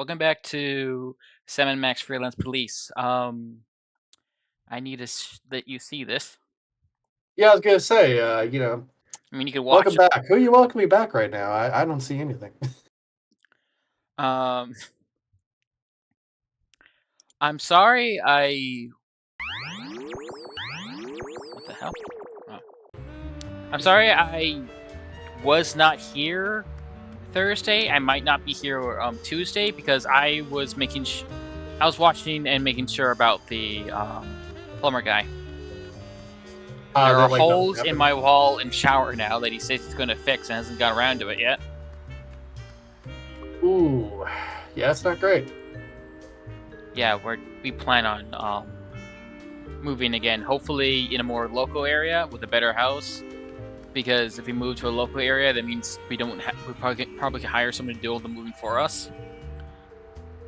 Welcome back to Salmon Max Freelance Police. I need to that you see this. Yeah, I was gonna say, I mean, you can welcome watch it. back. Who are you welcoming back right now? I don't see anything. Um, I'm sorry. What the hell? Oh. I'm sorry. I was not here Thursday. I might not be here Tuesday because I was I was watching and making sure about the plumber guy. There are That like nothing holes in happened. my wall and shower now that he says he's going to fix and hasn't got around to it yet. Ooh, yeah, it's not great. Yeah, we plan on moving again. Hopefully in a more local area with a better house. Because if we move to a local area, that means we don't. We probably can hire someone to do all the moving for us.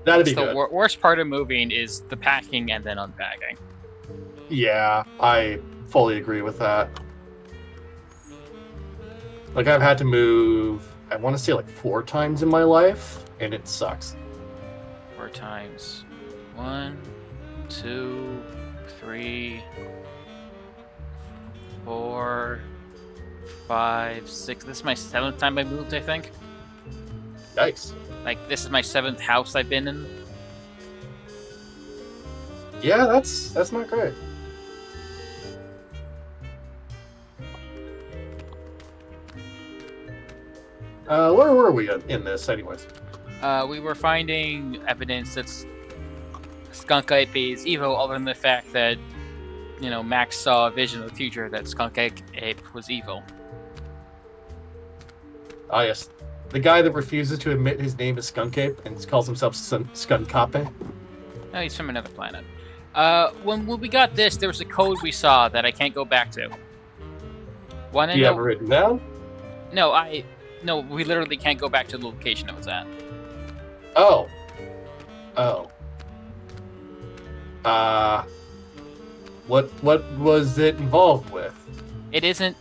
That'd It's be the good. worst part of moving is the packing and then unpacking. Yeah, I fully agree with that. Like I've had to move, I want to say like 4 times in my life, and it sucks. 4 times. 1, 2, 3, 4, 5, 6. This is my 7th time I moved, I think. Yikes. Like, this is my 7th house I've been in. Yeah, that's not great. Where were we in this, anyways? We were finding evidence that Skunk Ape is evil, other than the fact that, Max saw a vision of the future that Skunk Ape was evil. Ah, yes, the guy that refuses to admit his name is Skunk Ape and calls himself Skunkape. No, he's from another planet. When we got this, there was a code we saw that I can't go back to. Do you have it written down? No, we literally can't go back to the location it was at. Oh. Oh. What was it involved with? It isn't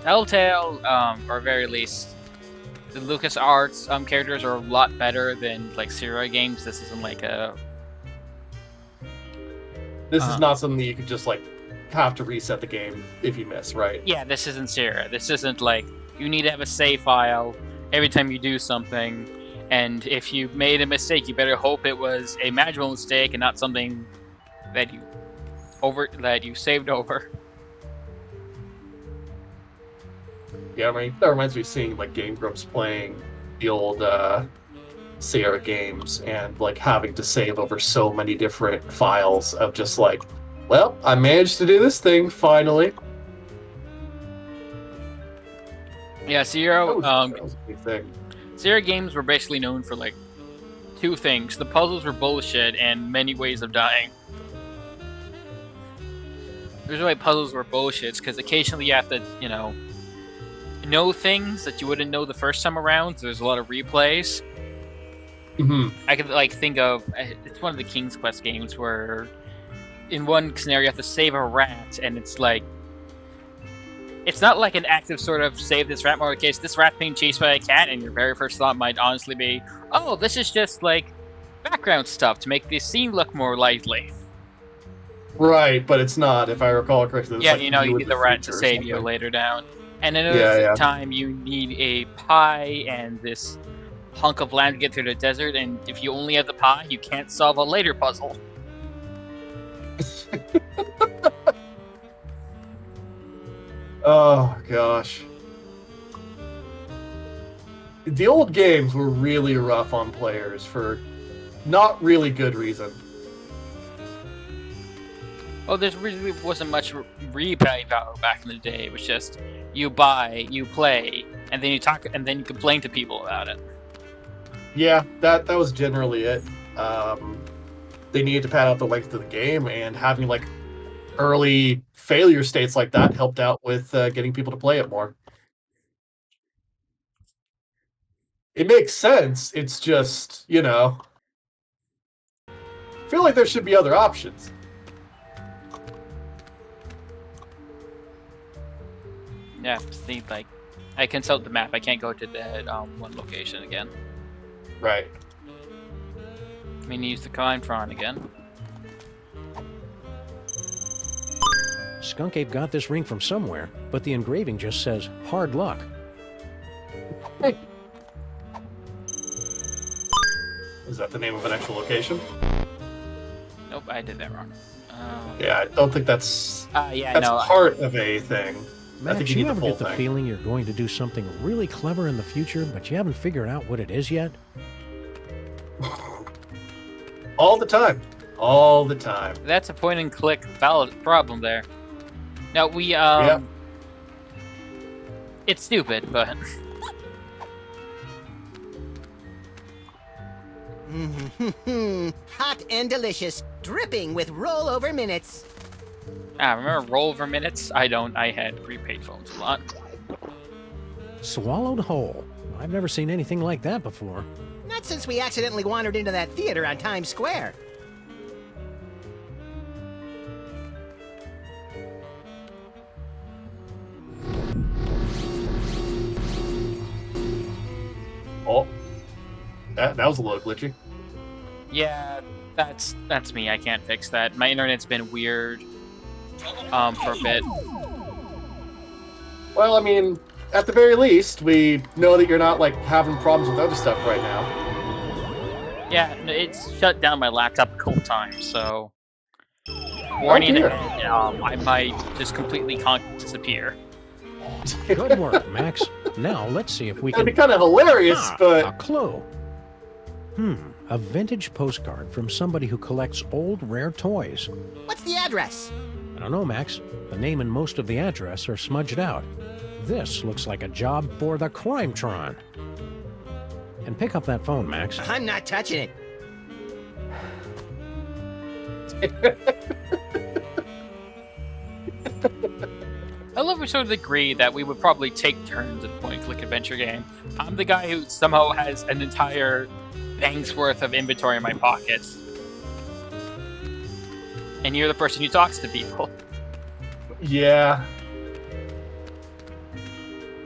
Telltale, or very least, the LucasArts characters are a lot better than like Sierra games. This isn't like a. This is not something that you could just like have to reset the game if you miss, right? Yeah, this isn't Sierra. This isn't like you need to have a save file every time you do something, and if you made a mistake, you better hope it was a magical mistake and not something that you saved over. Yeah, I mean that reminds me of seeing like Game Grumps playing the old Sierra games and like having to save over so many different files of just like, well, I managed to do this thing finally. Yeah, Sierra. That was a big thing. Sierra games were basically known for like two things: the puzzles were bullshit and many ways of dying. The reason why puzzles were bullshit because occasionally you have to, know things that you wouldn't know the first time around. So there's a lot of replays. I could like think of it's one of the King's Quest games where in one scenario you have to save a rat, and it's like it's not like an active sort of save this rat more case. This rat being chased by a cat, and your very first thought might honestly be, oh, this is just like background stuff to make the scene look more lively. Right, but it's not, if I recall correctly. Yeah, like you need the rat to save you later down. And another time you need a pie and this hunk of land to get through the desert, and if you only have the pie, you can't solve a later puzzle. Oh gosh. The old games were really rough on players for not really good reason. Well, there really wasn't much replay value back in the day. It was just you buy, you play, and then you talk, and then you complain to people about it. Yeah, that was generally it. They needed to pad out the length of the game, and having like early failure states like that helped out with getting people to play it more. It makes sense. It's just, I feel like there should be other options. Yeah, see, like, I consult the map. I can't go to that one location again. Right. I mean, use the Climbtron again. Skunk Ape got this ring from somewhere, but the engraving just says, hard luck. Hey. Is that the name of an actual location? Nope, I did that wrong. Yeah, I don't think that's that's part of a thing. Max, I think you need ever the full get the thing. feeling you're going to do something really clever in the future, but you haven't figured out what it is yet? All the time. All the time. That's a point-and-click valid problem there. Now, we, Yep. It's stupid, but... Hot and delicious, dripping with rollover minutes. remember rollover minutes? I don't. I had prepaid phones a lot. Swallowed whole. I've never seen anything like that before. Not since we accidentally wandered into that theater on Times Square. Oh. That was a little glitchy. Yeah, that's me. I can't fix that. My internet's been weird for a bit. Well, I mean, at the very least, we know that you're not, like, having problems with other stuff right now. Yeah, it's shut down my laptop a couple times, so... Warning dear. ahead, I might just completely disappear. Good work, Max. Now let's see if we That'd can... be kind of hilarious, A but... clue. A vintage postcard from somebody who collects old, rare toys. What's the address? I don't know, Max. The name and most of the address are smudged out. This looks like a job for the Climbtron. And pick up that phone, Max. I'm not touching it. I love we sort of agree that we would probably take turns at a point-and-click adventure game. I'm the guy who somehow has an entire bank's worth of inventory in my pockets. And you're the person who talks to people. Yeah.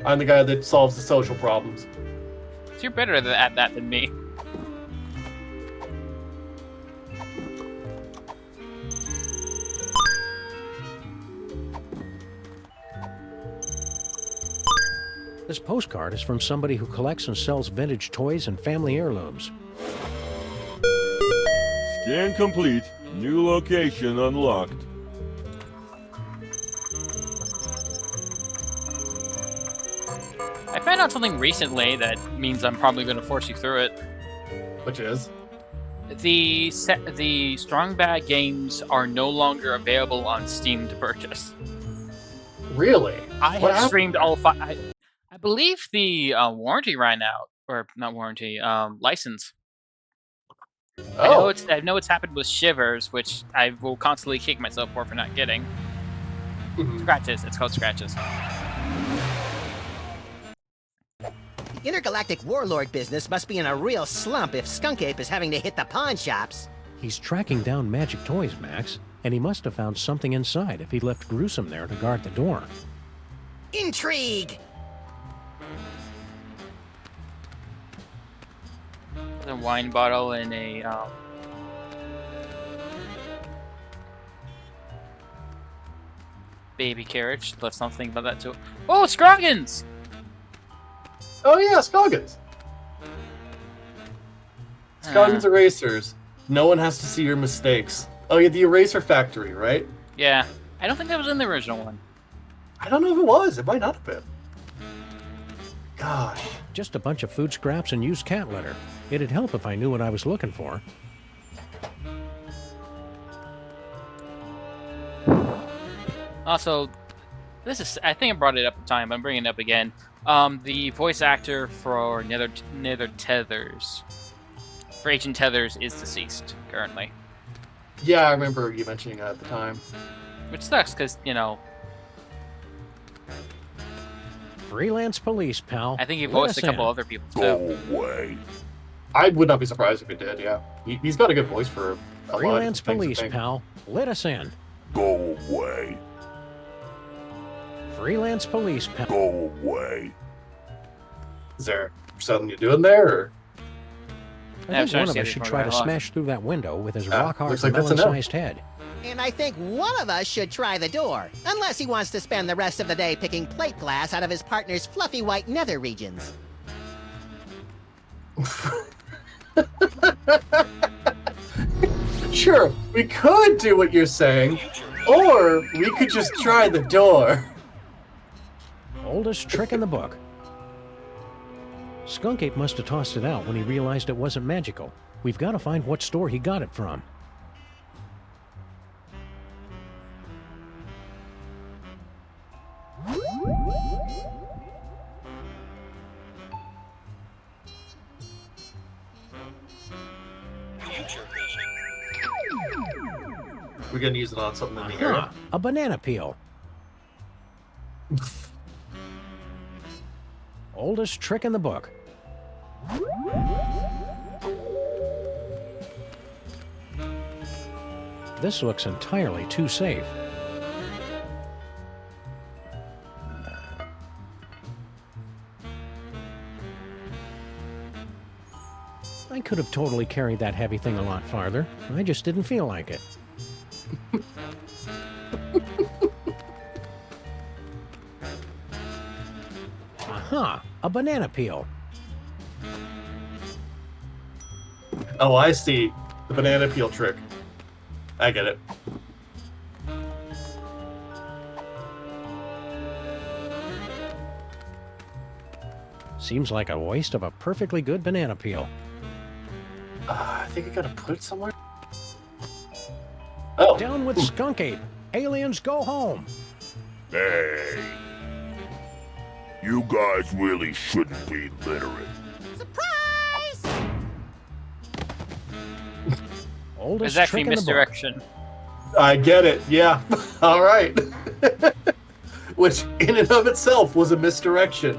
I'm the guy that solves the social problems. So you're better at that than me. This postcard is from somebody who collects and sells vintage toys and family heirlooms. Scan complete. New location unlocked. I found out something recently that means I'm probably going to force you through it. Which is? The Strong Bag games are no longer available on Steam to purchase. Really? I What have happened? streamed all five. I believe the warranty ran out, or not warranty, license. Oh. I know it's happened with Shivers, which I will constantly kick myself for not getting. Mhm. Scratches. It's called Scratches. The intergalactic warlord business must be in a real slump if Skunk Ape is having to hit the pawn shops. He's tracking down magic toys, Max, and he must have found something inside if he left Gruesome there to guard the door. Intrigue! A wine bottle and a baby carriage. Let's not think about that too. Oh, Scroggins! Oh, yeah, Scoggins. Scoggins erasers. No one has to see your mistakes. Oh, yeah, the Eraser Factory, right? Yeah, I don't think that was in the original one. I don't know if it was. It might not have been. Gosh. Just a bunch of food scraps and used cat litter. It'd help if I knew what I was looking for. Also, I think I brought it up at the time, but I'm bringing it up again. The voice actor for Nether Tethers, for Agent Tethers, is deceased currently. Yeah, I remember you mentioning that at the time. Which sucks, because, Freelance police, pal. I think he Let voiced us a couple in. other people, Go too. away. I would not be surprised if he did, yeah. He's got a good voice for a lot Freelance of things, I police, think. pal. Let us in. Go away. Freelance police, pal. Go away. Is there something you're doing there, or? I think one of us should try to smash through that window with his rock-hard, looks like that's a no. melon-sized head. And I think one of us should try the door, unless he wants to spend the rest of the day picking plate glass out of his partner's fluffy white nether regions. Sure, we could do what you're saying, or we could just try the door. Oldest trick in the book. Skunk Ape must have tossed it out when he realized it wasn't magical. We've got to find what store he got it from. We're gonna use it on something in the area. A banana peel. Oldest trick in the book. This looks entirely too safe. I could have totally carried that heavy thing a lot farther. I just didn't feel like it. Aha! A banana peel. Oh, I see. The banana peel trick. I get it. Seems like a waste of a perfectly good banana peel. I think I gotta put it somewhere. Oh. Down with Skunk Ape. Aliens, go home. Hey. You guys really shouldn't be literate. Surprise! Oldest It's actually trick in the book. misdirection. I get it. Yeah. All right. Which, in and of itself, was a misdirection.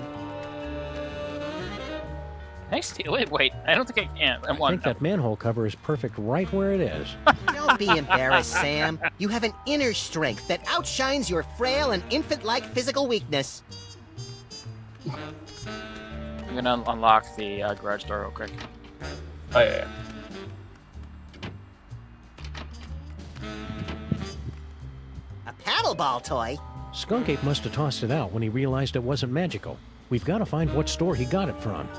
Nice. Wait. I don't think I can. I think that manhole cover is perfect right where it is. Don't be embarrassed, Sam. You have an inner strength that outshines your frail and infant-like physical weakness. I'm gonna unlock the garage door real quick. Oh, yeah. A paddleball toy? Skunk Ape must have tossed it out when he realized it wasn't magical. We've got to find what store he got it from.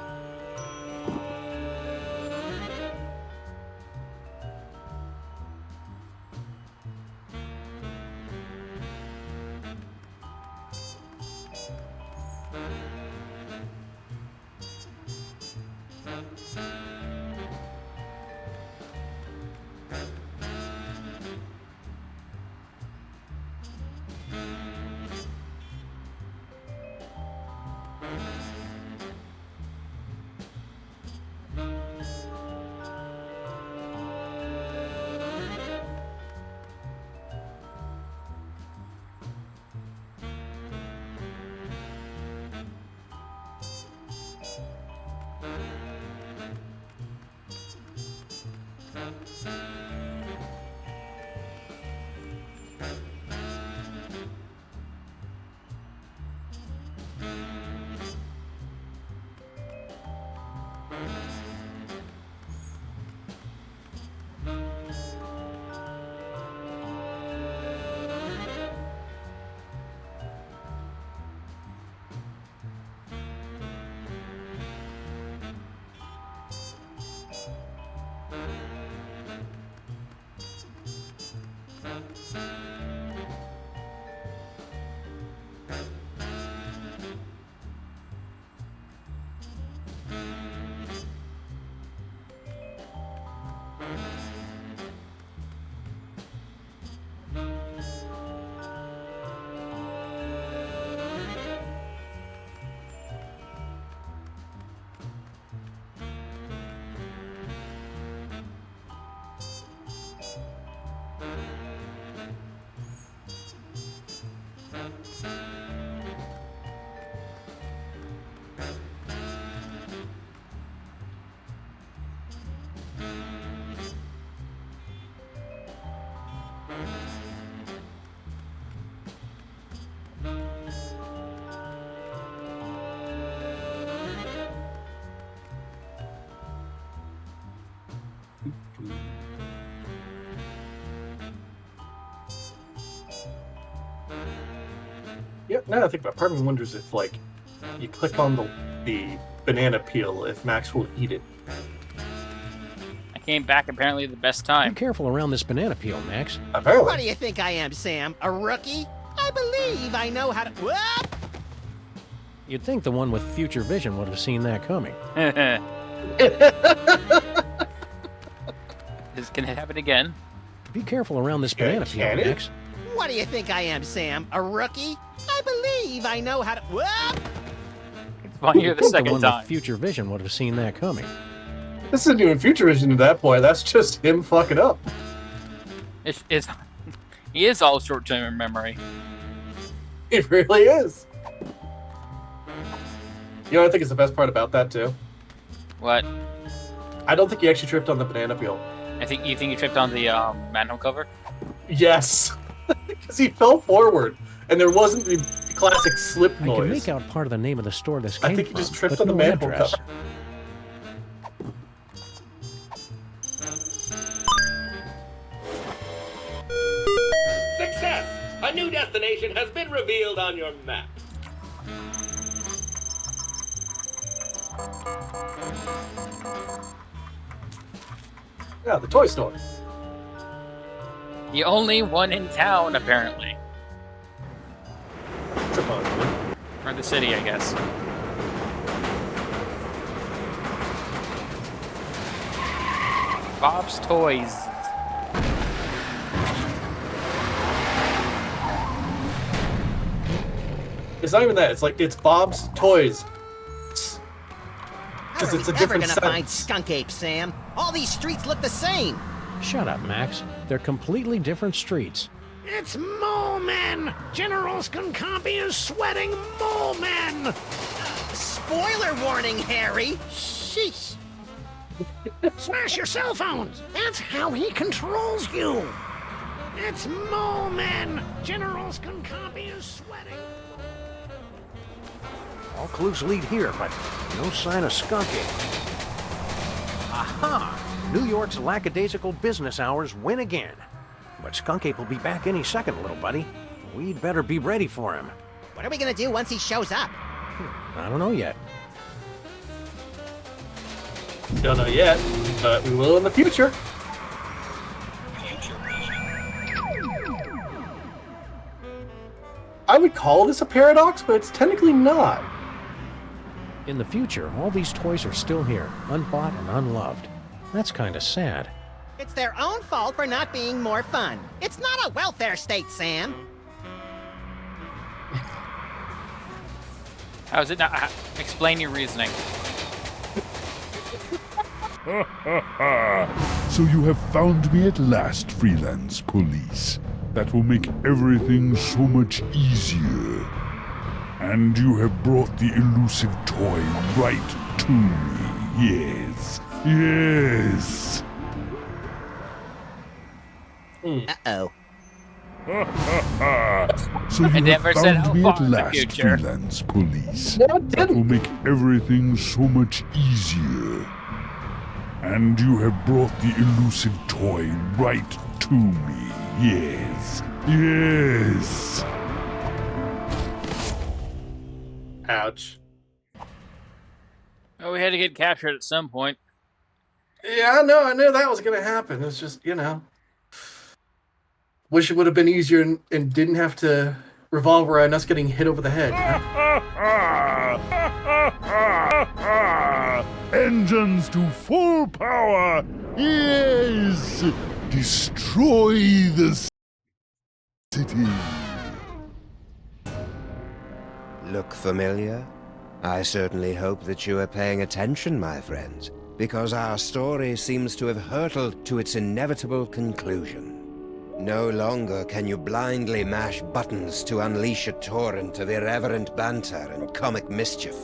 Yeah, now that I think about it, part of me wonders if, like, you click on the banana peel, if Max will eat it. I came back apparently at the best Be time. careful around this banana peel, Max. Apparently. What do you think I am, Sam? A rookie? I believe I know how to. Whoop! You'd think the one with future vision would have seen that coming. This can happen again. Be careful around this Yeah, banana peel, can it? Max. What do you think I am, Sam? A rookie? I believe I know how to. Whoop! It's funnier the The second one time. with future vision would have seen that coming. This isn't even Future Vision at that point. That's just him fucking up. It's he is all short-term memory. It really is. You know what I think is the best part about that, too? What? I don't think he actually tripped on the banana peel. You think you tripped on the manhole cover? Yes. Because he fell forward, and there wasn't the classic slip I can noise. make out part of the name of the store this came I think he from, just tripped but on the no manhole address. cover. Success! A new destination has been revealed on your map. Yeah, the toy store. The only one in town, apparently. Supposedly. Or the city, I guess. Bob's Toys. It's not even that. It's like, it's Bob's Toys. How are Because it's we a ever different gonna find sense. Skunk Ape, Sam? All these streets look the same. Shut up, Max. They're completely different streets. It's Mole Men! General Skunkapi is sweating Mole Men! Spoiler warning, Harry. Sheesh. Smash your cell phones! That's how he controls you! It's Mole Men! General Skunkapi is sweating. All clues lead here, but no sign of skunking. Aha! New York's lackadaisical business hours win again. But Skunk Ape will be back any second, little buddy. We'd better be ready for him. What are we gonna do once he shows up? I don't know yet. Don't know yet, but we will in the future. I would call this a paradox, but it's technically not. In the future, all these toys are still here, unbought and unloved. That's kind of sad. It's their own fault for not being more fun. It's not a welfare state, Sam. How is it not? Explain your reasoning. So you have found me at last, freelance police. That will make everything so much easier. And you have brought the elusive toy right to me. Yes. Yes. Uh-oh. So you I never have said found how me far at in the last, future. freelance police. No, it That will didn't. make everything so much easier. And you have brought the elusive toy right to me. Yes. Yes. Ouch. Oh, we had to get captured at some point. Yeah, I knew that was gonna happen. It's just, wish it would have been easier and didn't have to revolve around us getting hit over the head. Engines to full power. Yes. Destroy the city. Look familiar? I certainly hope that you are paying attention, my friends, because our story seems to have hurtled to its inevitable conclusion. No longer can you blindly mash buttons to unleash a torrent of irreverent banter and comic mischief.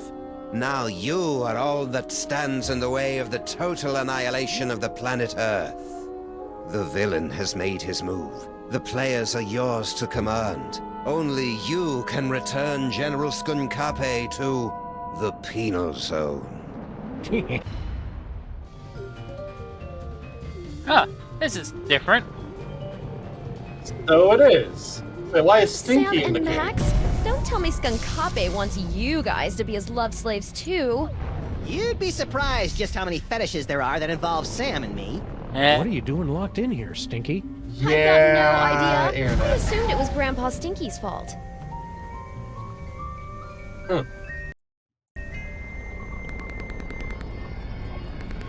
Now you are all that stands in the way of the total annihilation of the planet Earth. The villain has made his move. The players are yours to command. Only you can return General Skunkapi to the penal zone. Ah, this is different. So it is. Wait, why is Stinky Sam in the and game? Max, don't tell me Skunkape wants you guys to be his love slaves too. You'd be surprised just how many fetishes there are that involve Sam and me. Eh. What are you doing locked in here, Stinky? I've got no idea. I Internet. assumed it was Grandpa Stinky's fault.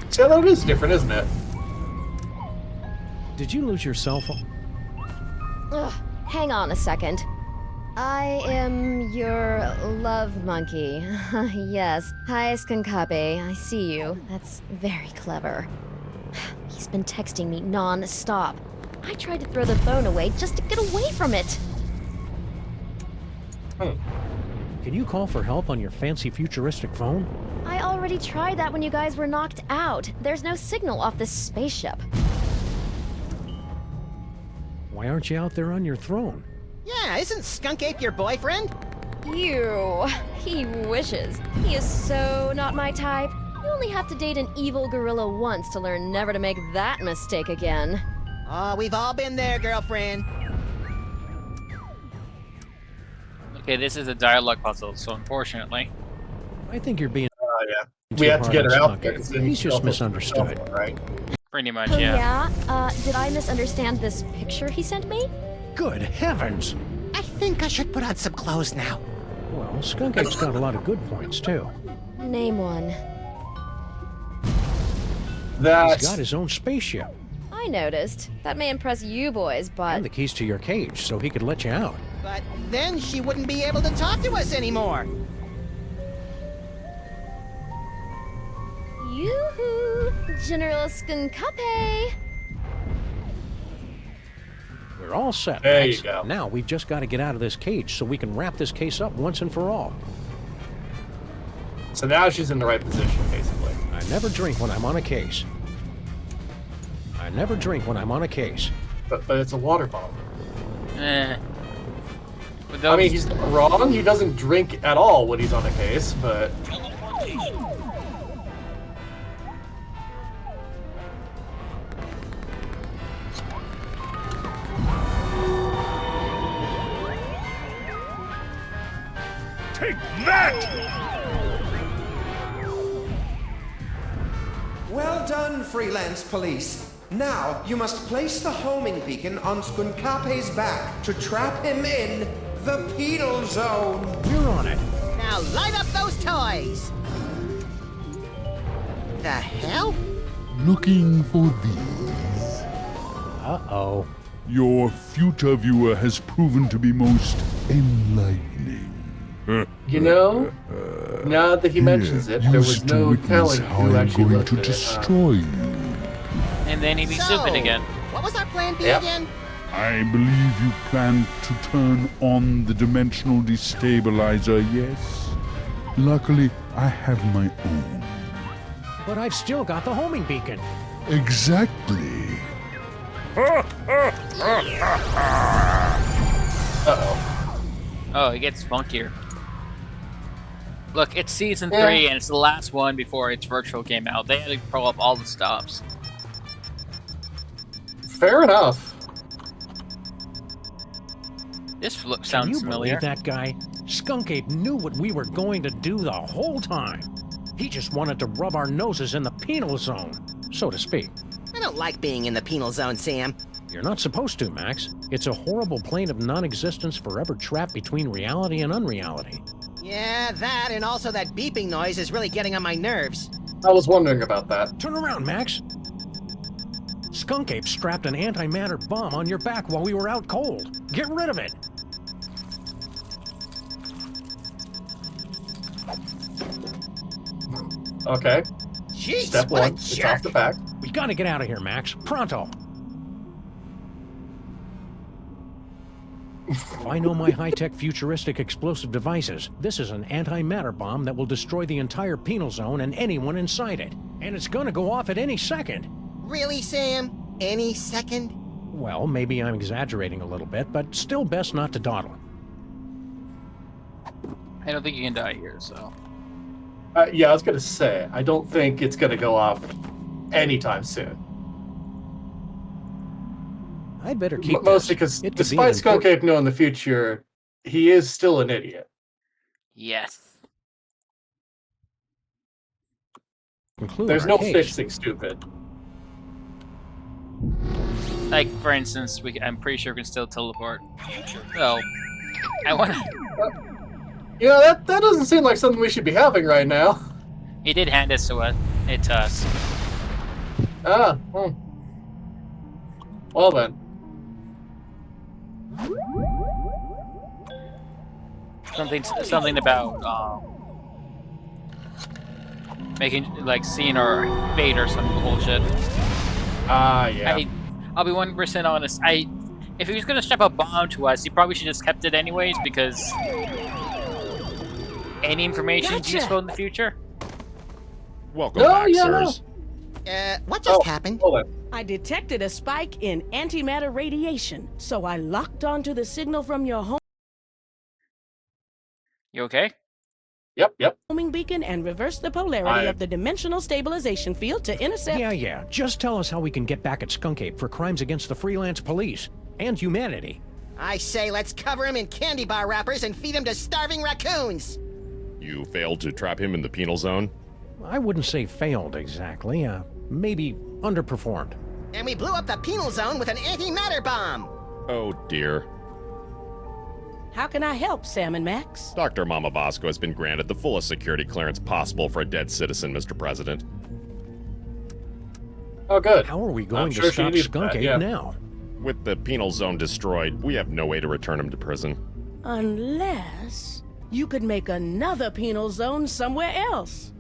So that is different, isn't it? Did you lose your cell phone? Ugh, hang on a second. I am your love monkey. Yes. Hi, Skunkape. I see you. That's very clever. He's been texting me non-stop. I tried to throw the phone away just to get away from it. Can you call for help on your fancy futuristic phone? I already tried that when you guys were knocked out. There's no signal off this spaceship. Why aren't you out there on your throne? Yeah, isn't Skunkape your boyfriend? Ew. He wishes. He is so not my type. You only have to date an evil gorilla once to learn never to make that mistake again. Oh, we've all been there, girlfriend. Okay, this is a dialogue puzzle, so unfortunately. I think you're being Oh, yeah. too We have to hard get her on out there. Skunky. He's just misunderstood. Right? Pretty much, Oh, yeah. yeah? Did I misunderstand this picture he sent me? Good heavens! I think I should put on some clothes now. Well, Skunkape's got a lot of good points, too. Name one. That's He's got his own spaceship. I noticed. That may impress you boys, but... And the keys to your cage, so he could let you out. But then she wouldn't be able to talk to us anymore. Yoo-hoo! General Skunkape! We're all set, There Max. you go. Now we've just got to get out of this cage so we can wrap this case up once and for all. so now she's in the right position, basically. I never drink when I'm on a case. I never drink when I'm on a case. But it's a water bomb. Eh. With I mean, those- he's not wrong. He doesn't drink at all when he's on a case, but Take that! Well done, freelance police. Now, you must place the homing beacon on Skunkape's back to trap him in the penal zone. You're on it. Now light up those toys! The hell? Looking for these. Uh-oh. Your future viewer has proven to be most enlightening. you know, now that he mentions it, there was Used to no witness telling how who I'm actually going looked to at it. destroy you. And then he'd be stupid again. What was our plan B Yep. again? I believe you plan to turn on the dimensional destabilizer, yes? Luckily, I have my own. But I've still got the homing beacon. Exactly. Uh-oh. Oh, it gets funkier. Look, it's season Yeah. 3, and it's the last one before its virtual came out. They had to pull up all the stops. Fair enough. This Can sounds you familiar. believe that guy? Skunkape knew what we were going to do the whole time. He just wanted to rub our noses in the penal zone, so to speak. I don't like being in the penal zone, Sam. You're not supposed to, Max. It's a horrible plane of non-existence forever trapped between reality and unreality. Yeah, that and also that beeping noise is really getting on my nerves. I was wondering about that. Turn around, Max. Skunkape strapped an antimatter bomb on your back while we were out cold. Get rid of it. Okay. Jeez, Step what one, a it's jerk. off the back. We gotta get out of here, Max. Pronto. If I know my high-tech futuristic explosive devices, this is an antimatter bomb that will destroy the entire penal zone and anyone inside it. And it's gonna go off at any second. Really, Sam? Any second? Well, maybe I'm exaggerating a little bit, but still best not to dawdle. I don't think you can die here, so. Yeah, I was gonna say, I don't think it's gonna go off anytime soon. I'd better keep Mostly this. because It could be despite an Skunk important- Ape knowing the future, he is still an idiot. Yes. conclude There's our no case. fixing stupid. Like, for instance, I'm pretty sure we can still teleport. So, I want to... You know, that doesn't seem like something we should be having right now. He did hand it to us. Ah, Well then. Something about making seeing our fate or some bullshit. Yeah. I'll be 1% honest. If he was gonna strap a bomb to us, he probably should have just kept it anyways, because any information is useful in the future. Welcome back, sirs. What just happened? Hold on. I detected a spike in antimatter radiation, so I locked onto the signal from your You okay? Yep. homing beacon and reversed the polarity of the dimensional stabilization field to intercept. Yeah. Just tell us how we can get back at Skunk Ape for crimes against the freelance police and humanity. I say let's cover him in candy bar wrappers and feed him to starving raccoons. You failed to trap him in the penal zone? I wouldn't say failed exactly. Maybe underperformed. And we blew up the penal zone with an antimatter bomb. Oh dear. How can I help, Sam and Max? Dr. Mama Bosco has been granted the fullest security clearance possible for a dead citizen, Mr. President. Oh, good. How are we going sure to she stop needed Skunk that, Ape yeah. now? With the penal zone destroyed, we have no way to return him to prison. Unless you could make another penal zone somewhere else.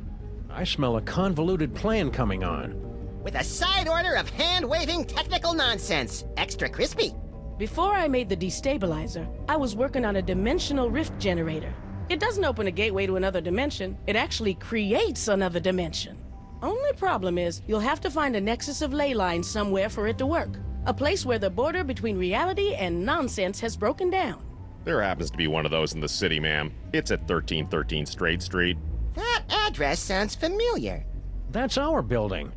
I smell a convoluted plan coming on. With a side order of hand-waving technical nonsense. Extra crispy. Before I made the destabilizer, I was working on a dimensional rift generator. It doesn't open a gateway to another dimension, it actually creates another dimension. Only problem is, you'll have to find a nexus of ley lines somewhere for it to work. A place where the border between reality and nonsense has broken down. There happens to be one of those in the city, ma'am. It's at 1313 Straight Street. That address sounds familiar. That's our building.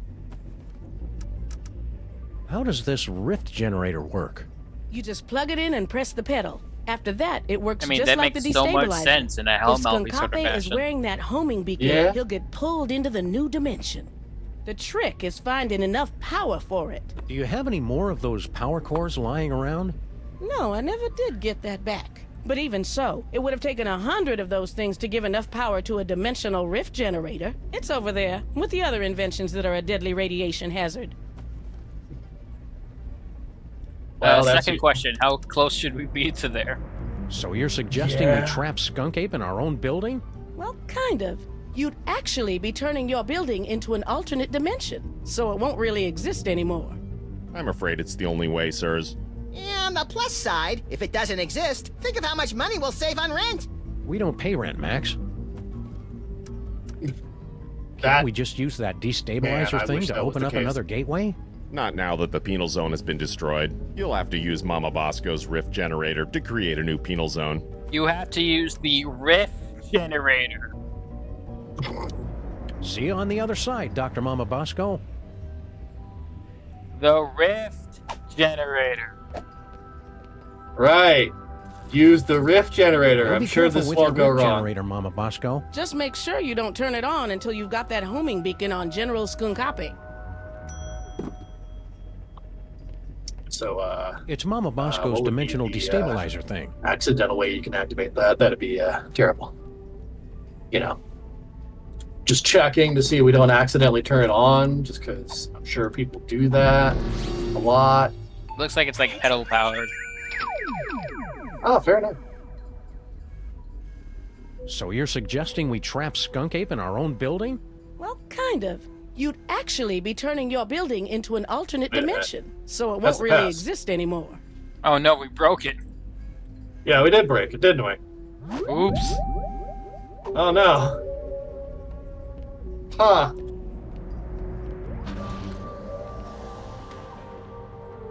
How does this rift generator work? You just plug it in and press the pedal. After that, it works I mean, just that like the makes destabilizer. so much sense in a If Hellmouth sort of Skunkape is fashion. wearing that homing beacon, Yeah. he'll get pulled into the new dimension. The trick is finding enough power for it. Do you have any more of those power cores lying around? No, I never did get that back. But even so, it would have taken 100 of those things to give enough power to a dimensional rift generator. It's over there, with the other inventions that are a deadly radiation hazard. Well, that's Second question, how close should we be to there? So you're suggesting Yeah. we trap Skunk Ape in our own building? Well, kind of. You'd actually be turning your building into an alternate dimension, so it won't really exist anymore. I'm afraid it's the only way, sirs. Yeah, on the plus side, if it doesn't exist, think of how much money we'll save on rent. We don't pay rent, Max. That Can't we just use that destabilizer Man, I thing wish to that was open the up case. another gateway? Not now that the penal zone has been destroyed. You'll have to use Mama Bosco's rift generator to create a new penal zone. You have to use the rift generator. See you on the other side, Dr. Mama Bosco. The rift generator. right. Use the rift generator. Well, I'm be sure careful this with won't your go rift wrong. generator, Mama Bosco. Just make sure you don't turn it on until you've got that homing beacon on General Skunkape. So, It's Mama Bosco's what would be dimensional the, destabilizer thing. accidental way you can activate that. That'd be terrible. You know, just checking to see we don't accidentally turn it on, just because I'm sure people do that a lot. Looks like it's like pedal powered. Oh, fair enough. So you're suggesting we trap Skunk Ape in our own building? Well, kind of. You'd actually be turning your building into an alternate Wait a minute. dimension, so it That's won't the really past. exist anymore. Oh no, we broke it. Yeah, we did break it, didn't we? Oops. Oh no. Huh.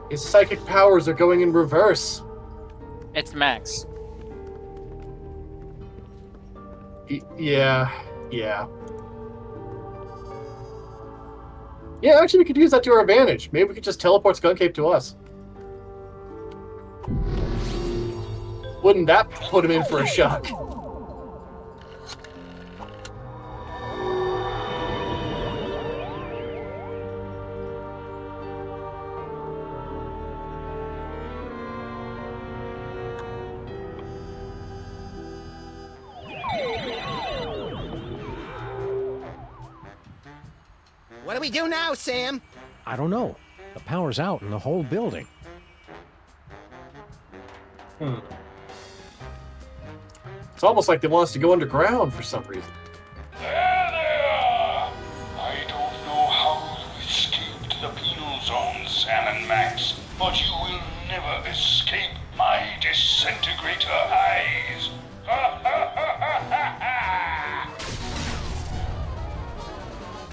His psychic powers are going in reverse. It's Max. Yeah. Yeah, actually, we could use that to our advantage. Maybe we could just teleport Skunk Ape to us. Wouldn't that put him in for a shock? What do we do now, Sam? I don't know. The power's out in the whole building. It's almost like they want us to go underground for some reason. There! I don't know how you escaped the penal zone, Sam and Max, but you will never escape my disintegrator eyes.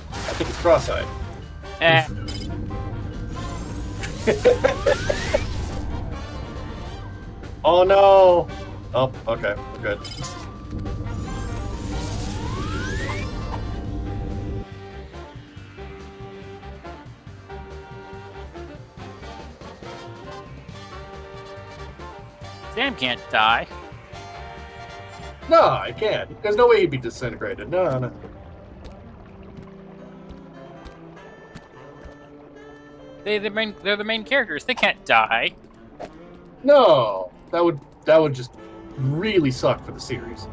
I think it's cross-eyed. Oh no! Oh, okay, we're good. Sam can't die. No, I can't. There's no way he'd be disintegrated. No. They're the main characters. They can't die. No, that would just really suck for the series.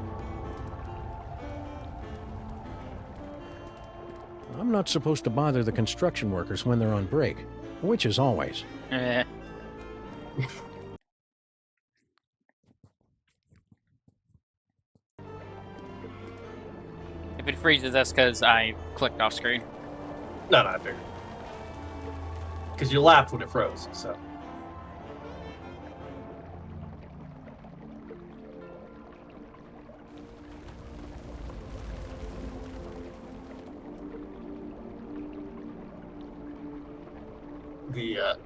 I'm not supposed to bother the construction workers when they're on break, which is always. Eh. If it freezes, that's because I clicked off screen. No, I figured. Because you laughed when it froze, so.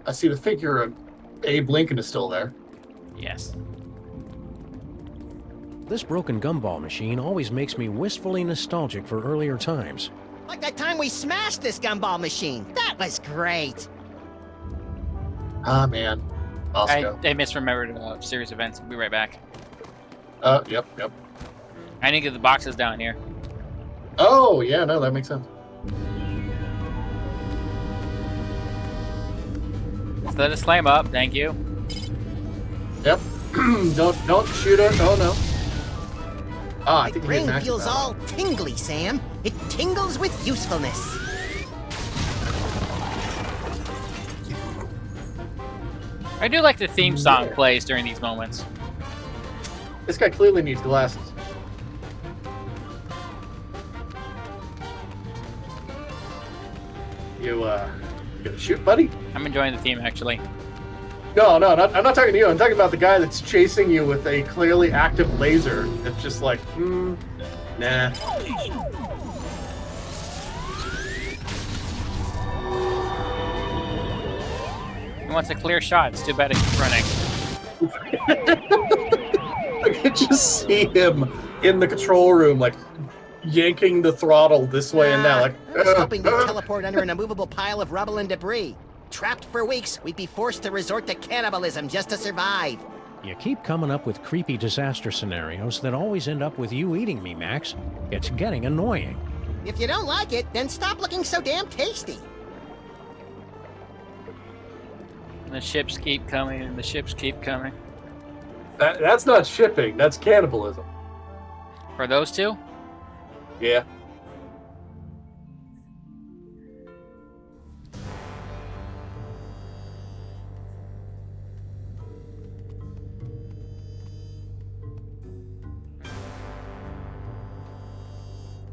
I see the figure of Abe Lincoln is still there. Yes. This broken gumball machine always makes me wistfully nostalgic for earlier times. Like that time we smashed this gumball machine. That was great. Ah, man. I misremembered a series of events. We'll be right back. Yep. I need to get the boxes down here. Oh, yeah, no, that makes sense. Just let it slam up, thank you. Yep. don't shoot her. Oh, no. Ah, I think my brain feels all tingly, Sam. It tingles with usefulness. I do like the theme song plays during these moments. This guy clearly needs glasses. You gonna shoot, buddy? I'm enjoying the theme, actually. No, I'm not talking to you. I'm talking about the guy that's chasing you with a clearly active laser. It's just like, nah. He wants a clear shot. It's too bad it keeps running. I can just see him in the control room, like, yanking the throttle this way and that. Like, I was hoping to teleport under an immovable pile of rubble and debris. Trapped for weeks, we'd be forced to resort to cannibalism just to survive. You keep coming up with creepy disaster scenarios that always end up with you eating me, Max. It's getting annoying. If you don't like it, then stop looking so damn tasty. And the ships keep coming, and the ships keep coming. That's not shipping, that's cannibalism. For those two? Yeah.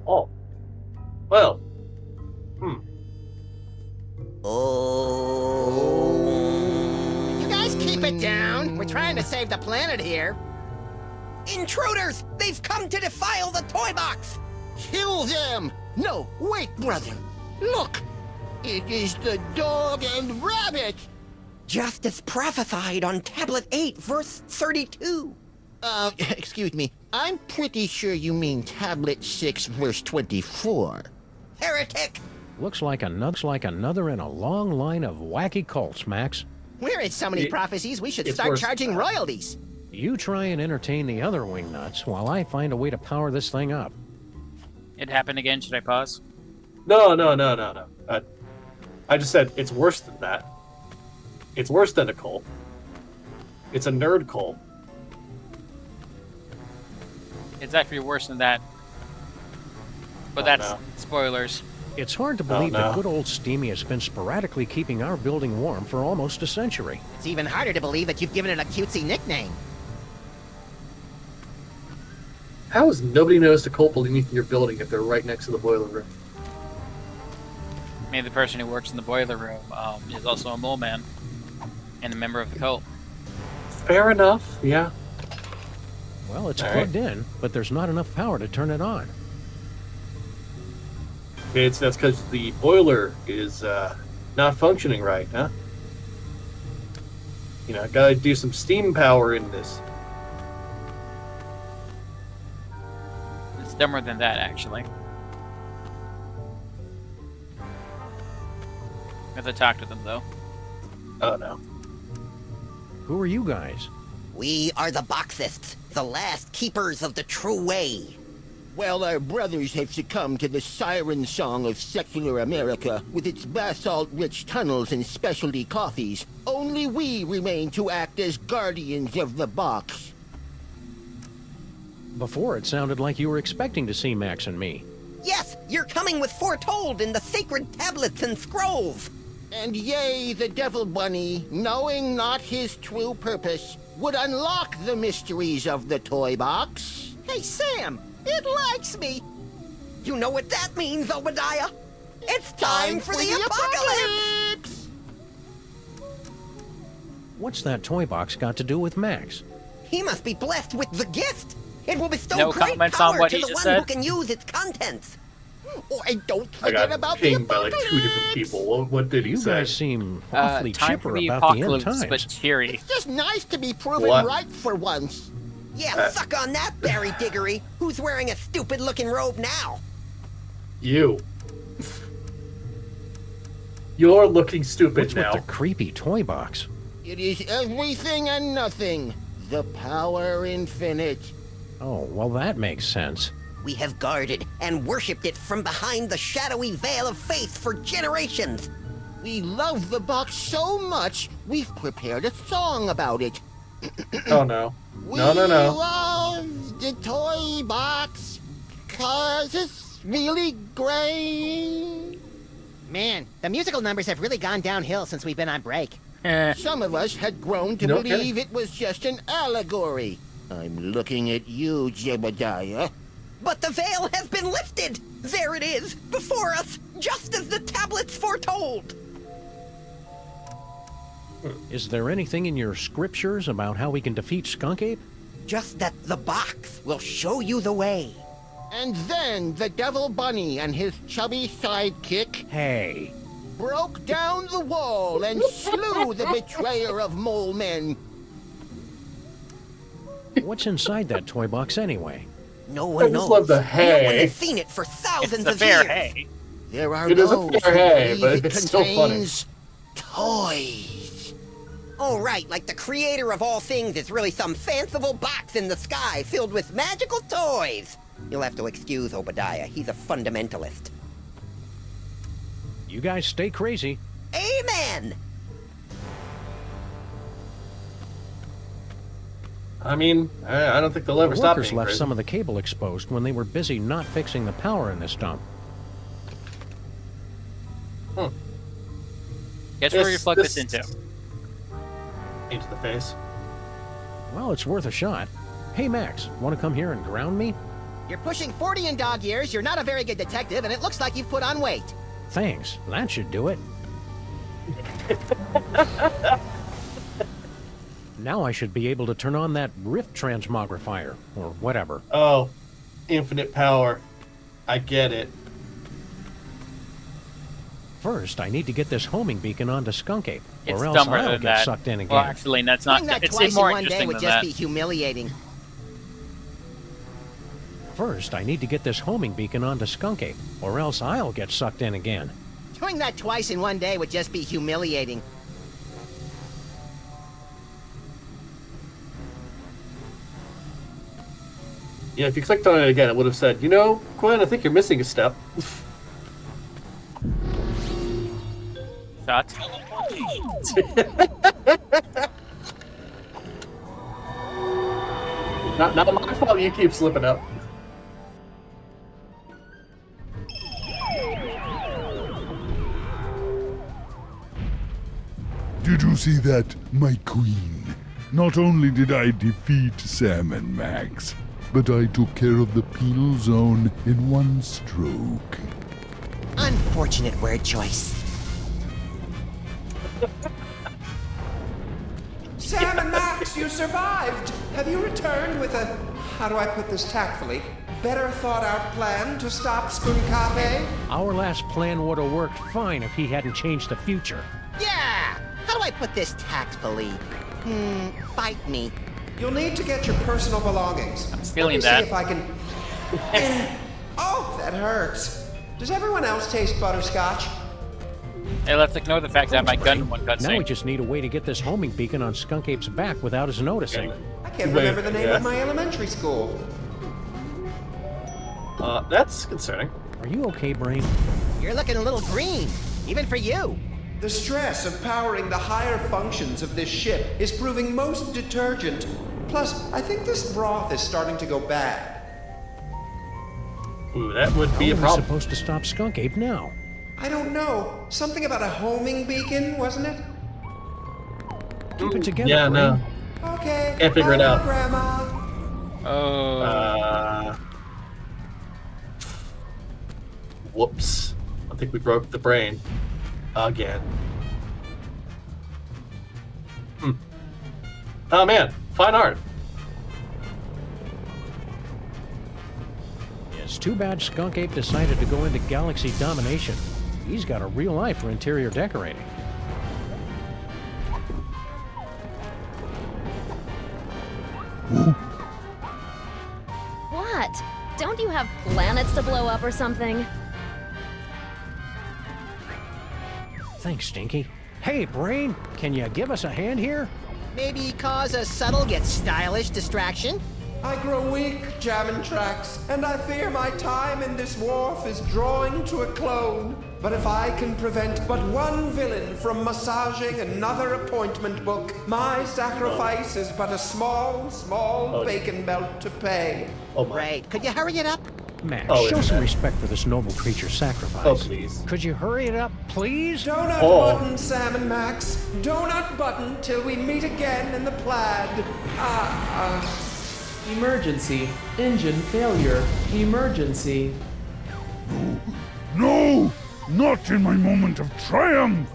Oh. Well. Oh. You guys keep it down. We're trying to save the planet here. Intruders! They've come to defile the toy box! Kill them! No, wait, brother. Look! It is the dog and rabbit! Just as prophesied on Tablet 8, verse 32. Excuse me. I'm pretty sure you mean Tablet 6, verse 24. Heretic! Looks like another in a long line of wacky cults, Max. We're in so many prophecies, we should start charging royalties. You try and entertain the other wingnuts while I find a way to power this thing up. It happened again. Should I pause? No. I just said it's worse than that. It's worse than a cult. It's a nerd cult. It's actually worse than that. But that's spoilers. It's hard to believe that good old Steamy has been sporadically keeping our building warm for almost a century. It's even harder to believe that you've given it a cutesy nickname. How has nobody noticed a cult beneath your building if they're right next to the boiler room? Maybe the person who works in the boiler room is also a mole man and a member of the cult. Fair enough, yeah. Well, it's plugged in, but there's not enough power to turn it on. That's because the boiler is not functioning right, huh? You know, gotta do some steam power in this. It's dumber than that, actually. I have to talk to them, though. Oh, no. Who are you guys? We are the Boxists, the last keepers of the true way. Well, our brothers have succumbed to the siren song of secular America with its basalt-rich tunnels and specialty coffees. Only we remain to act as guardians of the box. Before, it sounded like you were expecting to see Max and me. Yes, you're coming with foretold in the sacred tablets and scrolls. And yea, the Devil Bunny, knowing not his true purpose, would unlock the mysteries of the toy box. Hey, Sam, it likes me. You know what that means, Obadiah? It's time for the apocalypse! What's that toy box got to do with Max? He must be blessed with the gift. It will bestow No great comments power on what to he the just one who said? can use its contents. Oh, and don't I forget got about the pinged by like apocalypse! 2 different people. What did he You say? guys seem awfully Time chipper for the about the end apocalypse, times. but cheery. It's just nice to be proven What? right for once. Yeah, suck on that, Barry Diggory. Who's wearing a stupid-looking robe now? You. You're looking stupid What's now. with the creepy toy box? It is everything and nothing. The power infinite. Oh, well, that makes sense. We have guarded and worshipped it from behind the shadowy veil of faith for generations. We love the box so much, we've prepared a song about it. Oh, no. We No. love the toy box because it's really great. Man, the musical numbers have really gone downhill since we've been on break. Some of us had grown to No believe it was just an allegory. I'm looking at you, Jebediah. But the veil has been lifted! There it is, before us, just as the tablets foretold! Is there anything in your scriptures about how we can defeat Skunk Ape? Just that the box will show you the way. And then the Devil Bunny and his chubby sidekick Hey, broke down the wall and slew the betrayer of mole men. what's inside that toy box anyway? No I one just knows. love the No one hay. has seen it for thousands It's the of fair years. hay. There are It is a those fair who hay, believe but it it's still funny. contains toys. Oh, right, like the creator of all things is really some fanciful box in the sky filled with magical toys. You'll have to excuse Obadiah. He's a fundamentalist. You guys stay crazy. Amen! I mean, I don't think they'll ever The stop workers being left crazy. some of the cable exposed when they were busy not fixing the power in this dump. Guess where you plug this into? Into the face. Well, it's worth a shot. Hey, Max, want to come here and ground me? You're pushing 40 in dog years, you're not a very good detective, and it looks like you've put on weight. Thanks, that should do it. Now I should be able to turn on that rift transmogrifier, or whatever. Oh, infinite power. I get it. First, I need to get this homing beacon onto Skunk Ape, It's or else dumber I'll than get that. sucked in again. Well, actually, that's not. Doing that It's twice in more one day interesting would than just that. be humiliating. First, I need to get this homing beacon onto Skunk Ape, or else I'll get sucked in again. Doing that twice in one day would just be humiliating. Yeah, if you clicked on it again, it would have said, you know, Gwen, I think you're missing a step. Shots. Not my fault you keep slipping up. Did you see that, my queen? Not only did I defeat Sam and Max, but I took care of the penal zone in one stroke. Unfortunate word choice. Sam and Max, you survived! Have you returned with a, how do I put this tactfully, better thought out plan to stop Spunkape? Our last plan would have worked fine if he hadn't changed the future. Yeah! How do I put this tactfully? Bite me. You'll need to get your personal belongings. I'm feeling Let me that. see if I can... Oh, that hurts. Does everyone else taste butterscotch? Hey, let's ignore the fact that I have my gun in one cutscene. Now we just need a way to get this homing beacon on Skunk Ape's back without us noticing. I can't remember the name of my elementary school. That's concerning. Are you okay, Brain? You're looking a little green, even for you. The stress of powering the higher functions of this ship is proving most detergent. Plus, I think this broth is starting to go bad. Ooh, that would be a How are we problem. supposed to stop Skunk Ape now? I don't know. Something about a homing beacon, wasn't it? Keep it together, Yeah, Brain. no. Okay. Can't figure it out. Grandma. Oh. Whoops. I think we broke the brain. Again. Oh man, fine art. It's too bad Skunk Ape decided to go into galaxy domination. He's got a real eye for interior decorating. What? Don't you have planets to blow up or something? Thanks, Stinky. Hey, Brain, can you give us a hand here? Maybe cause a subtle yet stylish distraction? I grow weak, jamming tracks, and I fear my time in this wharf is drawing to a clone. But if I can prevent but one villain from massaging another appointment book, my sacrifice is but a small bacon belt to pay. Oh my. Right. Could you hurry it up? Max, Oh, show it's some bad. respect for this noble creature's sacrifice. Oh, please. Could you hurry it up, please? Donut Oh. button, Sam and Max. Donut button till we meet again in the plaid. Emergency. Engine failure. Emergency. No! Not in my moment of triumph!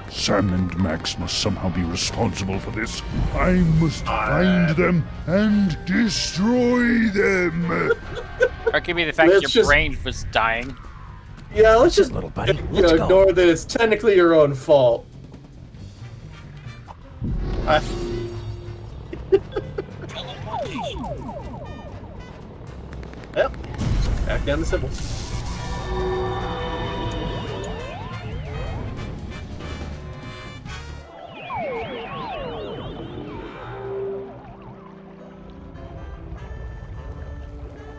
Sam and Max must somehow be responsible for this. I must find them and destroy them! Or it could be the fact Let's that your just- brain was dying. Yeah, let's just little buddy. you Let's know, go. ignore that it's technically your own fault. Yep. Back down the symbols.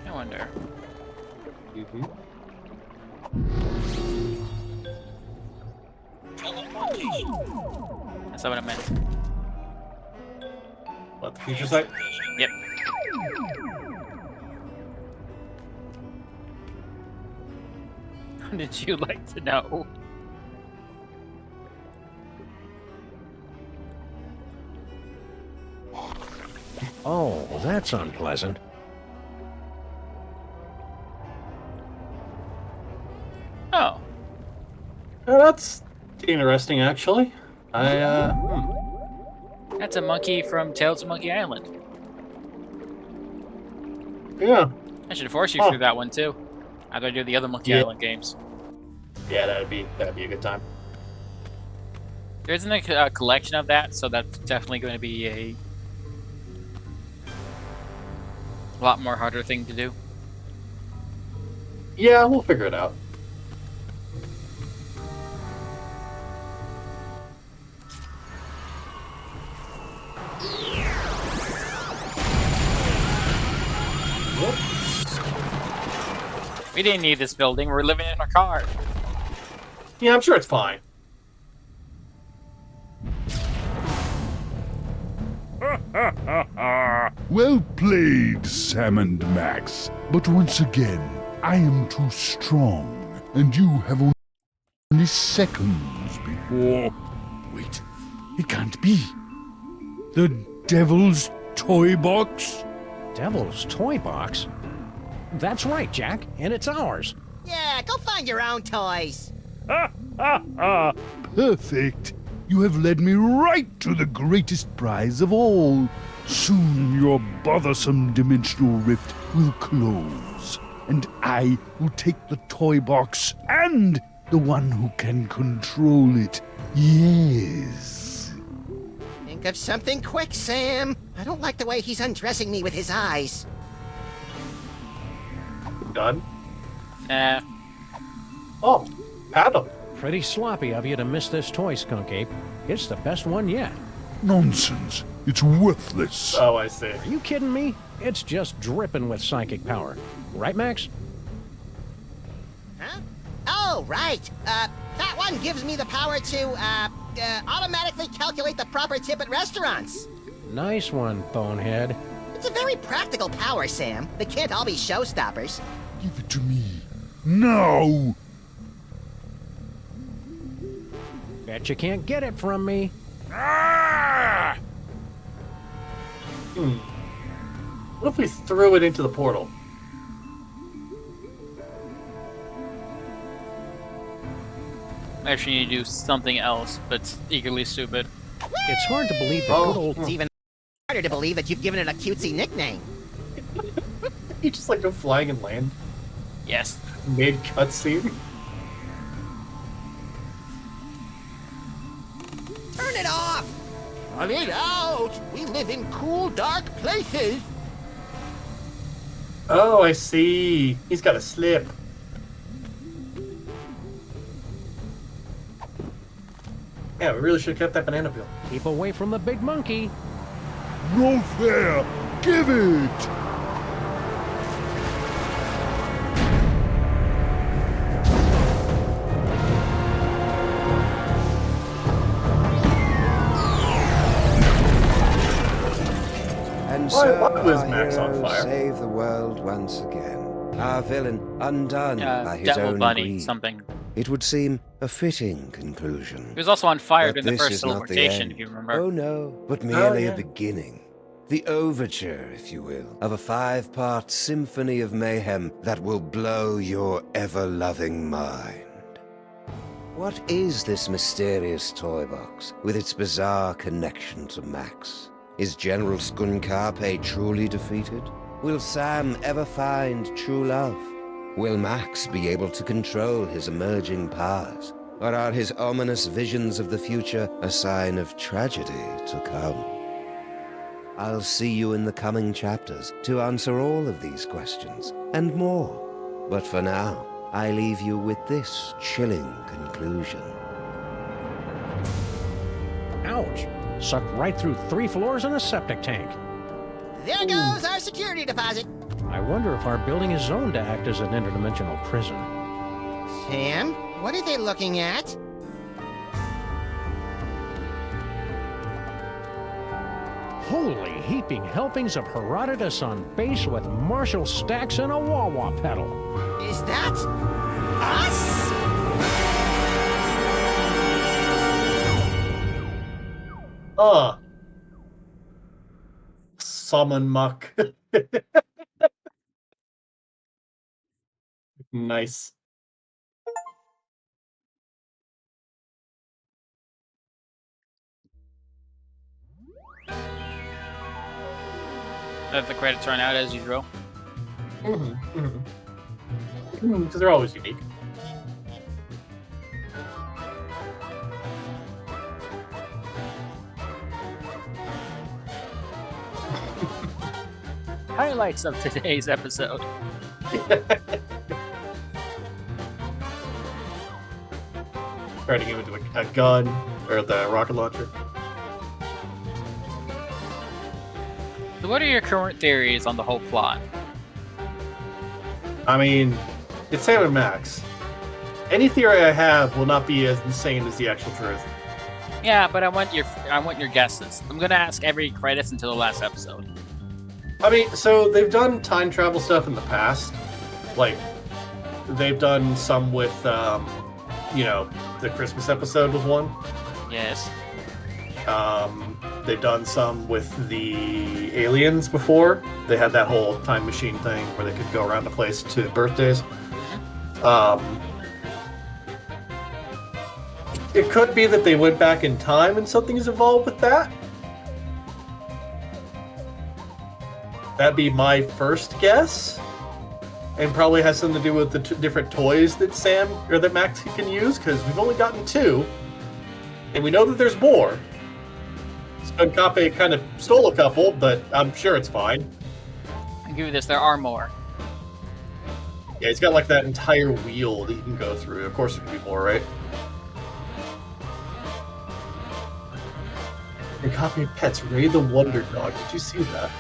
I wonder. That's not what I meant. What the future site? Yep. Did you like to know? Oh, that's unpleasant. Oh. That's interesting, actually. That's a monkey from Tales of Monkey Island. Yeah. I should force you Huh. through that one too. After I do the other Monkey Yeah. Island games. Yeah, that'd be a good time. There isn't a collection of that, so that's definitely going to be a lot more harder thing to do. Yeah, we'll figure it out. Whoop. We didn't need this building. We're living in our car. Yeah, I'm sure it's fine. Well played, Sam and Max. But once again, I am too strong, and you have only seconds before... Wait, it can't be. The Devil's Toy Box? Devil's Toy Box? That's right, Jack, and it's ours. Yeah, go find your own toys. Perfect. You have led me right to the greatest prize of all. Soon your bothersome dimensional rift will close, and I will take the toy box and the one who can control it. Yes. Think of something quick, Sam. I don't like the way he's undressing me with his eyes. Done? Oh, Adam. Pretty sloppy of you to miss this toy, Skunk Ape. It's the best one yet. Nonsense. It's worthless. Oh, I see. Are you kidding me? It's just dripping with psychic power. Right, Max? Huh? Oh, right. That one gives me the power to, automatically calculate the proper tip at restaurants. Nice one, Bonehead. It's a very practical power, Sam. They can't all be showstoppers. Give it to me. Now! Bet you can't get it from me. What if we threw it into the portal? Actually, you need to do something else, but it's equally stupid. It's hard to believe that good old... It's even harder to believe that you've given it a cutesy nickname. You just like go flying and land? Yes. Mid cutscene? Turn it off! Cut it out! We live in cool, dark places! Oh, I see. He's got a slip. Yeah, we really should have kept that banana peel. Keep away from the big monkey. No fair! Give it! And Why so was our Max on hero fire? saved the world once again. Our villain undone by his Devil own Bunny, greed. something. It would seem a fitting conclusion. He was also on fire But during the this first is not the teleportation, end. if you remember. Oh no, but merely yeah. a beginning. The overture, if you will, of a 5-part symphony of mayhem that will blow your ever-loving mind. What is this mysterious toy box, with its bizarre connection to Max? Is General Skunkarpe truly defeated? Will Sam ever find true love? Will Max be able to control his emerging powers? Or are his ominous visions of the future a sign of tragedy to come? I'll see you in the coming chapters to answer all of these questions, and more. But for now, I leave you with this chilling conclusion. Ouch. Sucked right through 3 floors and a septic tank. There goes our security deposit. I wonder if our building is zoned to act as an interdimensional prison. Sam, what are they looking at? Holy heaping helpings of Herodotus on base with Marshall stacks and a wah-wah pedal. Is that us? Summon muck. Nice. Let the credits run out as usual. Because they're always unique. Highlights of today's episode. Turning him into a gun or the rocket launcher. So what are your current theories on the whole plot? I mean, It's Sam and Max. Any theory I have will not be as insane as the actual truth. Yeah, but I want your guesses. I'm gonna ask every credits until the last episode. I mean, so they've done time travel stuff in the past. Like, they've done some with, you know, the Christmas episode was one. Yes. They've done some with the aliens before. They had that whole time machine thing where they could go around the place to birthdays. It could be that they went back in time and something's evolved with that. That'd be my first guess. And probably has something to do with the different toys that Sam or that Max can use, because we've only gotten 2. And we know that there's more. Skunkape kind of stole a couple, but I'm sure it's fine. I'll give you this, there are more. Yeah, he's got like that entire wheel that you can go through. Of course there could be more, right? And copy of Pets, Ray the Wonder Dog. Did you see that?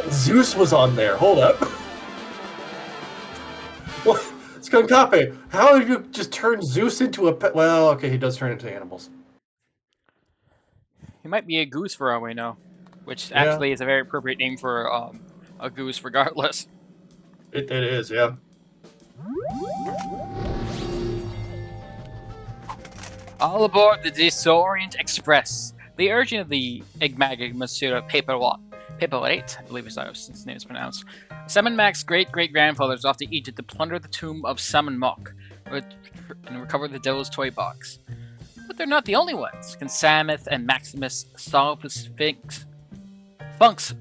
Zeus was on there. Hold up. Well, Skunkape, how did you just turn Zeus into a pet? Well, okay, he does turn into animals. He might be a goose for all we know, which actually is a very appropriate name for a goose, regardless. It is, yeah. All aboard the Disorient Express. The urging of the enigmatic Monsieur Paperweight, I believe is how his name is pronounced. Sam and Max's great-great-grandfather is off to Egypt to plunder the tomb of Sam and Mok and recover the Devil's Toy Box. But they're not the only ones. Can Samus and Maximus solve the Sphinx? Funk's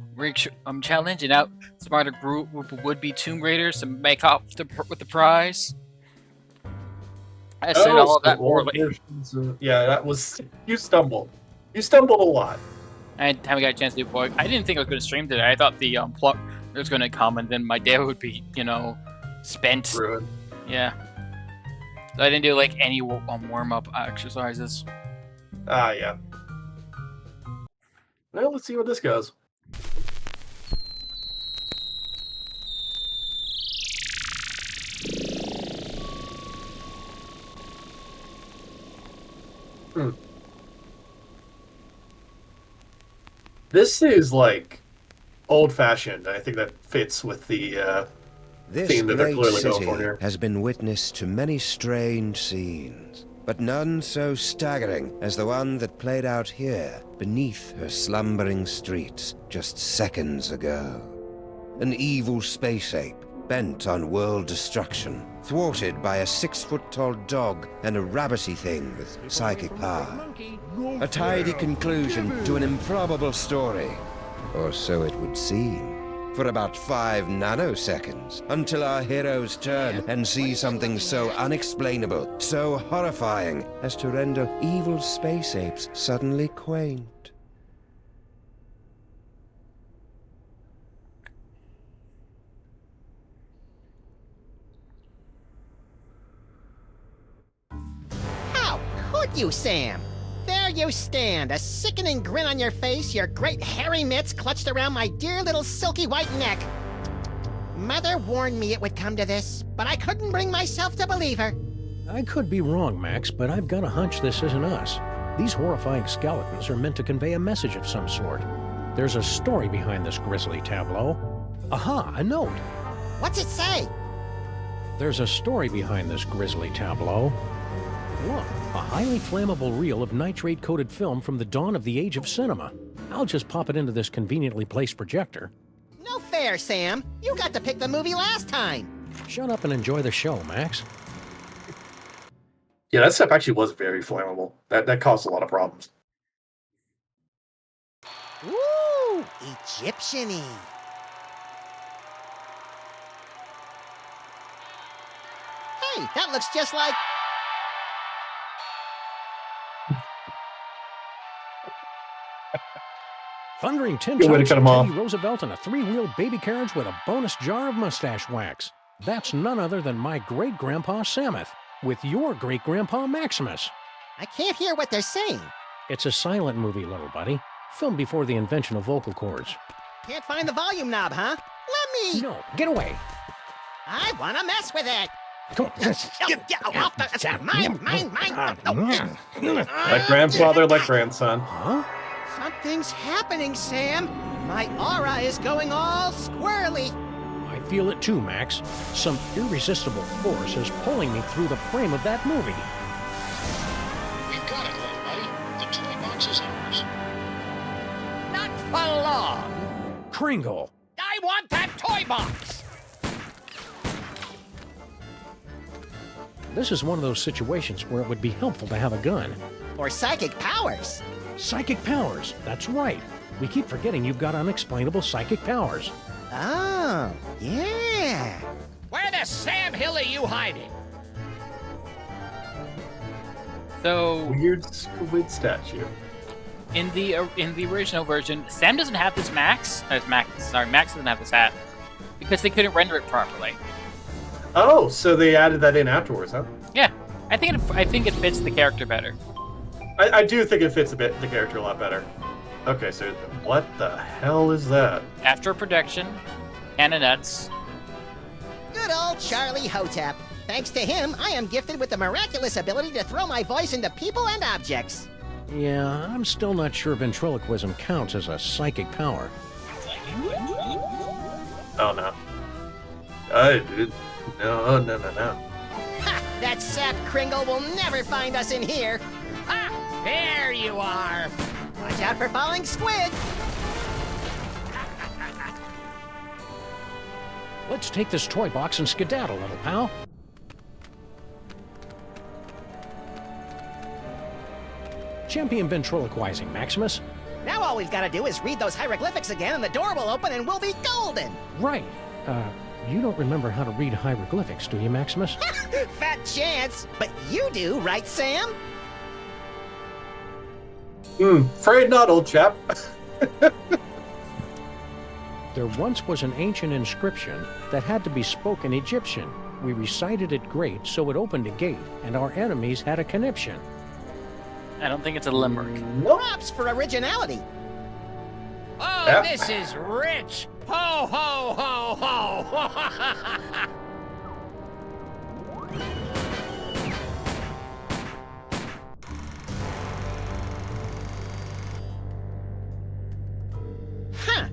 challenge and out smarter group of would-be Tomb Raiders to make off with the prize? I said all of that poorly. Yeah, that was... You stumbled. You stumbled a lot. I haven't got a chance to do it. I didn't think I was going to stream today. I thought the plot was going to come and then my day would be, you know, spent. Ruined. Yeah. So I didn't do like any warm-up exercises. Ah, yeah. Well, let's see where this goes. This is like old-fashioned. I think that fits with the This theme that they're great clearly going city for here. has been witness to many strange scenes, but none so staggering as the one that played out here beneath her slumbering streets just seconds ago. An evil space ape bent on world destruction, thwarted by a 6-foot-tall dog and a rabbity thing with psychic power. A tidy conclusion to an improbable story, or so it would seem. For about 5 nanoseconds, until our heroes turn and see something so unexplainable, so horrifying, as to render evil space apes suddenly quaint. How could you, Sam? There you stand, a sickening grin on your face, your great hairy mitts clutched around my dear little silky white neck. Mother warned me it would come to this, but I couldn't bring myself to believe her. I could be wrong, Max, but I've got a hunch this isn't us. These horrifying skeletons are meant to convey a message of some sort. There's a story behind this grisly tableau. Aha, a note. What's it say? There's a story behind this grisly tableau. Look, a highly flammable reel of nitrate-coated film from the dawn of the age of cinema. I'll just pop it into this conveniently placed projector. No fair, Sam. You got to pick the movie last time. Shut up and enjoy the show, Max. Yeah, that stuff actually was very flammable. That caused a lot of problems. Ooh, Egyptian-y. Hey, that looks just like... Thundering tin Good way to tops, cut 'em off. Teddy Roosevelt, and a 3-wheel baby carriage with a bonus jar of mustache wax. That's none other than my great-grandpa Samuth, with your great-grandpa Maximus. I can't hear what they're saying. It's a silent movie, little buddy. Filmed before the invention of vocal cords. Can't find the volume knob, huh? Let me... No, get away. I want to mess with it. Come on. Mine. Like grandfather, like grandson. Huh? Something's happening, Sam. My aura is going all squirrely. I feel it too, Max. Some irresistible force is pulling me through the frame of that movie. We've got it, little buddy. The toy box is ours. Not for long. Kringle. I want that toy box. This is one of those situations where it would be helpful to have a gun. Or psychic powers. Psychic powers, that's right. We keep forgetting you've got unexplainable psychic powers. Oh, yeah. Where the Sam Hill are you hiding? So Weird squid statue. in the original version, Sam doesn't have this Max doesn't have this hat because they couldn't render it properly. Oh, so they added that in afterwards, huh? Yeah, I think it fits the character better. I do think it fits the character a lot better. Okay, so what the hell is that? After production, Anna Nuts. Good old Charlie Hotep. Thanks to him, I am gifted with the miraculous ability to throw my voice into people and objects. Yeah, I'm still not sure ventriloquism counts as a psychic power. Oh, no. No. Ha! That sap Kringle will never find us in here. Ha! There you are. Watch out for falling squid. Let's take this toy box and skedaddle, little pal. Champion ventriloquizing, Maximus. Now all we've got to do is read those hieroglyphics again and the door will open and we'll be golden. Right. You don't remember how to read hieroglyphics, do you, Maximus? Fat chance. But you do, right, Sam? Afraid not, old chap. There once was an ancient inscription that had to be spoken Egyptian. We recited it great, so it opened a gate, and our enemies had a conniption. I don't think it's a limerick. Props for originality. Oh, Yeah. this is rich! Ho, ho, ho, ho! Huh.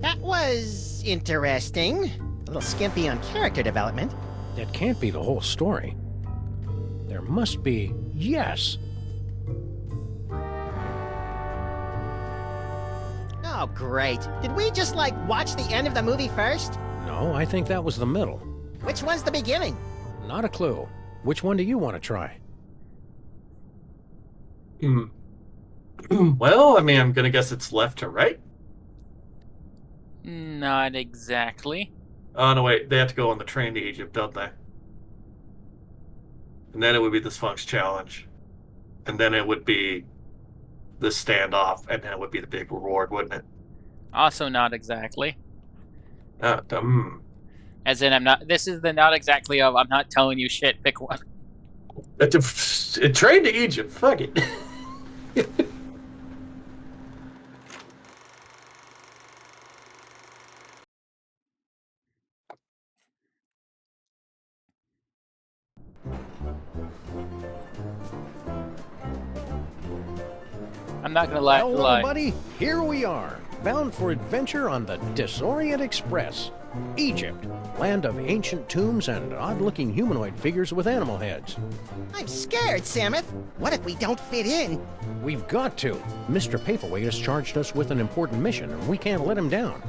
That was interesting. A little skimpy on character development. That can't be the whole story. There must be... Yes! Oh, great. Did we just, watch the end of the movie first? No, I think that was the middle. Which one's the beginning? Not a clue. Which one do you want to try? Well, I mean, I'm gonna guess it's left to right. Not exactly. Oh, no, wait. They have to go on the train to Egypt, don't they? And then it would be the Sphinx Challenge. And then it would be the standoff, and then it would be the big reward, wouldn't it? Also not exactly. As in, I'm not... This is the not exactly of, I'm not telling you shit, pick one. A train to Egypt, fuck it. I'm not gonna lie. Well, buddy, here we are, bound for adventure on the Disorient Express. Egypt, land of ancient tombs and odd-looking humanoid figures with animal heads. I'm scared, Samus. What if we don't fit in? We've got to. Mr. Paperweight has charged us with an important mission, and we can't let him down.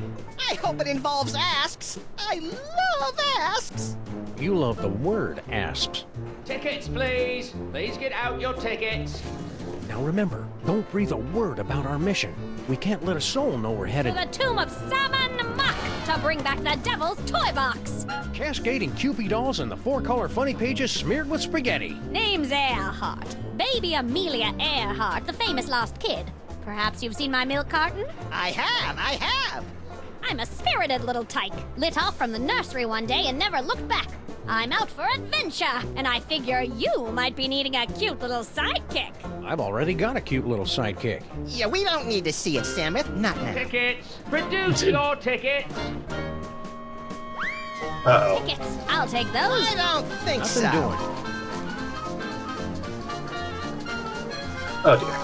I hope it involves asks. I love asks. You love the word asps. Tickets, please. Please get out your tickets. Now remember, don't breathe a word about our mission. We can't let a soul know we're headed To the tomb of Salmon Muck to bring back the devil's toy box. Cascading Cupid dolls and the four-color funny pages smeared with spaghetti. Name's Earhart. Baby Amelia Earhart, the famous lost kid. Perhaps you've seen my milk carton? I have. I'm a spirited little tyke, lit off from the nursery one day and never looked back. I'm out for adventure, and I figure you might be needing a cute little sidekick. I've already got a cute little sidekick. Yeah, we don't need to see it, Samus. Not now. Tickets. Produce your tickets. Uh-oh. Tickets. I'll take those. I don't think Nothing so. doing. Oh dear.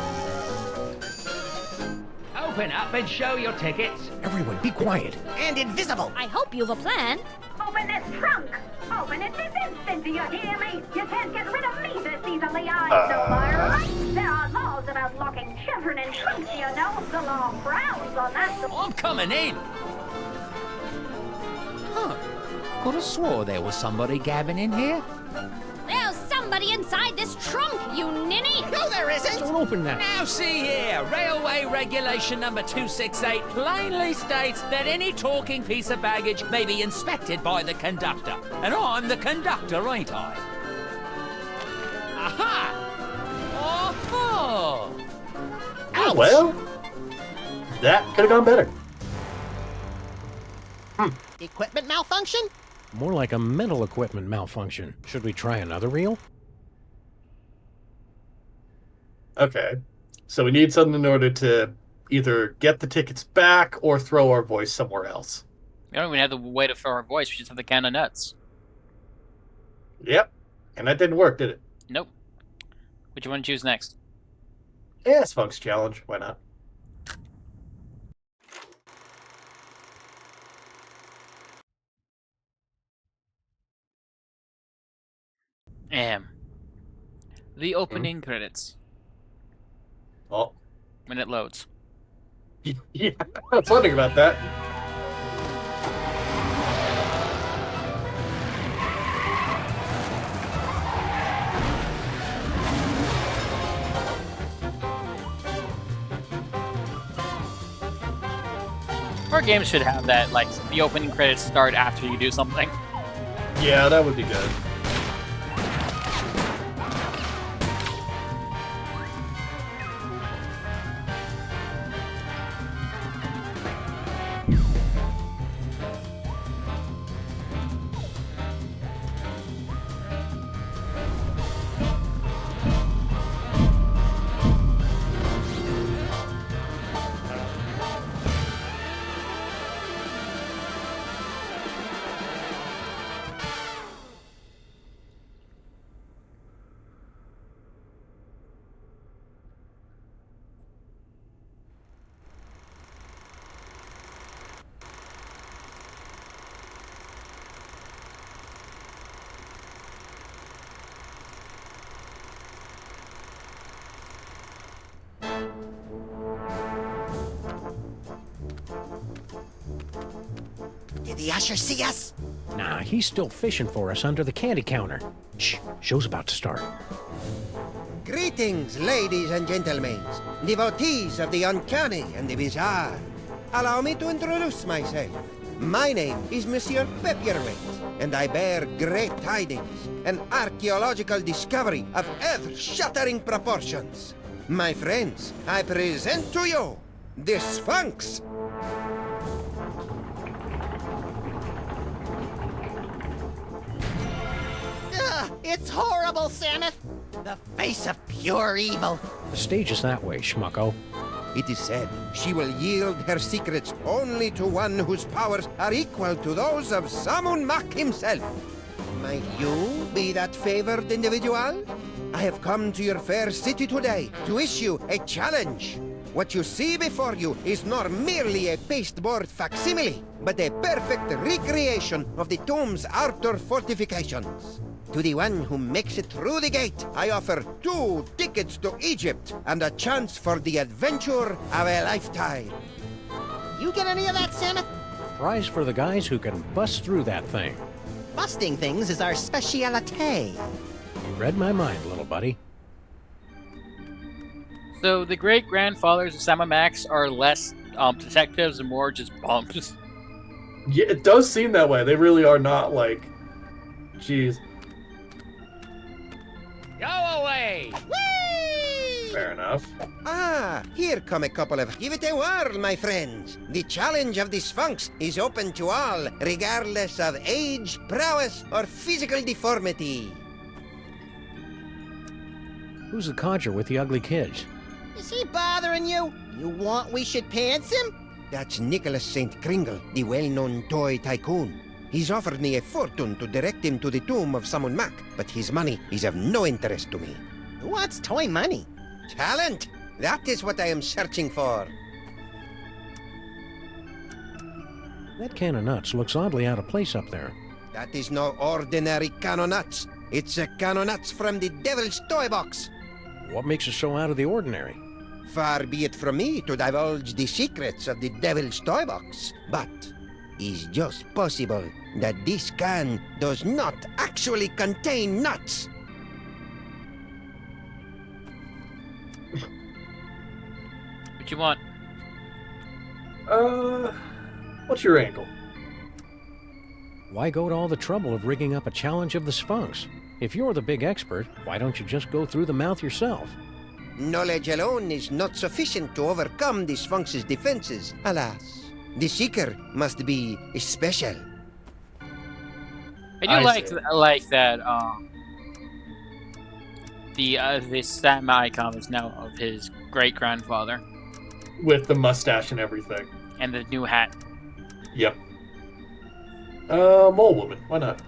Open up and show your tickets. Everyone, be quiet. And invisible. I hope you've a plan. Open this trunk! Open it this instant, do you hear me? You can't get rid of me this easily, I know my rights. There are laws about locking children in trunks, you know. The law frowns on that. I'm coming in. Huh. Could have swore there was somebody gabbing in here. There's somebody inside this trunk, you ninny! No, there isn't! Don't open that. Now see here, Railway Regulation number 268 plainly states that any talking piece of baggage may be inspected by the conductor. And I'm the conductor, ain't I? Aha! Oh-ho! Ouch. Well, that could have gone better. Equipment malfunction? More like a mental equipment malfunction. Should we try another reel? Okay. So we need something in order to either get the tickets back or throw our voice somewhere else. We don't even have the way to throw our voice. We just have the can of nuts. Yep. And that didn't work, did it? Nope. Which you want to choose next? Yeah, Sphinx Challenge. Why not? The opening credits. Oh. When it loads. Yeah, I was wondering about that. Our games should have that, like, the opening credits start after you do something. Yeah, that would be good. Did the usher see us? Nah, he's still fishing for us under the candy counter. Shh, show's about to start. Greetings, ladies and gentlemen, devotees of the uncanny and the bizarre. Allow me to introduce myself. My name is Monsieur Pepperweight, and I bear great tidings, an archaeological discovery of earth-shattering proportions. My friends, I present to you the Sphinx. It's horrible, Samus! The face of pure evil. The stage is that way, schmucko. It is said she will yield her secrets only to one whose powers are equal to those of Samun Mak himself. Might you be that favored individual? I have come to your fair city today to issue a challenge. What you see before you is not merely a pasteboard facsimile, but a perfect recreation of the tomb's outer fortifications. To the one who makes it through the gate, I offer 2 tickets to Egypt and a chance for the adventure of a lifetime. You get any of that, Samus? Prize for the guys who can bust through that thing. Busting things is our speciality. You read my mind, little buddy. So the great-grandfathers of Sam Max are less detectives and more just bums. Yeah, it does seem that way. They really are not like... Jeez. Go away! Whee! Fair enough. Ah, here come a couple of... Give it a whirl, my friends. The challenge of the Sphinx is open to all, regardless of age, prowess, or physical deformity. Who's the codger with the ugly kids? Is he bothering you? You want we should pants him? That's Nicholas St. Kringle, the well-known toy tycoon. He's offered me a fortune to direct him to the tomb of Samun Mak, but his money is of no interest to me. What's toy money? Talent! That is what I am searching for. That can of nuts looks oddly out of place up there. That is no ordinary can of nuts. It's a can of nuts from the Devil's Toy Box. What makes it so out of the ordinary? Far be it from me to divulge the secrets of the Devil's Toy Box, but it's just possible that this can does not actually contain nuts. What you want? What's your angle? Why go to all the trouble of rigging up a challenge of the Sphinx? If you're the big expert, why don't you just go through the mouth yourself? Knowledge alone is not sufficient to overcome the Sphinx's defenses, alas. The Seeker must be special. I like that. The Sam icon is now of his great grandfather, with the mustache and everything, and the new hat. Yep. Mole woman. Why not?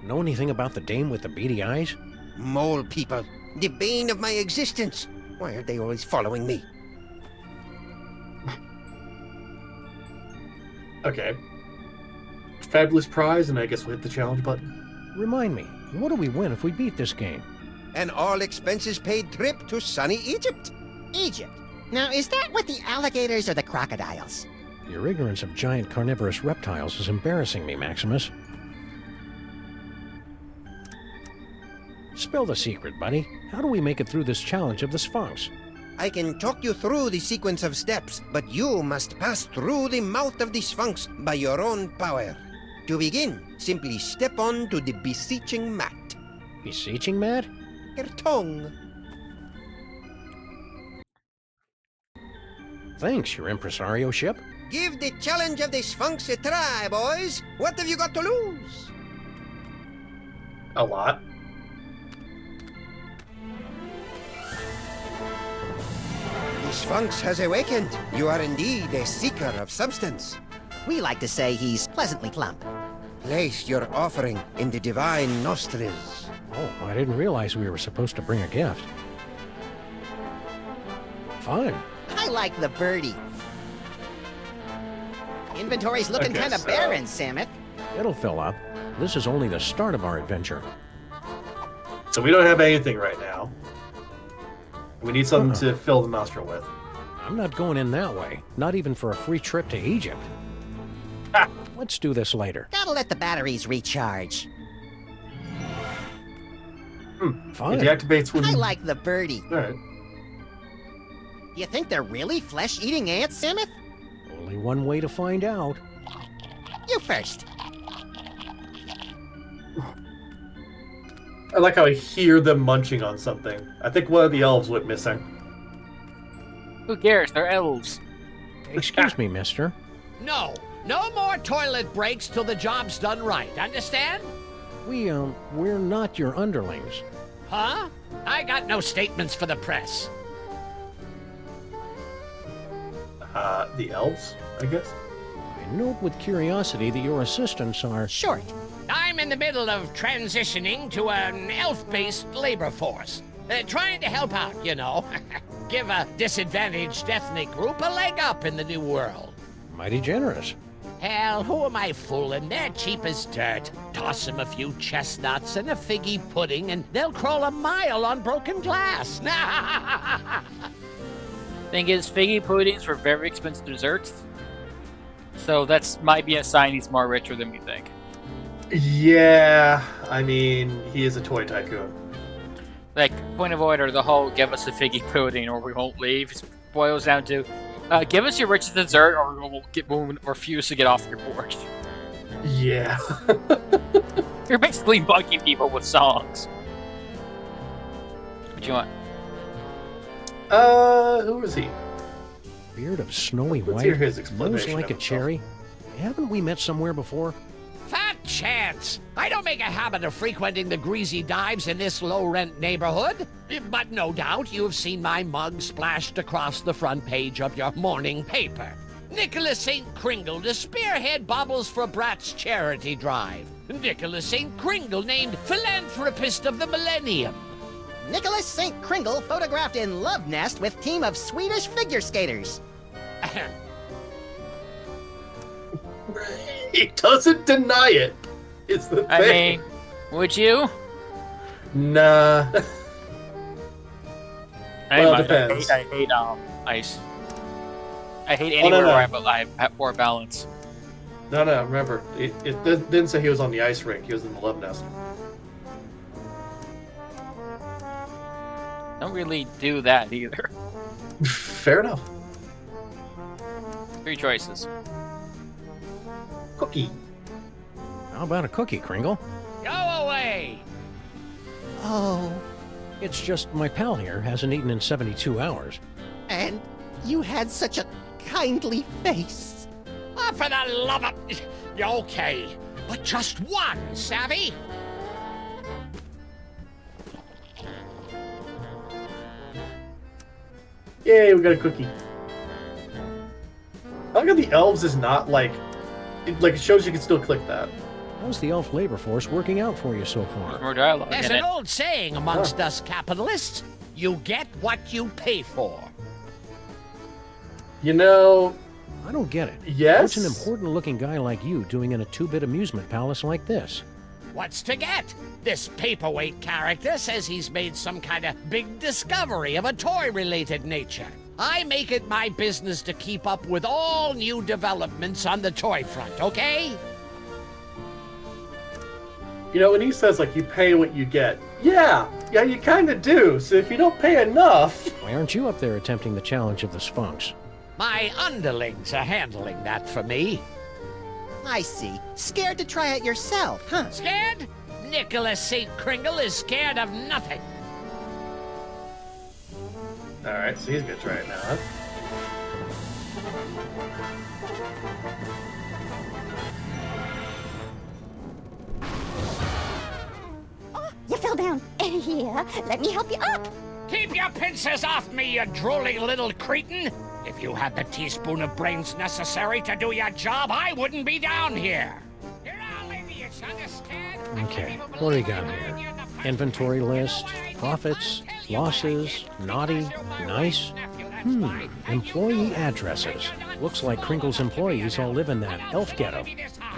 Know anything about the dame with the beady eyes? Mole people, the bane of my existence. Why are they always following me? Okay. Fabulous prize, and I guess we'll hit the challenge button. Remind me, what do we win if we beat this game? An all-expenses-paid trip to sunny Egypt. Egypt? Now, is that with the alligators or the crocodiles? Your ignorance of giant carnivorous reptiles is embarrassing me, Maximus. Spill the secret, buddy. How do we make it through this challenge of the Sphinx? I can talk you through the sequence of steps, but you must pass through the mouth of the Sphinx by your own power. To begin, simply step on to the beseeching mat. Beseeching mat? Your tongue. Thanks, your impresario ship. Give the challenge of the Sphinx a try, boys. What have you got to lose? A lot. The Sphinx has awakened. You are indeed a seeker of substance. We like to say he's pleasantly plump. Place your offering in the divine nostrils. Oh, I didn't realize we were supposed to bring a gift. Fine. I like the birdie. Inventory's looking kind of barren, Samet. It'll fill up. This is only the start of our adventure. So we don't have anything right now. We need something to fill the nostril with. I'm not going in that way. Not even for a free trip to Egypt. Let's do this later. Gotta let the batteries recharge. Fine. It deactivates when... I like the birdie. Alright. You think they're really flesh-eating ants, Samet? Only one way to find out. You first. I like how I hear them munching on something. I think one of the elves went missing. Who cares? They're elves. Excuse me, mister. No more toilet breaks till the job's done right. Understand? We're not your underlings. Huh? I got no statements for the press. The elves, I guess? I note with curiosity that your assistants are... short. I'm in the middle of transitioning to an elf-based labor force. Trying to help out, you know. Give a disadvantaged ethnic group a leg up in the new world. Mighty generous. Hell, who am I fooling? They're cheap as dirt. Toss them a few chestnuts and a figgy pudding, and they'll crawl a mile on broken glass. Thing is, figgy puddings were very expensive desserts. So that's might be a sign he's more richer than we think. Yeah, I mean, he is a toy tycoon. Like, point of order, the whole give us a figgy pudding or we won't leave boils down to give us your richest dessert or we'll refuse to get off your porch. Yeah. You're basically bugging people with songs. What you want? Who is he? Beard of snowy Let's white, hear his nose explanation like of a himself. cherry. Haven't we met somewhere before? Fat chance! I don't make a habit of frequenting the greasy dives in this low-rent neighborhood. But no doubt you've seen my mug splashed across the front page of your morning paper. Nicholas St. Kringle to spearhead Bobbles for Brats charity drive. Nicholas St. Kringle named Philanthropist of the Millennium. Nicholas St. Kringle photographed in love nest with team of Swedish figure skaters. He doesn't deny it. It's the thing. I mean, would you? Nah. Well, it depends. I hate ice. I hate anywhere where I have poor balance. No, remember, it didn't say he was on the ice rink. He was in the love nest. Don't really do that either. Fair enough. 3 choices. Cookie. How about a cookie, Kringle? Go away! Oh. It's just my pal here hasn't eaten in 72 hours. And you had such a kindly face. Oh, for the love of... Okay, but just one, savvy? Yay, we got a cookie. I like how the elves is not like... It shows you can still click that. How's the elf labor force working out for you so far? More dialogue. There's an old saying amongst us capitalists. You get what you pay for. You know... I don't get it. Yes? What's an important-looking guy like you doing in a 2-bit amusement palace like this? What's to get? This paperweight character says he's made some kind of big discovery of a toy-related nature. I make it my business to keep up with all new developments on the toy front, okay? You know, when he says, you pay what you get. Yeah, you kind of do. So if you don't pay enough... Why aren't you up there attempting the challenge of the Sphinx? My underlings are handling that for me. I see. Scared to try it yourself, huh? Scared? Nicholas St. Kringle is scared of nothing. Alright, so he's gonna try it now, huh? Oh, you fell down. Here, let me help you up. Keep your pincers off me, you drooling little cretin! If you had the teaspoon of brains necessary to do your job, I wouldn't be down here. You're all idiots, understand? Okay, what do we got here? Inventory list, profits, losses, naughty, nice. Employee addresses. Looks like Kringle's employees all live in that elf ghetto.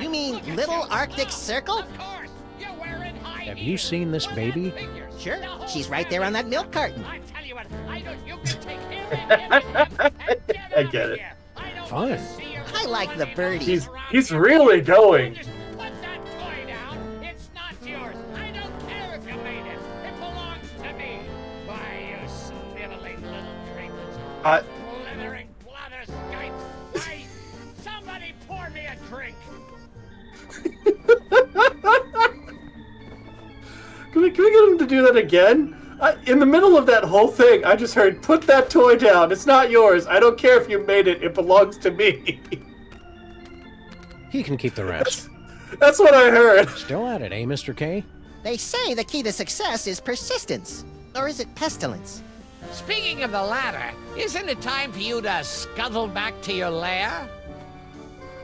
You mean Little Arctic Circle? Have you seen this baby? Sure, she's right there on that milk carton. I get it. Fun. I like the birdie. He's really going. It's not yours. I don't care if you made it. It belongs to me. Why, you sniveling little drinkers. Blithering blatherskites. Hey, somebody pour me a drink. Can we get him to do that again? In the middle of that whole thing, I just heard, put that toy down. It's not yours. I don't care if you made it. It belongs to me. He can keep the rest. That's what I heard. Still at it, eh, Mr. K? They say the key to success is persistence. Or is it pestilence? Speaking of the latter, isn't it time for you to scuttle back to your lair?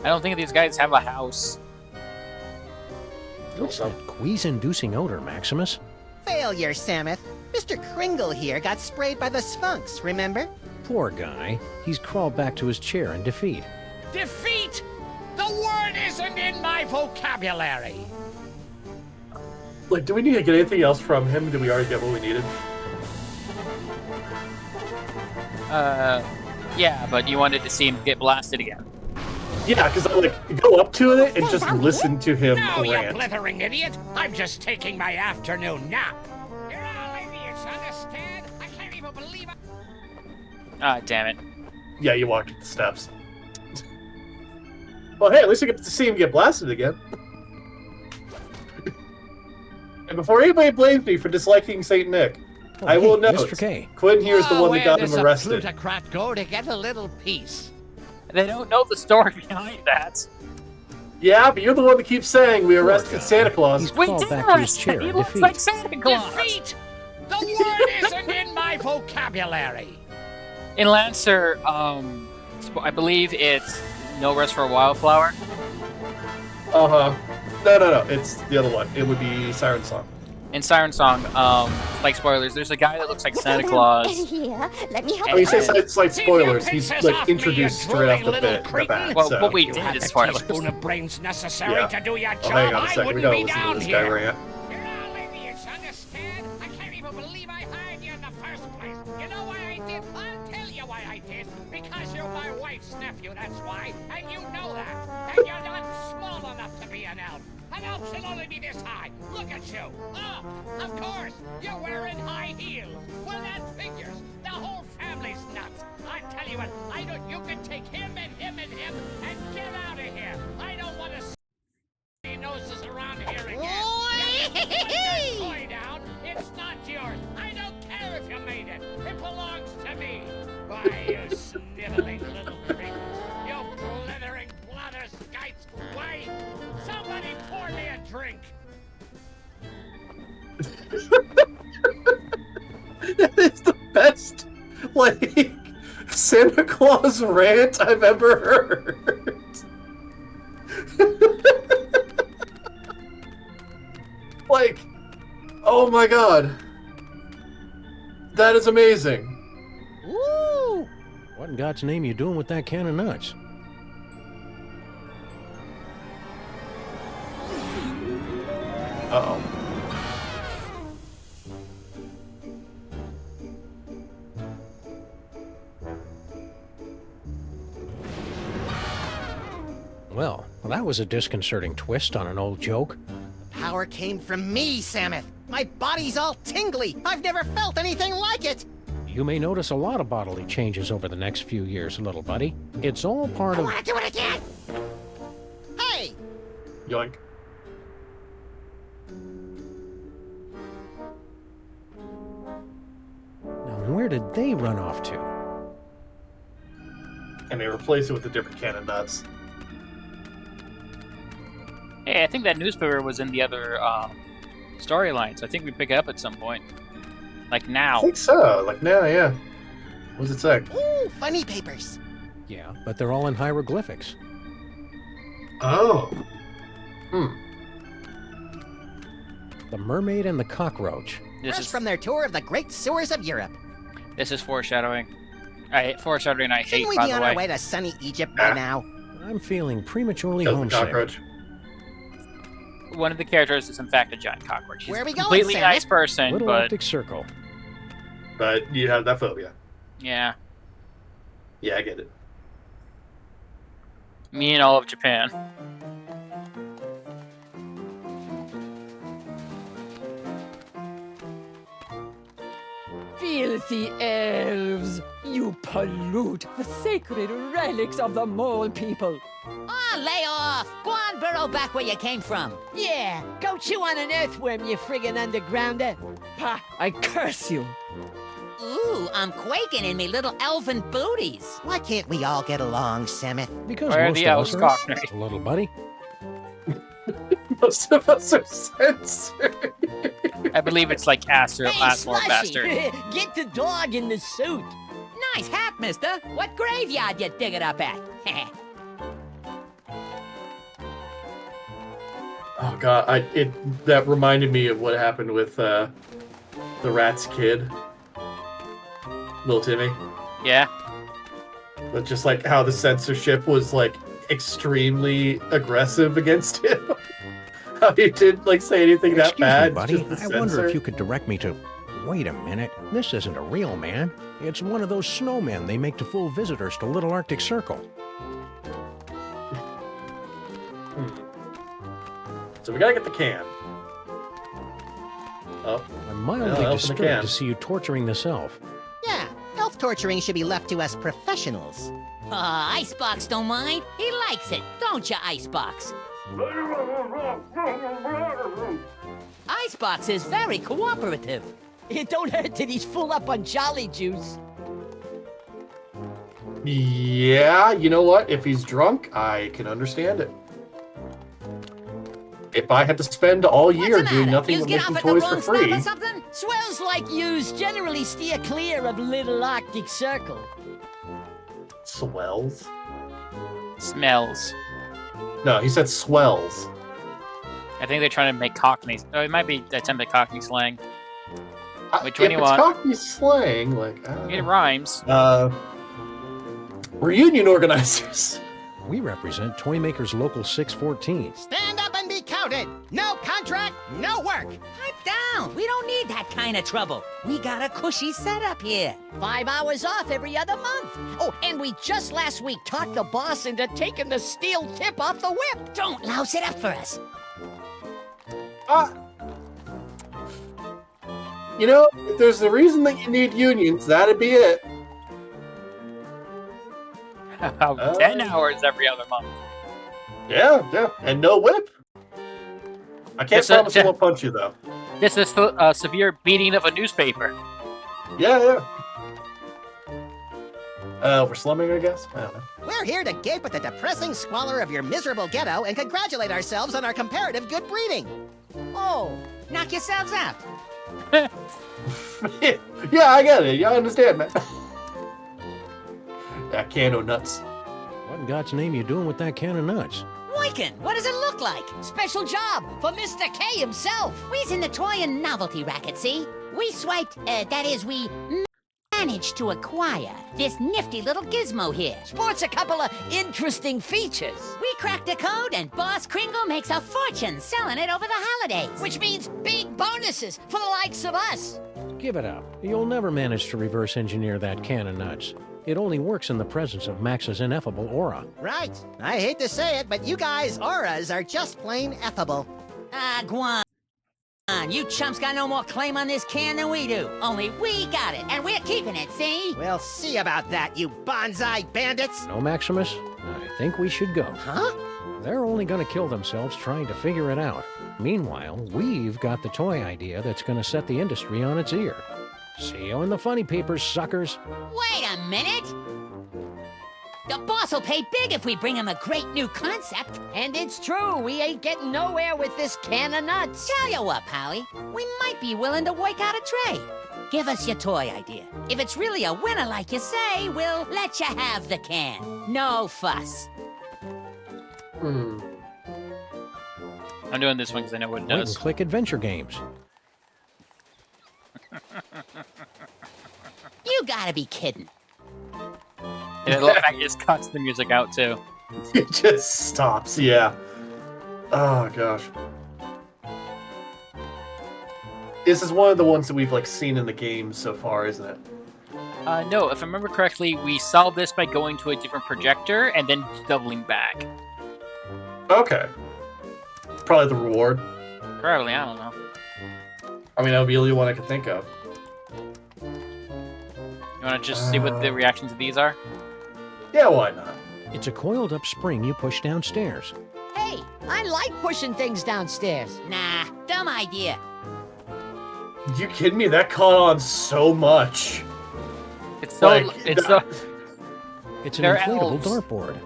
I don't think these guys have a house. What's that quease-inducing odor, Maximus? Failure, Samus. Mr. Kringle here got sprayed by the Sphinx, remember? Poor guy. He's crawled back to his chair in defeat. Defeat? The word isn't in my vocabulary. Do we need to get anything else from him? Did we already get what we needed? Yeah, but you wanted to see him get blasted again. Yeah, because I go up to it and just listen to him No, you rant. blithering idiot! I'm just taking my afternoon nap. You're all idiots, understand? I can't even believe it. Ah, damn it. Yeah, you walked up the steps. Well, hey, at least I get to see him get blasted again. And before anybody blames me for disliking Saint Nick, I will note, Mr. K. Quinn here is the one that got him Where arrested. does a plutocrat go to get a little peace? They don't know the story behind that. Yeah, but you're the one that keeps saying we arrested Santa Claus. He's crawled back to his chair He in looks defeat. like Santa Claus. Defeat! The word isn't in my vocabulary. In Lancer, I believe it's No Rest for a Wildflower. No. It's the other one. It would be Siren Song. In Siren Song, like spoilers, there's a guy that looks like Santa Claus. Here, let me help When you say it's like spoilers, he's like introduced straight off the bat. Well, so. what we did is spoilers. Spoon of brains necessary Yeah. to do your job. Hang on a I second. We wouldn't gotta be listen to down this guy here. rant. You're all idiots, understand? I can't even believe I hired you in the first place. You know why I did? I'll tell you why I did. Because you're my wife's nephew, that's why. And you know that. And you're not small enough to be an elf. An elf should only be this high. Look at you. Oh, of course. You're wearing high heels. Well, that figures. The whole family's nuts. I tell you what, I don't. You can take him and him and him and get out of here. I don't want to see noses around here again. You put that toy down. It's not yours. I don't care if you made it. It belongs to me. Why, you sniveling little creep. You blithering blatherskites. Why? Somebody pour me a drink. That is the best, like, Santa Claus rant I've ever heard. Like, oh my god. That is amazing. Woo! What in God's name are you doing with that can of nuts? Uh-oh. Well, that was a disconcerting twist on an old joke. Power came from me, Samus. My body's all tingly. I've never felt anything like it. You may notice a lot of bodily changes over the next few years, little buddy. It's all part I of... want to do it again. Hey! Yoink. Now, where did they run off to? And they replace it with a different can of nuts. Hey, I think that newspaper was in the other storyline, so I think we pick it up at some point. Like now. I think so. Like now, yeah. What does it say? Ooh, funny papers. Yeah, but they're all in hieroglyphics. Oh. The Mermaid and the Cockroach. Fresh from their tour of the great sewers of Europe. This is foreshadowing. Foreshadowing I hate, Shouldn't we by be the on way. our way to sunny Egypt by now? I'm feeling prematurely Does the homesick. cockroach. One of the characters is in fact a giant cockroach. He's Where are we a going, completely Sam? nice person, Little but Arctic Circle. But you have that phobia. yeah, Yeah, I get it. me and all of Japan. Filthy elves! You pollute the sacred relics of the mole people! Oh, lay off! Go on, burrow back where you came from. Yeah, go chew on an earthworm, you friggin' undergrounder! Pa, I curse you! Ooh, I'm quaking in me little elven booties. Why can't we all get along, Samith? Because Where are most the of elves, us Cockney? are, little buddy. Most of us are censored. I believe it's like Aster, Hey, last Lord Slushy! Bastard. Get the dog in the suit! Nice hat, mister. What graveyard you dig it up at? Oh god, that reminded me of what happened with the rat's kid, little Timmy. Yeah. But just like how the censorship was like extremely aggressive against him. How he didn't like say anything that Excuse bad. me, buddy. just the I wonder censor. if you could direct me to... Wait a minute. This isn't a real man. It's one of those snowmen they make to fool visitors to Little Arctic Circle. So we gotta get the can. Oh. I'm mildly elf in the disturbed can. to see you torturing this elf. Yeah, elf torturing should be left to us professionals. Icebox don't mind. He likes it, don't you, Icebox? Icebox is very cooperative. It don't hurt that he's full up on jolly juice. Yeah, you know what? If he's drunk, I can understand it. If I had to spend all year doing nothing but making toys for free, or something? Swells like yous generally steer clear of Little Arctic Circle. swells? Smells. No, he said swells. I think they're trying to make Cockney. Oh, it might be attempted Cockney slang. Which If one do you it's want? Cockney slang, like It rhymes. Reunion organizers. We represent Toymaker's Local 614. Stand up and be counted. No contract, no work. Pipe down. We don't need that kind of trouble. We got a cushy setup here. 5 hours off every other month. Oh, and we just last week talked the boss into taking the steel tip off the whip. Don't louse it up for us. You know, if there's a reason that you need unions, that'd be it. About 10 hours every other month. Yeah, and no whip. I can't promise I won't punch you though. This is a severe beating of a newspaper. Yeah. We're slumming, I guess. I don't know. We're here to gape at the depressing squalor of your miserable ghetto and congratulate ourselves on our comparative good breeding. Oh, knock yourselves out. Yeah, I get it. Yeah, I understand, man. That can of nuts. What in God's name you doing with that can of nuts? Wyken, what does it look like? Special job for Mr. K himself. We's in the toy and novelty racket, see? We swiped, that is, we managed to acquire this nifty little gizmo here. Sports a couple of interesting features. We cracked the code and Boss Kringle makes a fortune selling it over the holidays. Which means big bonuses for the likes of us. Give it up. You'll never manage to reverse engineer that can of nuts. It only works in the presence of Max's ineffable aura. Right. I hate to say it, but you guys' auras are just plain effable. Ah, Guan. You chumps got no more claim on this can than we do. Only we got it, and we're keeping it, see? We'll see about that, you bonsai bandits. No, Maximus? I think we should go. Huh? They're only gonna kill themselves trying to figure it out. Meanwhile, we've got the toy idea that's gonna set the industry on its ear. See you in the funny papers, suckers. Wait a minute! The boss will pay big if we bring him a great new concept. And it's true, we ain't getting nowhere with this can of nuts. Tell you what, Pally, we might be willing to work out a trade. Give us your toy idea. If it's really a winner like you say, we'll let you have the can. No fuss. I'm doing this one because I know what it does. Click adventure games. You gotta be kidding. And it looks like it just cuts the music out too. It just stops, yeah. Oh gosh. This is one of the ones that we've like seen in the game so far, isn't it? No, if I remember correctly, we solved this by going to a different projector and then doubling back. Okay. Probably the reward. Probably, I don't know. I mean, that would be the only one I could think of. You want to just see what the reactions of these are? Yeah, why not? It's a coiled up spring you push downstairs. Hey, I like pushing things downstairs. Nah, dumb idea. You kidding me? That caught on so much. It's so... It's an They're inflatable elves. dartboard.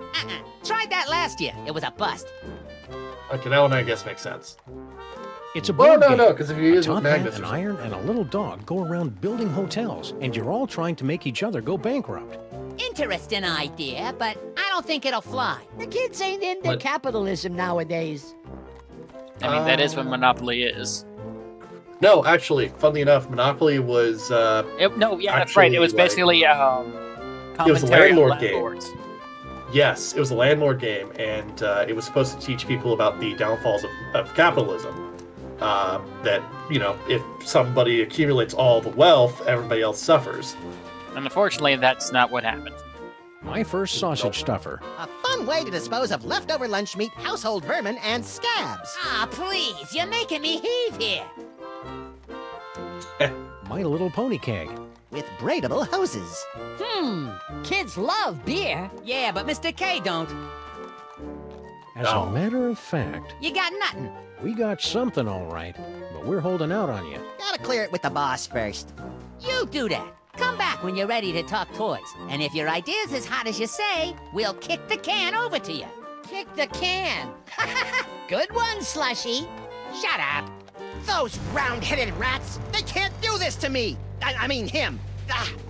Tried that last year. It was a bust. Okay, that one I guess makes sense. It's a Well, board no, game. no, because if you use a it top with hat, magnets an or iron, and a little dog go around building hotels, and you're all trying to make each other go bankrupt. Interesting idea, but I don't think it'll fly. The kids ain't into What? capitalism nowadays. I mean, that is what Monopoly is. No, actually, funnily enough, Monopoly was No, yeah, that's right. It was actually, basically it was a commentary on landlord game. landlords. Yes, it was a landlord game, and it was supposed to teach people about the downfalls of capitalism. That, you know, if somebody accumulates all the wealth, everybody else suffers. And unfortunately, that's not what happened. My first sausage stuffer. A fun way to dispose of leftover lunch meat, household vermin, and scabs. Ah, please, you're making me heave here. My Little Pony keg. With braidable hoses. Kids love beer. Yeah, but Mr. K don't. As a matter of fact, You got nothing. we got something all right, but we're holding out on you. Gotta clear it with the boss first. You do that. Come back when you're ready to talk toys. And if your idea's as hot as you say, we'll kick the can over to you. Kick the can. Good one, Slushy. Shut up. Those round-headed rats! They can't do this to me! I mean him!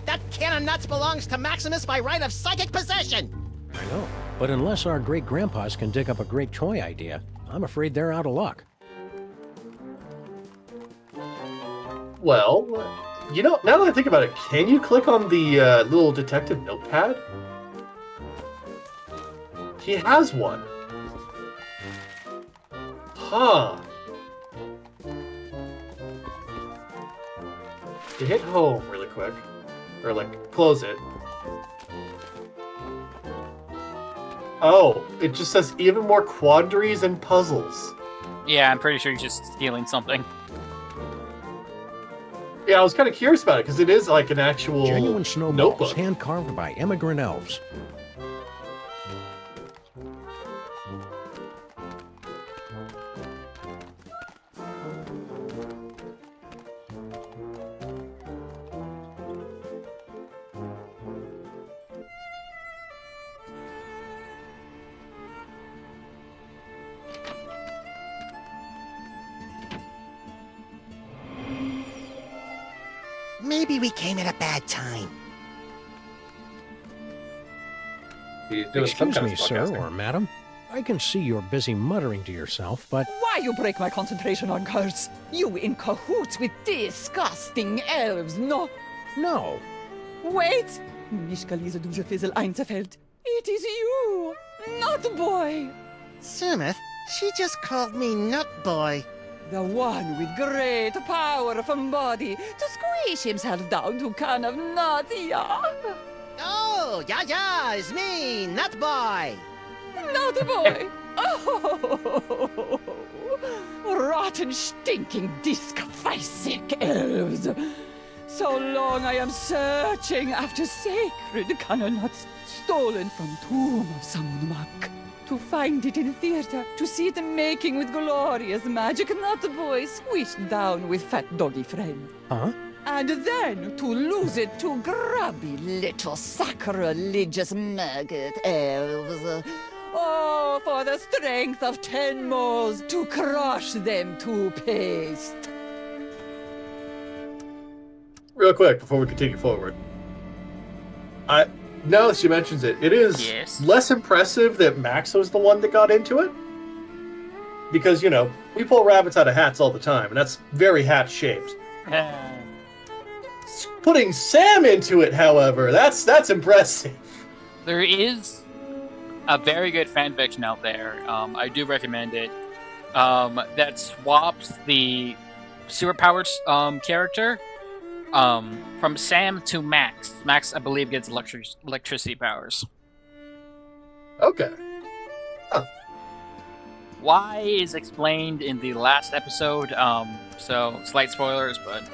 That can of nuts belongs to Maximus by right of psychic possession! I know, but unless our great-grandpas can dig up a great toy idea, I'm afraid they're out of luck. Well, you know, now that I think about it, can you click on the little detective notepad? He has one. Huh. You hit home really quick. Or, like, close it. Oh, it just says even more quandaries and puzzles. Yeah, I'm pretty sure he's just stealing something. Yeah, I was kind of curious about it, because it is like an actual Genuine snowballs, notebook. hand-carved by immigrant elves. Maybe we came at a bad time. Excuse me, sir or madam. I can see you're busy muttering to yourself, but... Why you break my concentration on girls? You in cahoots with disgusting elves, no? No. Wait! Nicht Lise du Fizzle Einzelfeld. It is you, Nut Boy! Sumith, she just called me Nut Boy. The one with great power from body to squish himself down to can of nuts, yeah? Oh, yeah, it's me, Nut Boy. Nut Boy! Oh! Rotten, stinking, disc-sick elves! So long I am searching after sacred cannonuts stolen from tomb of Samunmak. To find it in theater, to see it making with glorious magic Nut Boy squished down with fat doggy friend. Huh? And then to lose it to grubby little sacrilegious maggot elves. Oh, for the strength of 10 moles to crush them to paste. Real quick, before we continue forward. Now that she mentions it, it is less impressive that Max was the one that got into it. Because, you know, we pull rabbits out of hats all the time, and that's very hat-shaped. Putting Sam into it, however, that's impressive. There is a very good fanfiction out there. I do recommend it. That swaps the superpowered character from Sam to Max. Max, I believe, gets electricity powers. Okay. Huh. Why is explained in the last episode. So slight spoilers, but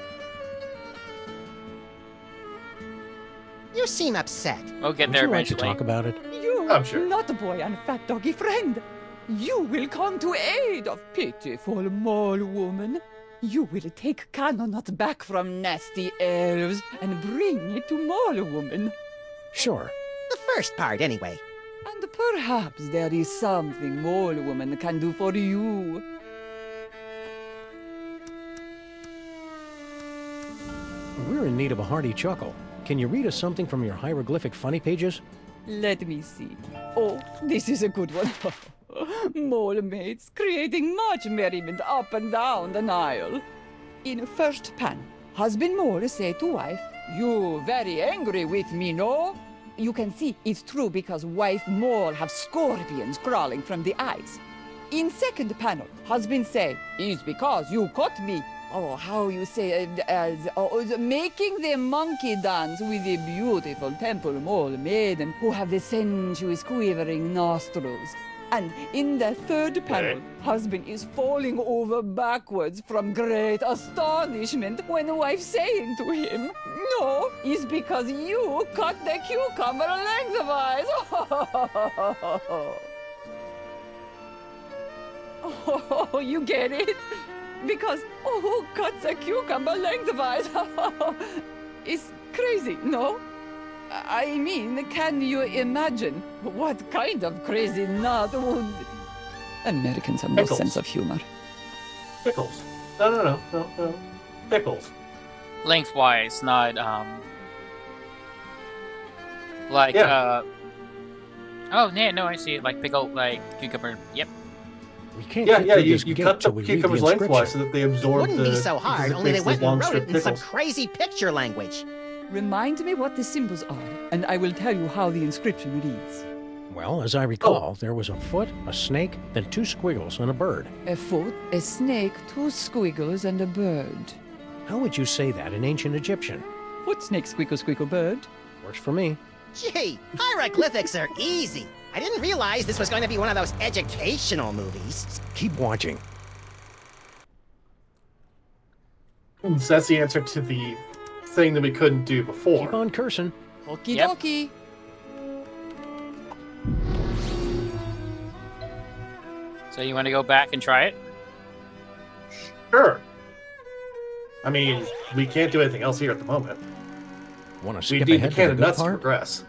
You seem upset. We'll get Would there you like to eventually. talk about it? You, I'm sure. Nut Boy and fat doggy friend. You will come to aid of pitiful mole woman. You will take Cannonut back from nasty elves and bring it to Mole Woman. Sure. The first part, anyway. And perhaps there is something Mole Woman can do for you. We're in need of a hearty chuckle. Can you read us something from your hieroglyphic funny pages? Let me see. Oh, this is a good one. Mole mates creating much merriment up and down the Nile. In first pan, husband mole say to wife, "You very angry with me, no?" You can see it's true because wife mole have scorpions crawling from the eyes. In second panel, husband say, "It's because you caught me." Oh, how you say, making the monkey dance with the beautiful temple mole maiden who have the sensuous quivering nostrils. And in the third panel, husband is falling over backwards from great astonishment when the wife saying to him, "No, it's because you cut the cucumber lengthwise." Oh, you get it? Because, who cuts a cucumber lengthwise? It's crazy, no? I mean, can you imagine what kind of crazy nut would... Americans have no Pickles. sense of humor. Pickles. No. Pickles. Lengthwise, not Like, Yeah. Oh, yeah, no, I see it. Like pickle, like cucumber. Yep. We can't Yeah, get yeah. through You, this you gate cut the till we read cucumbers the lengthwise so inscription. that they absorb Wouldn't the. be so because hard, it only they makes went these long and wrote it strip in some pickles. crazy picture language. Remind me what the symbols are, and I will tell you how the inscription reads. Well, as I recall, there was a foot, a snake, then 2 squiggles, and a bird. A foot, a snake, 2 squiggles, and a bird. How would you say that in ancient Egyptian? Foot, snake, squiggle, squiggle, bird. Works for me. Gee, hieroglyphics are easy. I didn't realize this was going to be one of those educational movies. Keep watching. So that's the answer to the thing that we couldn't do before. Keep on cursing. Okie Yep. dokie. So you want to go back and try it? Sure. I mean, we can't do anything else here at the moment. Want to We skip need the ahead to can the of good nuts to part? progress.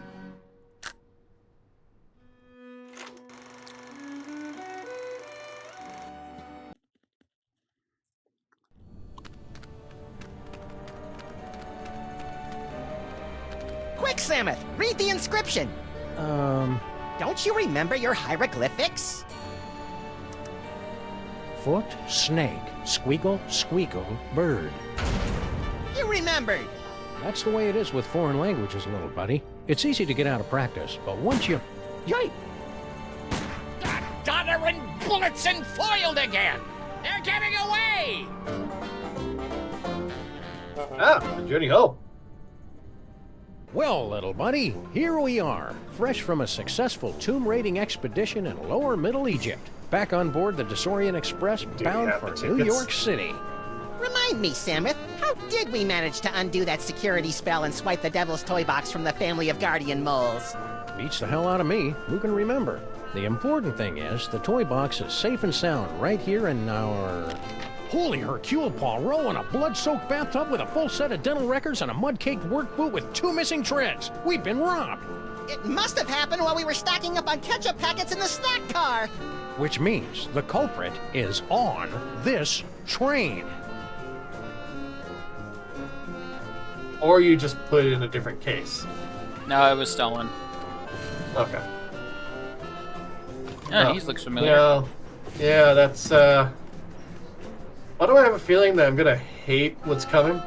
Quick, Samuth, read the inscription. Don't you remember your hieroglyphics? Foot, snake, squiggle, squeakle, bird. You remembered. That's the way it is with foreign languages, little buddy. It's easy to get out of practice, but once you... Yay! Doddering bullets and foiled again! They're getting away! Ah, Journey home. Well, little buddy, here we are, fresh from a successful tomb raiding expedition in lower Middle Egypt. Back on board the Desorian Express, bound have for the New tickets? York City. Remind me, Samuth, how did we manage to undo that security spell and swipe the Devil's Toy Box from the family of guardian moles? Beats the hell out of me. Who can remember? The important thing is, the toy box is safe and sound right here in our... Holy Hercule Poirot in a blood-soaked bathtub with a full set of dental records and a mud-caked work boot with 2 missing treads. We've been robbed. It must have happened while we were stacking up on ketchup packets in the snack car. Which means the culprit is on this train. Or you just put it in a different case. No, it was stolen. Okay. Oh, he looks familiar. Yeah, yeah, that's, why do I have a feeling that I'm gonna hate what's coming?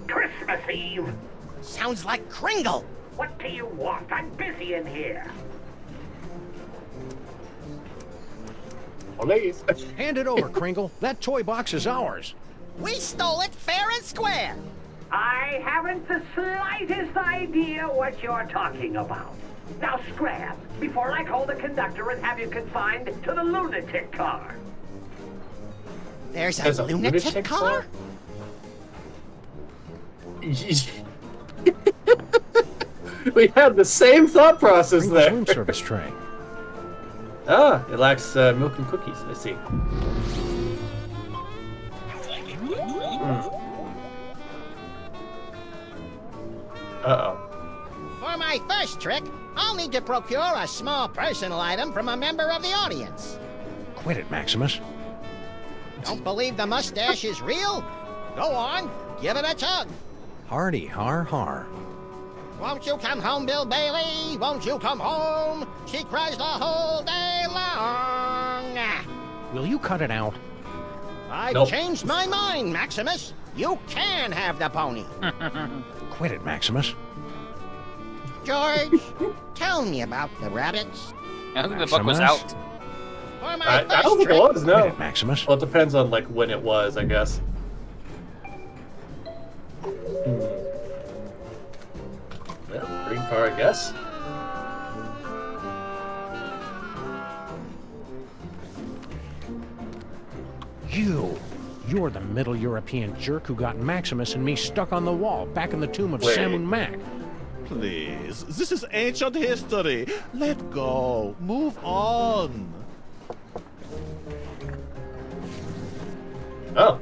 Christmas Eve. Sounds like Kringle. What do you want? I'm busy in here. Please. Hand it over, Kringle. That toy box is ours. We stole it fair and square. I haven't the slightest idea what you're talking about. Now scram, before I call the conductor and have you confined to the lunatic car. There's There's a lunatic car? We had the same thought process Kringle's there. room service tray. Ah, it lacks milk and cookies. I see. Uh-oh. For my first trick, I'll need to procure a small personal item from a member of the audience. Quit it, Maximus. Don't believe the mustache is real? Go on, give it a tug. Hardy har har. Won't you come home, Bill Bailey? Won't you come home? She cries the whole day long. Will you cut it out? I've changed my mind, Maximus. You can have the pony. Quit it, Maximus. George, tell me about the rabbits. I think the book was Maximus? out. For my I first don't think trick, it was, no. Quit it, Maximus. Well, it depends on, like, when it was, I guess. Well, green car, I guess. You're the Middle European jerk who got Maximus and me stuck on the wall back in the tomb of Wait. Samun Mac. Please, this is ancient history. Let go. Move on. Oh.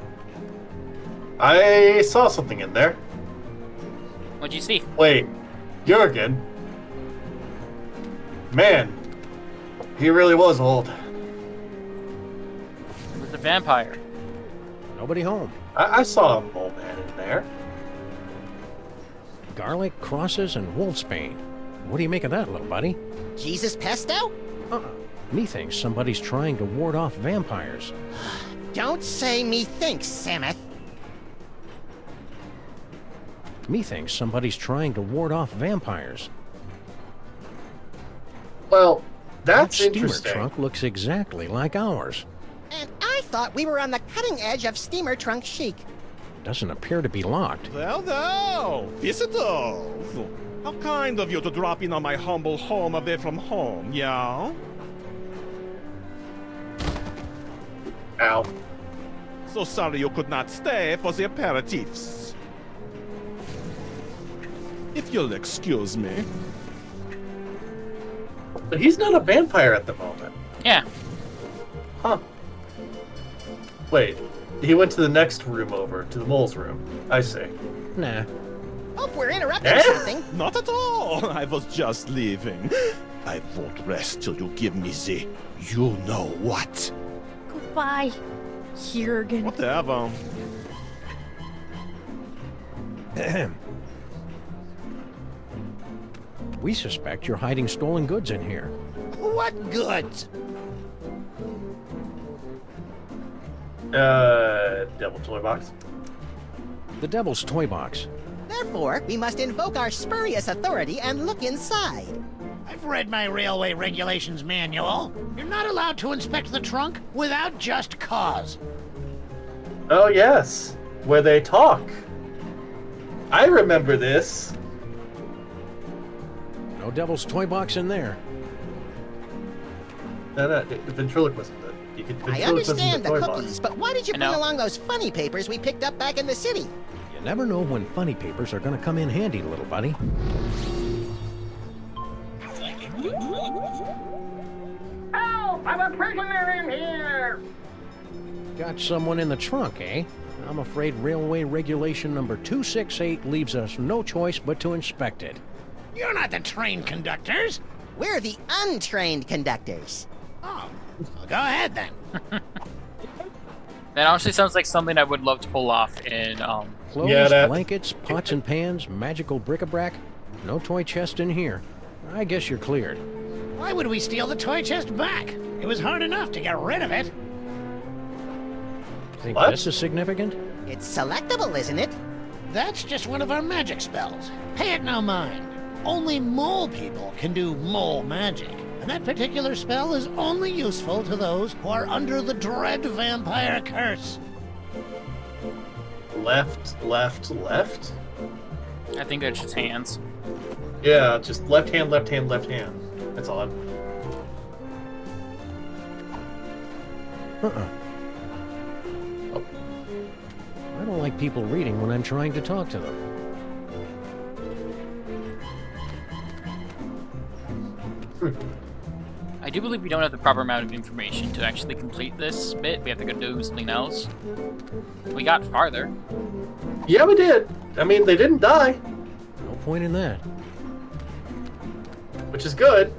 I saw something in there. What'd you see? Wait, Jurgen? Man, he really was old. It was a vampire. Nobody home. I saw a mole man in there. Garlic, crosses, and wolfsbane. What do you make of that, little buddy? Jesus pesto? Methinks somebody's trying to ward off vampires. Don't say methinks, Samuth. Methinks somebody's trying to ward off vampires. Well, that's that steamer interesting. trunk looks exactly like ours. And I thought we were on the cutting edge of steamer trunk chic. Doesn't appear to be locked. Well, visitors. How kind of you to drop in on my humble home away from home, yeah? Ow. So sorry you could not stay for the aperitifs. If you'll excuse me. But he's not a vampire at the moment. Yeah. Huh. Wait, he went to the next room over, to the mole's room. I see. Nah. Hope we're interrupting something. Not at all. I was just leaving. I won't rest till you give me the you know what. Goodbye, Jurgen. Whatever. We suspect you're hiding stolen goods in here. What goods? Devil toy box. The Devil's Toy Box. Therefore, we must invoke our spurious authority and look inside. I've read my railway regulations manual. You're not allowed to inspect the trunk without just cause. Oh, yes. Where they talk. I remember this. No Devil's Toy Box in there. No, ventriloquism. You could I ventriloquism understand the toy cookies, box. but why did you bring along those funny papers we picked up back in the city? You never know when funny papers are going to come in handy, little buddy. Help! I'm a prisoner in here! Got someone in the trunk, eh? I'm afraid Railway Regulation number 268 leaves us no choice but to inspect it. You're not the train conductors. We're the untrained conductors. Oh, well, go ahead then. That honestly sounds like something I would love to pull off in, Clothes, blankets, pots and pans, magical bric-a-brac. No toy chest in here. I guess you're cleared. Why would we steal the toy chest back? It was hard enough to get rid of it. Think What? this is significant? It's selectable, isn't it? That's just one of our magic spells. Pay it no mind. Only mole people can do mole magic. And that particular spell is only useful to those who are under the dread vampire curse. Left, left, left? I think that's just hands. Yeah, just left hand, left hand, left hand. That's odd. I don't like people reading when I'm trying to talk to them. I do believe we don't have the proper amount of information to actually complete this bit. We have to go do something else. We got farther. Yeah, we did. I mean, they didn't die, No point in that. which is good,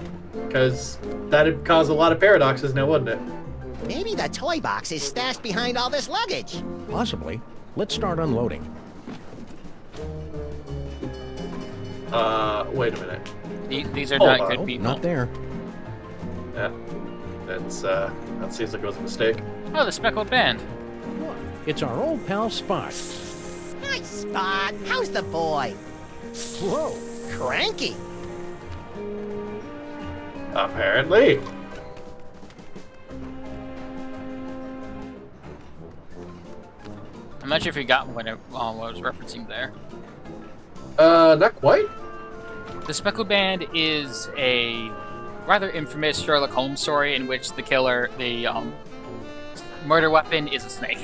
because that'd cause a lot of paradoxes now, wouldn't it? Maybe the toy box is stashed behind all this luggage. Possibly. Let's start unloading. Wait a minute. These are Hold not on. good people. Not there. Yeah. That seems like it was a mistake. Oh, the speckled band. It's our old pal Spot. Nice Spot. How's the boy? Whoa. Cranky. Apparently. I'm not sure if you got what I was referencing there. Not quite. The Speckled Band is a rather infamous Sherlock Holmes story in which the killer, the murder weapon, is a snake.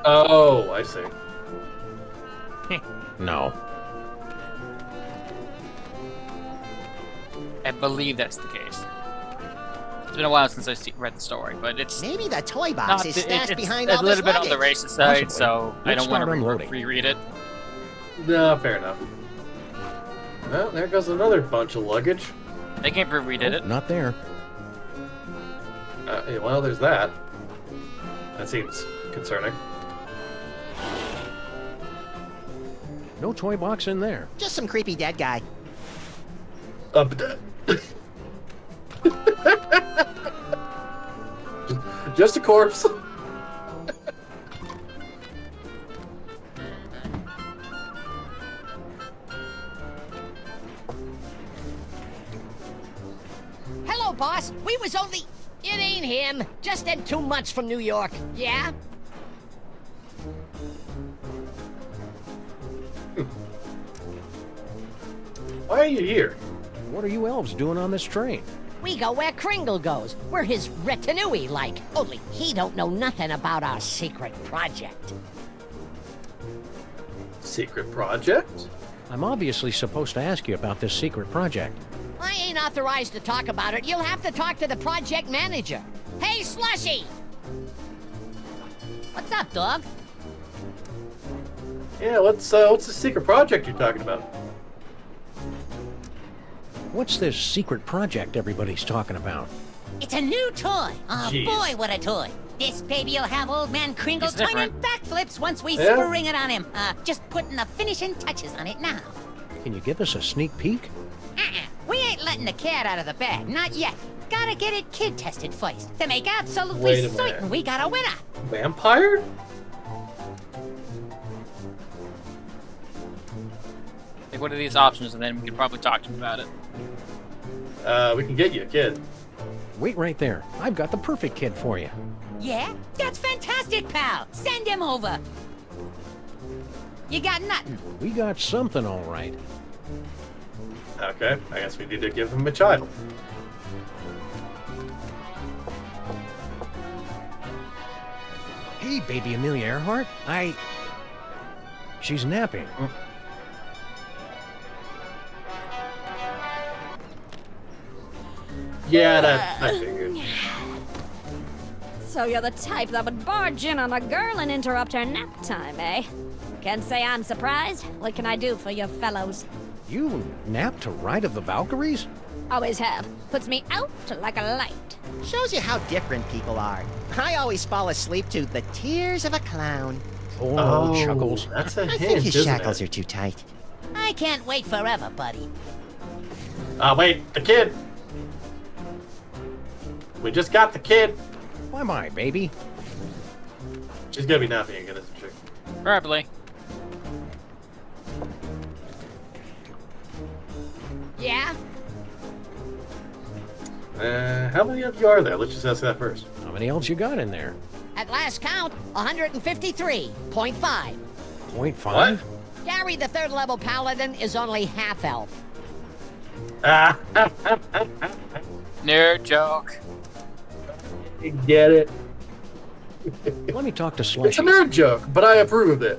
Oh, I see. No. I believe that's the case. It's been a while since I read the story, but it's Maybe the toy box is stashed behind it's all a this little bit luggage. on the racist side, Possibly. so I Let's don't want to start unloading. reread it. No, fair enough. Well, there goes another bunch of luggage. They can't prove we did it. Not there. Yeah, well, there's that. That seems concerning. No toy box in there. Just some creepy dead guy. Just a corpse. Hello, boss. We was only... It ain't him. Just had too much from New York. Yeah? Why are you here? What are you elves doing on this train? We go where Kringle goes. We're his retinue like. Only he don't know nothing about our secret project. Secret project? I'm obviously supposed to ask you about this secret project. I ain't authorized to talk about it. You'll have to talk to the project manager. Hey, Slushy! What's up, dog? Yeah, what's the secret project you're talking about? What's this secret project everybody's talking about? It's a new toy. Oh Jeez. boy, what a toy. This baby'll have old man Kringle He's turning different. backflips once we Yeah? spring it on him. Just putting the finishing touches on it now. Can you give us a sneak peek? We ain't letting the cat out of the bag, not yet. Gotta get it kid tested first to make Wait absolutely a certain minute. we got a winner. Vampire? Like, what are these options? And then we could probably talk to him about it. We can get you a kid. Wait right there. I've got the perfect kid for you. Yeah? That's fantastic, pal. Send him over. You got nothing. We got something all right. Okay, I guess we need to give him a child. Hey, baby Amelia Earhart. She's napping. Yeah, that I figured. So you're the type that would barge in on a girl and interrupt her nap time, eh? Can't say I'm surprised. What can I do for you fellows? You nap to Ride of the Valkyries? Always have. Puts me out like a light. Shows you how different people are. I always fall asleep to The Tears of a Clown. Poor Oh, old Chuckles. that's a I hint, think his isn't shackles it? are too tight. I can't wait forever, buddy. Wait, the kid. We just got the kid. Why my baby? She's gonna be napping again, isn't she? Probably. Yeah? How many of you are there? Let's just ask that first. How many elves you got in there? At last count, 153.5. 0.5? Gary, the third level paladin, is only half elf. Nerd joke. Get it? Let me talk to It's a Slushy. nerd joke, but I approve of it.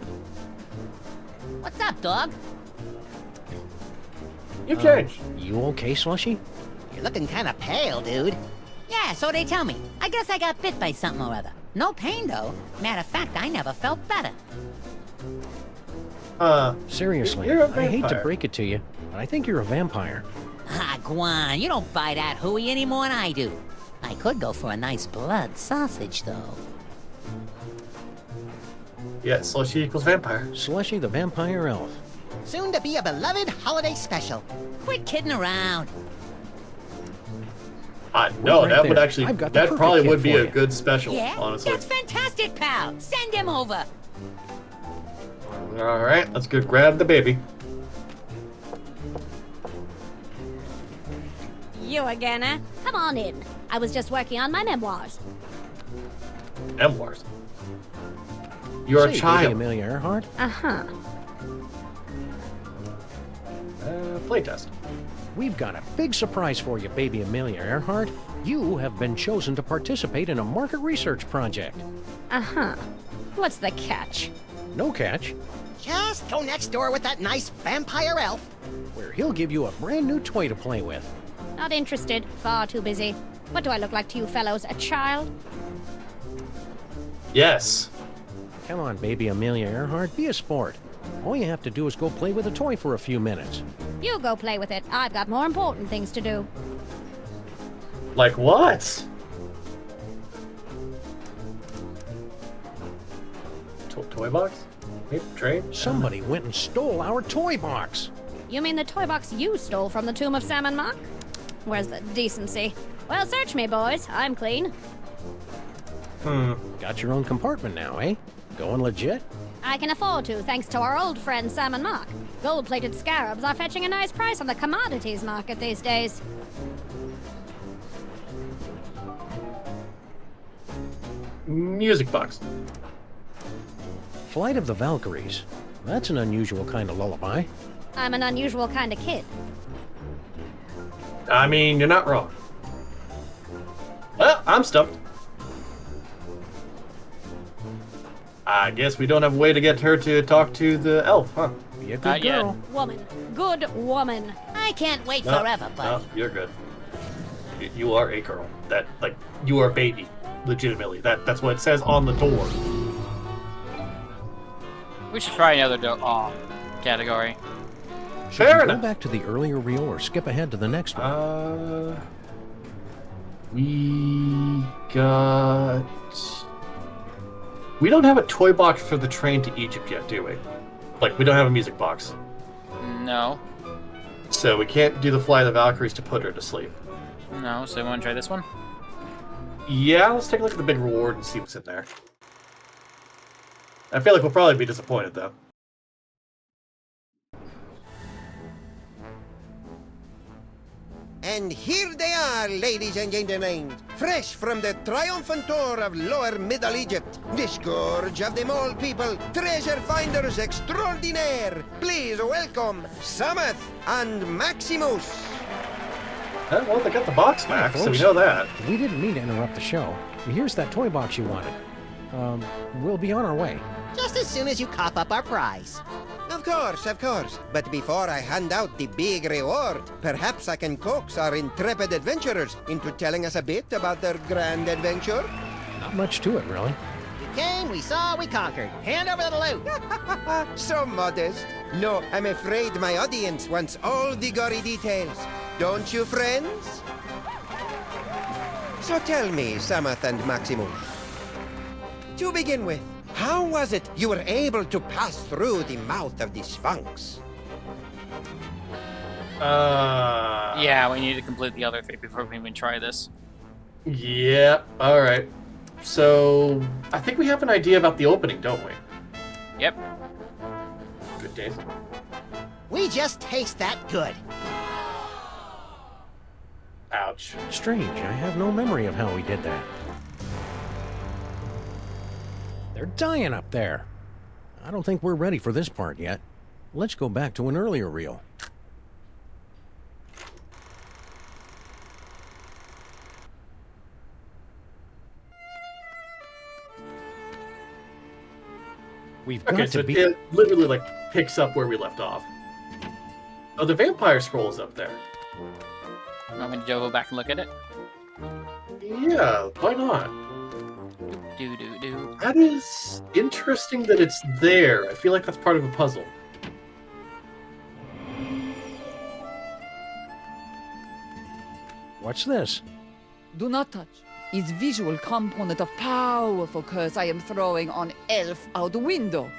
What's up, dog? You've changed. You okay, Slushy? You're looking kind of pale, dude. Yeah, so they tell me. I guess I got bit by something or other. No pain, though. Matter of fact, I never felt better. Seriously, you're a I hate to vampire. break it to you, but I think you're a vampire. Ah, Guan, you don't buy that hooey any more than I do. I could go for a nice blood sausage, though. Yeah, slushy equals vampire. Slushy the vampire elf. Soon to be a beloved holiday special. Quit kidding around. No, right that would there. actually, I've got the that perfect probably kid would be for a you. good special, Yeah? honestly. That's fantastic, pal. Send him over. All right, let's go grab the baby. You again, eh? Come on in. I was just working on my memoirs. Memoirs. You're a Say, child. baby Amelia Earhart. Uh-huh. Playtest. We've got a big surprise for you, baby Amelia Earhart. You have been chosen to participate in a market research project. Uh-huh. What's the catch? No catch, Just go next door with that nice vampire elf. where he'll give you a brand new toy to play with. Not interested. Far too busy. What do I look like to you fellows? A child? Yes. Come on, baby Amelia Earhart, be a sport. All you have to do is go play with a toy for a few minutes. You go play with it. I've got more important things to do. Like what? Toy box? Hey, train. Somebody went and stole our toy box. You mean the toy box you stole from the Tomb of Sam and Mock? Where's the decency? Well, search me, boys. I'm clean. Got your own compartment now, eh? Going legit? I can afford to, thanks to our old friend Sam and Mock. Gold-plated scarabs are fetching a nice price on the commodities market these days. Music box. Flight of the Valkyries. That's an unusual kind of lullaby. I'm an unusual kind of kid. I mean, you're not wrong. Well, I'm stumped. I guess we don't have a way to get her to talk to the elf, huh? Be a good girl. Woman. Good woman. I can't wait No, forever, buddy. No, you're good. You are a girl. That, like, you are a baby. Legitimately. That's what it says on the door. We should try another category. Should we go back to the earlier reel or skip ahead to the next one? We got... We don't have a toy box for the train to Egypt yet, do we? Like, we don't have a music box. No. So we can't do the Fly of the Valkyries to put her to sleep. No, so you want to try this one? Yeah, let's take a look at the big reward and see what's in there. I feel like we'll probably be disappointed, though. And here they are, ladies and gentlemen, fresh from the triumphant tour of Lower Middle Egypt, the scourge of the mole people, treasure finders extraordinaire. Please welcome Samath and Maximus. Well, they got the box back, so we folks. know that. We didn't mean to interrupt the show. Here's that toy box you wanted. We'll be on our way. Just as soon as you cop up our prize. Of course, of course. But before I hand out the big reward, perhaps I can coax our intrepid adventurers into telling us a bit about their grand adventure. Not much to it, really. We came, we saw, we conquered. Hand over the loot. So modest. No, I'm afraid my audience wants all the gory details. Don't you, friends? So tell me, Samath and Maximus. To begin with, how was it you were able to pass through the mouth of the Sphinx? Yeah, we need to complete the other thing before we even try this. Yeah, alright. So, I think we have an idea about the opening, don't we? Yep. Good days. We just taste that good. Ouch. Strange, I have no memory of how we did that. They're dying up there. I don't think we're ready for this part yet. Let's go back to an earlier reel. We've got Okay, to so be... it literally, like, picks up where we left off. Oh, the vampire scroll is up there. Want me to go back and look at it? Yeah, why not? Do. That is interesting that it's there. I feel like that's part of a puzzle. What's this? Do not touch. It's visual component of powerful curse I am throwing on elf out the window.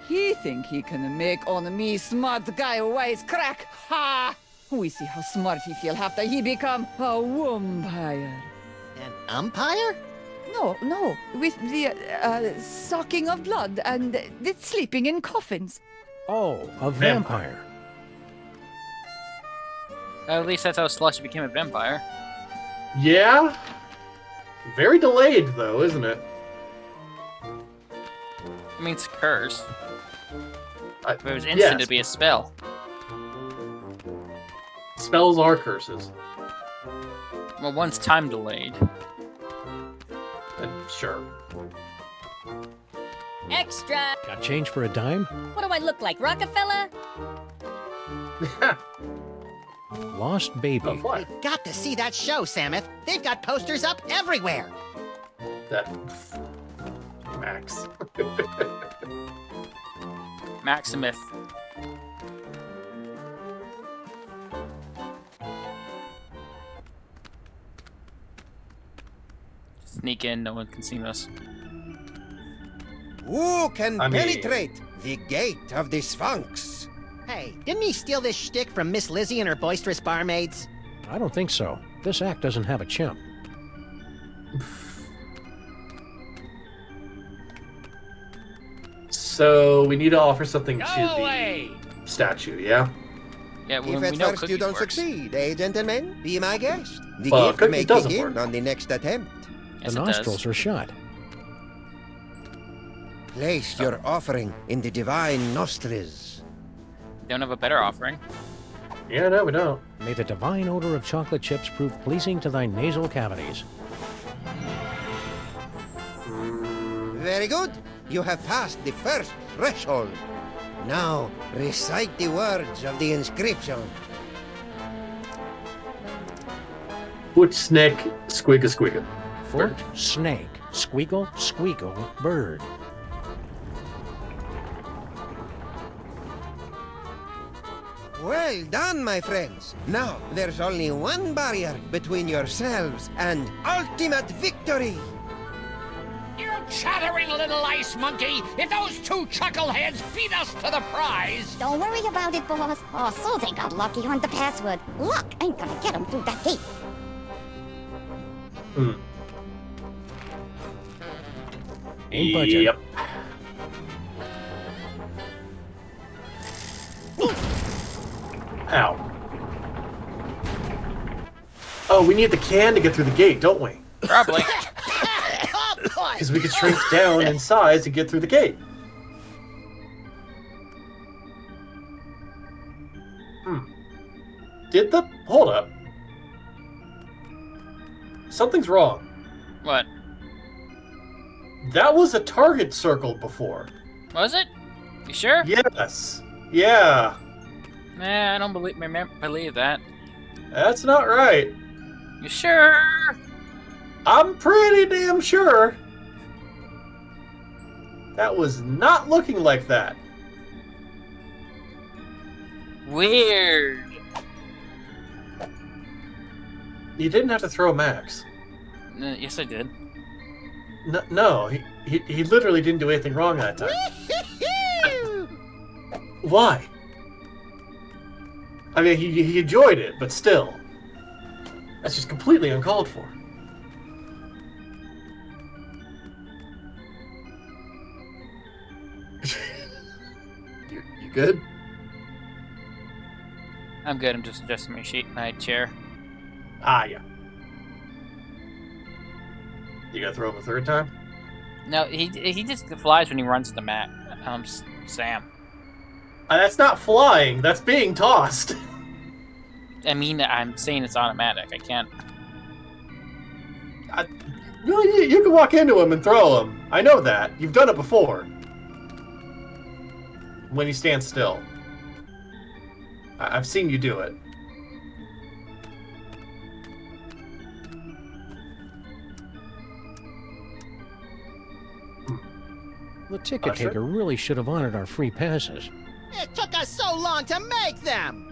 He think he can make on me smart guy wise crack. Ha! We see how smart he feel after he become a vampire. An umpire? No, with the sucking of blood and the sleeping in coffins. Oh, a vampire. At least that's how Slushy became a vampire. Yeah? Very delayed, though, isn't it? I mean, it's a curse. If it was instant, yes. it'd be a spell. Spells are curses. Well, one's time delayed. Sure. Extra! Got change for a dime? What do I look like, Rockefeller? Lost baby. What? We've got to see that show, Samath. They've got posters up everywhere. That... Max. Maximith. Sneak in, no one can see us. Who can I mean- penetrate The Gate of the Sphinx. Hey, didn't he steal this shtick from Miss Lizzie and her boisterous barmaids? I don't think so. This act doesn't have a chimp. So we need to offer something Go to away! the statue, yeah? Yeah, If at first you don't succeed, gentlemen, be my guest. The Well, gift cookie may doesn't begin work. on the next attempt. Yes, The it nostrils does. are shut. Place your offering in the divine nostrils. Don't have a better offering. Yeah, no, we don't. May the divine odor of chocolate chips prove pleasing to thy nasal cavities. Very good. You have passed the first threshold. Now, recite the words of the inscription. Foot snake, squigga squigga. Foot, snake, squeakle, squeakle, bird. Well done, my friends. Now, there's only one barrier between yourselves and ultimate victory. You chattering little ice monkey! If those two chuckleheads beat us to the prize... Don't worry about it, boss. Oh, so they got lucky on the password. Luck ain't gonna get them through that gate. Ain't budging. Yep. Ow. Oh, we need the can to get through the gate, don't we? Probably. Because we could shrink down in size to get through the gate. Hold up. Something's wrong. What? That was a target circled before. Was it? You sure? Yes. Yeah. Nah, I don't believe that. That's not right. You sure? I'm pretty damn sure. That was not looking like that. Weird. You didn't have to throw Max. Yes, I did. No, he literally didn't do anything wrong that time. Why? I mean, he enjoyed it, but still. That's just completely uncalled for. You good? I'm good. I'm just adjusting my chair. Ah, yeah. You gotta throw him a third time? No, he just flies when he runs the mat. Sam. That's not flying. That's being tossed. I mean, I'm saying it's automatic. I can't. You can walk into him and throw him. I know that. You've done it before. When he stands still. I've seen you do it. The ticket taker really should have honored our free passes. It took us so long to make them!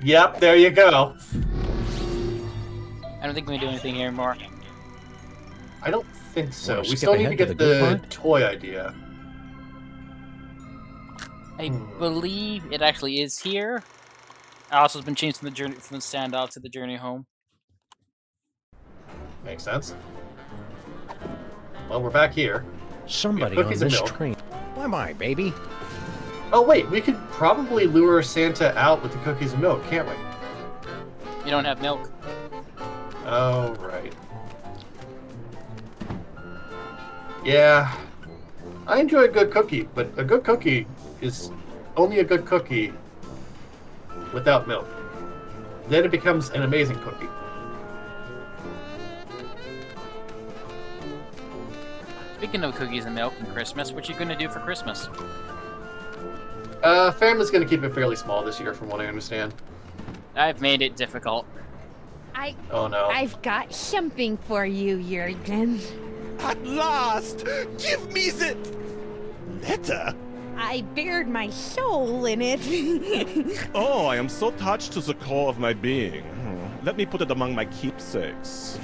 Yep, there you go. I don't think we can do anything here anymore. I don't think so. Wanna We skip still need to ahead to get the good the part? toy idea. I believe it actually is here. It also has been changed from the standoff to the journey home. Makes sense. Well, we're back here. Somebody We on have cookies and this milk. train. Why, my baby? Oh wait, we could probably lure Santa out with the cookies and milk, can't we? You don't have milk. Oh, right. Yeah. I enjoy a good cookie, but a good cookie is only a good cookie without milk. Then it becomes an amazing cookie. Speaking of cookies and milk and Christmas, what you gonna do for Christmas? Family's gonna keep it fairly small this year, from what I understand. I've made it difficult. Oh no. I've got something for you, Jurgen. At last! Give me the letter! I bared my soul in it. Oh, I am so touched to the core of my being. Let me put it among my keepsakes.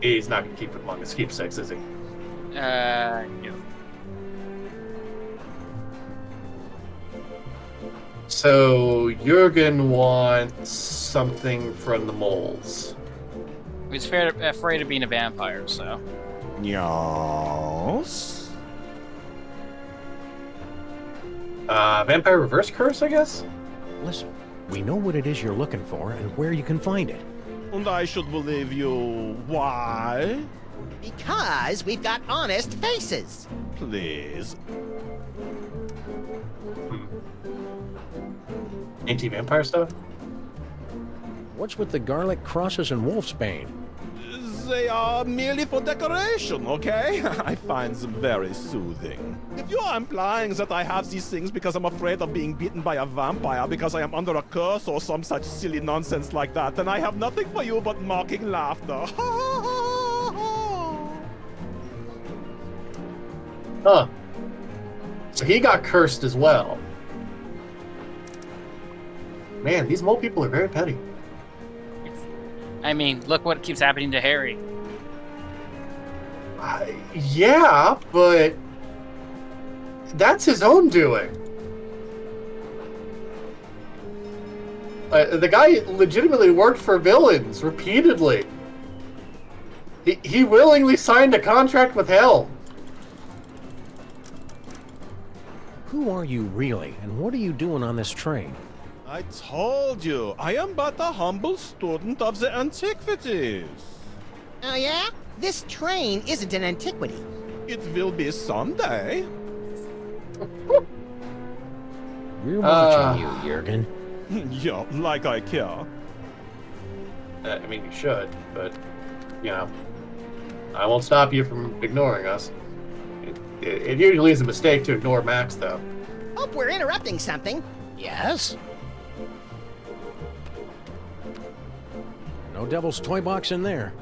He's not going to keep it among his keepsakes, is he? No. So Jurgen wants something from the moles. He's afraid of being a vampire, so. Yes. Vampire reverse curse, I guess? Listen, we know what it is you're looking for and where you can find it. And I should believe you. Why? Because we've got honest faces. Please. Anti-vampire stuff? What's with the garlic crosses and wolfsbane? They are merely for decoration, okay? I find them very soothing. If you are implying that I have these things because I'm afraid of being beaten by a vampire because I am under a curse or some such silly nonsense like that, then I have nothing for you but mocking laughter. Huh. So he got cursed as well. Man, these mole people are very petty. I mean, look what keeps happening to Harry. Yeah, but that's his own doing. The guy legitimately worked for villains repeatedly. He willingly signed a contract with hell. Who are you really, and what are you doing on this train? I told you, I am but a humble student of the antiquities. Oh yeah? This train isn't an antiquity. It will be someday. We're watching you, Jurgen. Yeah, like I care. I mean, you should, but, you know, I won't stop you from ignoring us. It usually is a mistake to ignore Max, though. Hope we're interrupting something. Yes? No Devil's Toy Box in there.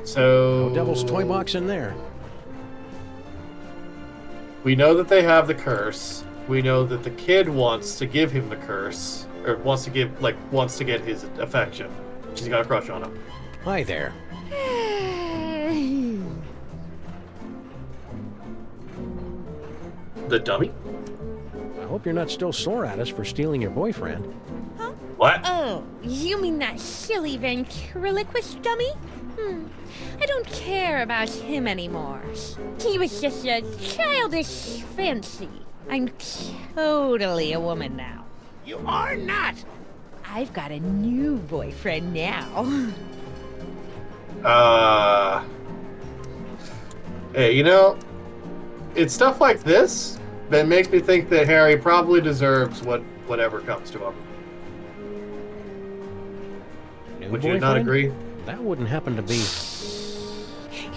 So... No Devil's Toy Box in there. We know that they have the curse. We know that the kid wants to give him the curse. Or wants to get his affection. She's got a crush on him. Hi there. The dummy? I hope you're not still sore at us for stealing your boyfriend. Huh? What? Oh, you mean that silly ventriloquist dummy? I don't care about him anymore. He was just a childish fancy. I'm totally a woman now. You are not! I've got a new boyfriend now. Hey, you know, it's stuff like this that makes me think that Harry probably deserves whatever comes to him. New Would you not boyfriend? agree? That wouldn't happen to be...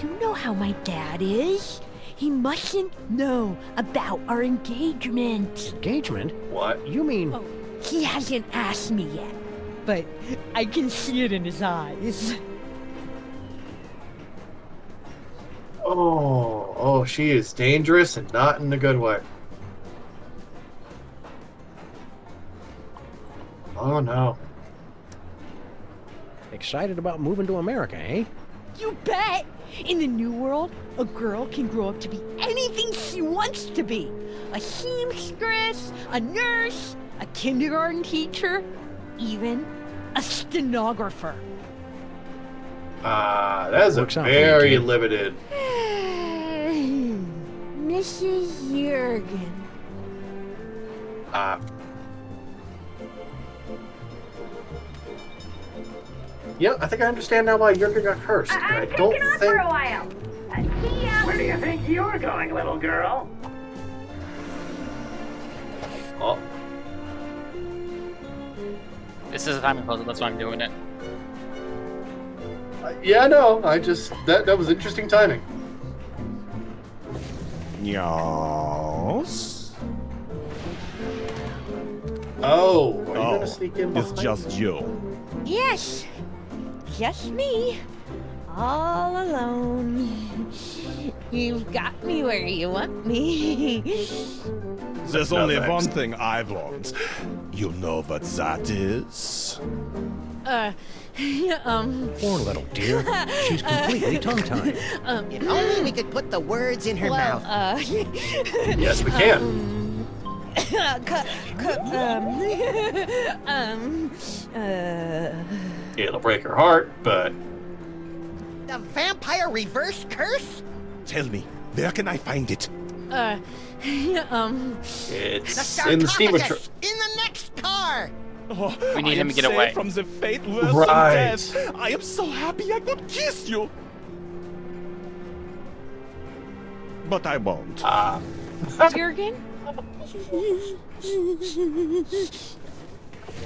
You know how my dad is? He mustn't know about our engagement. Engagement? What? You mean... Oh, he hasn't asked me yet, but I can see it in his eyes. Oh, she is dangerous and not in a good way. Oh no. Excited about moving to America, eh? You bet! In the new world, a girl can grow up to be anything she wants to be. A seamstress, a nurse, a kindergarten teacher, even a stenographer. That is a Works out for you, very kid. limited. Mrs. Jurgen. Yeah, I think I understand now why Jurgen got cursed. but I I'm don't taking off think. for a while. Where do you think you're going, little girl? Oh, This is a timing puzzle, that's why I'm doing it. yeah, no. I just that was interesting timing. Yes. Oh, are you gonna sneak in It's behind just me? you. Yes, just me. All alone. You've got me where you want me. There's No, only thanks. one thing I've learned. You know what that is? Poor little dear. She's completely tongue-tied. If only we could put the words in her mouth. Yes, we can. It'll break her heart, but... The vampire reverse curse? Tell me, where can I find it? It's in the steamer truck. In the next car! Oh, We need I him am to get away. saved from the fate worse Right. than death. I am so happy I could kiss you. But I won't. Jurgen?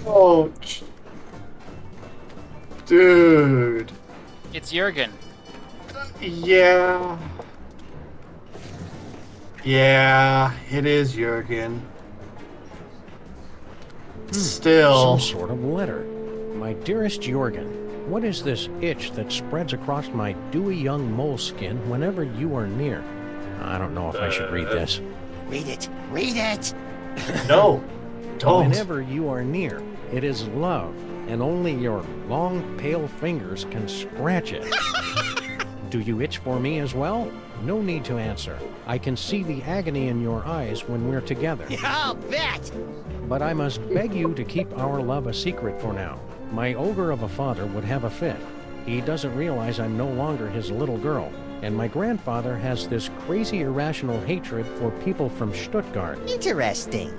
Oh, dude. It's Jurgen. Yeah. Yeah, it is Jurgen. Still. Some sort of letter. My dearest Jurgen, what is this itch that spreads across my dewy young mole skin whenever you are near? I don't know if I should read this. Read it. Read it. No, don't. Whenever you are near, it is love, and only your long, pale fingers can scratch it. Do you itch for me as well? No need to answer. I can see the agony in your eyes when we're together. I'll bet. But I must beg you to keep our love a secret for now. My ogre of a father would have a fit. He doesn't realize I'm no longer his little girl. And my grandfather has this crazy irrational hatred for people from Stuttgart. Interesting.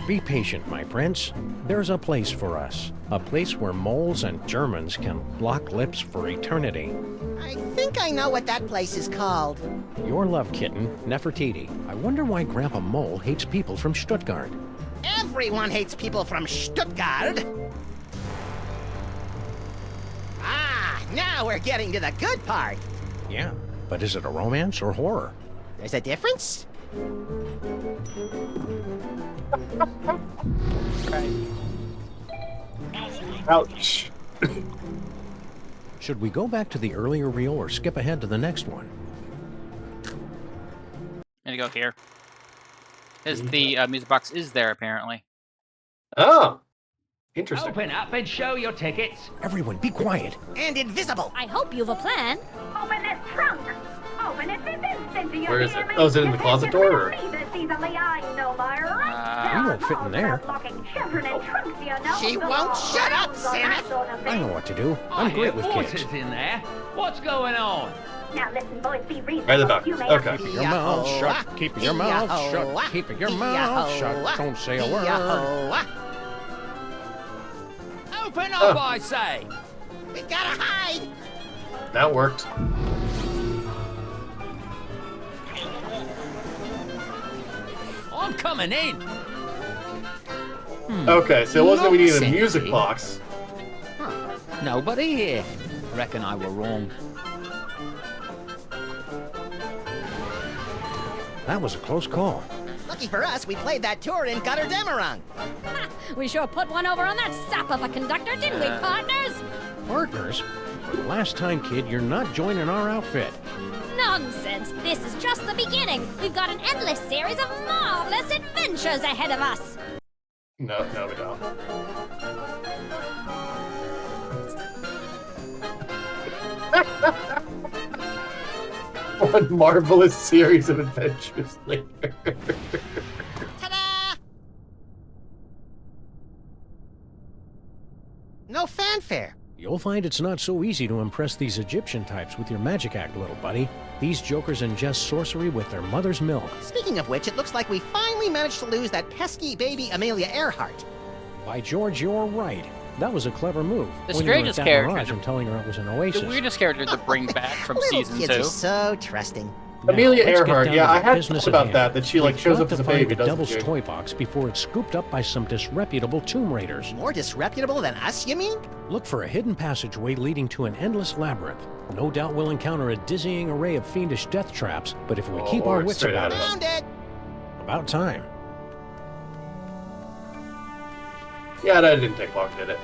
Be patient, my prince. There's a place for us. A place where moles and Germans can lock lips for eternity. I think I know what that place is called. Your love kitten, Nefertiti. I wonder why Grandpa Mole hates people from Stuttgart. Everyone hates people from Stuttgart. Ah, now we're getting to the good part. Yeah, but is it a romance or horror? There's a difference? Ouch. Should we go back to the earlier reel or skip ahead to the next one? I'm gonna go here. As the music box is there, apparently. Oh, interesting. Open up and show your tickets. Everyone, be quiet. And invisible. I hope you've a plan. Open this trunk. Open it this instant. Do you Where is hear it? me? Oh, is it in the You closet can't get rid door, of or? me this easily, I know my rights. We won't fit in there. Locking children in trunks, you know. She The won't law shut up, frowns on that Samus. sort of I thing. know what to do. I I'm hear great with voices kids. in there. What's going on? Now listen, boys, be reasonable. Right, the doctor. You may Okay. Keep your mouth shut. Keep your mouth shut. Keep your mouth shut. Don't say a word. Open up, I say. We gotta hide. That worked. I'm coming in. Okay, so it wasn't that we needed a Nonsense. music box. Nobody here. Reckon I were wrong. That was a close call. Lucky for us, we played that tour in Götterdämmerung. We sure put one over on that sap of a conductor, didn't we, partners? Partners? For the last time, kid, you're not joining our outfit. Nonsense. This is just the beginning. We've got an endless series of marvelous adventures ahead of us. No, we don't. One marvelous series of adventures later. Ta-da! No fanfare. You'll find it's not so easy to impress these Egyptian types with your magic act, little buddy. These jokers ingest sorcery with their mother's milk. Speaking of which, it looks like we finally managed to lose that pesky baby Amelia Earhart. By George, you're right. That was a clever move. The when you were at strangest that character mirage to- and telling her it was an oasis. The weirdest character to bring back from Little season kids are 2. so trusting. Now, Amelia let's get Earhart, down yeah, to the I had business thought at about hand. that she like We've shows got up to as a find baby, the Devil's doesn't she? Toy Box before it's scooped up by some disreputable Tomb Raiders. More disreputable than us, you mean? Look for a hidden passageway leading to an endless labyrinth. No doubt we'll encounter a dizzying array of fiendish death traps, but if we keep our we're wits straight about out of us, Found it! about time. Yeah, that didn't take long, did it?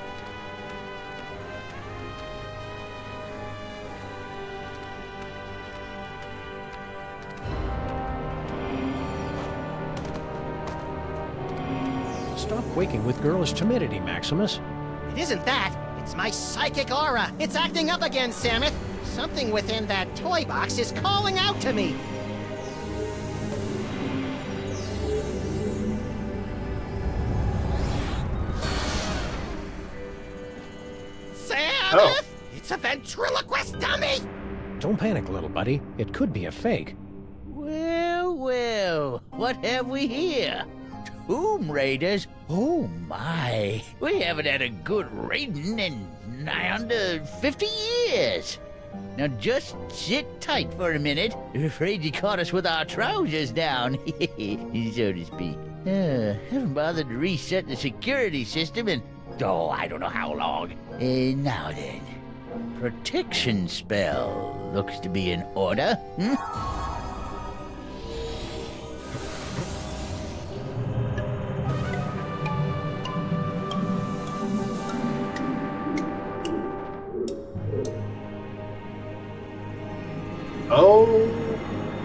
Stop quaking with girlish timidity, Maximus. It isn't that. It's my psychic aura. It's acting up again, Samus. Something within that toy box is calling out to me. Samus! Oh. It's a ventriloquist dummy! Don't panic, little buddy. It could be a fake. Well, well, what have we here? Tomb Raiders? Oh my, we haven't had a good raiding in nigh under 50 years. Now just sit tight for a minute. I'm afraid you caught us with our trousers down, so to speak. Haven't bothered to reset the security system in, I don't know how long. Now then, protection spell looks to be in order. Oh,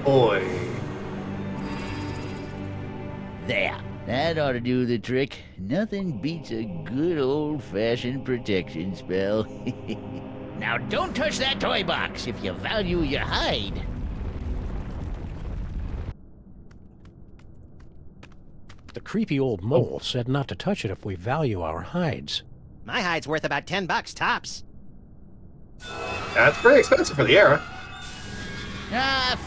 boy. There. That ought to do the trick. Nothing beats a good old-fashioned protection spell. Now don't touch that toy box if you value your hide. The creepy old mole said not to touch it if we value our hides. My hide's worth about $10 tops. That's pretty expensive for the era. Ah,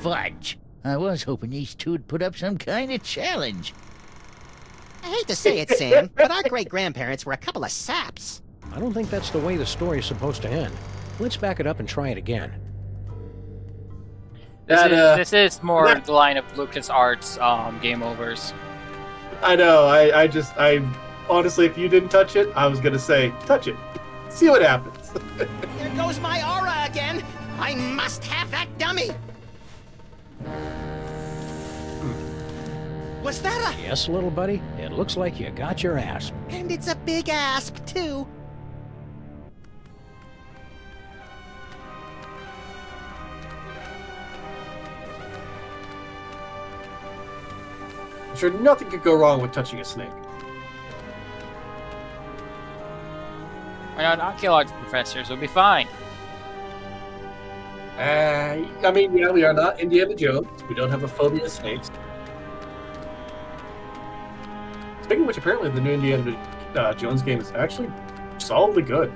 fudge. I was hoping these two would put up some kind of challenge. I hate to say it, Sam, but our great-grandparents were a couple of saps. I don't think that's the way the story's supposed to end. Let's back it up and try it again. This is more the line of LucasArts game overs. I know. I honestly, if you didn't touch it, I was gonna say, touch it. See what happens. There goes my aura again. I must have that dummy. Was that a... Yes, little buddy. It looks like you got your asp. And it's a big asp, too. I'm sure nothing could go wrong with touching a snake. We're not archaeology professors, we'll be fine. I mean, yeah, we are not Indiana Jones. We don't have a phobia of snakes. Speaking of which, apparently the new Indiana Jones game is actually solidly good.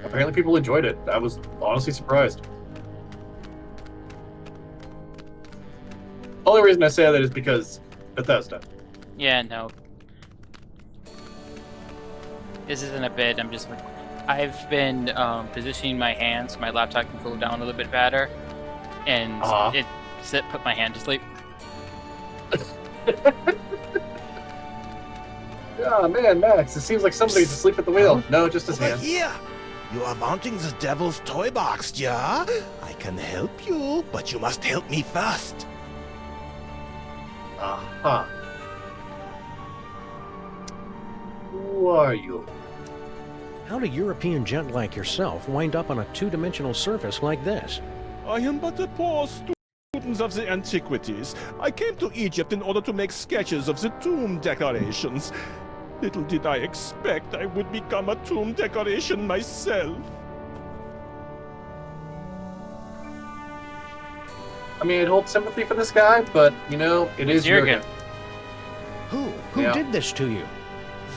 Apparently people enjoyed it. I was honestly surprised. Only reason I say that is because Bethesda. Yeah, no. This isn't a bit, I've been positioning my hands so my laptop can cool down a little bit better, and it put my hand to sleep. Yeah, man, Max, it seems like somebody's asleep at the wheel. No, just his Over hand. here! You are wanting the devil's toy box, yeah? I can help you, but you must help me first. Uh-huh. Who are you? How'd a European gent like yourself wind up on a two-dimensional surface like this? I am but a poor student of the antiquities. I came to Egypt in order to make sketches of the tomb decorations. Little did I expect I would become a tomb decoration myself. I mean, I'd hold sympathy for this guy, but, you know, it is Jurgen. Who Yeah. did this to you?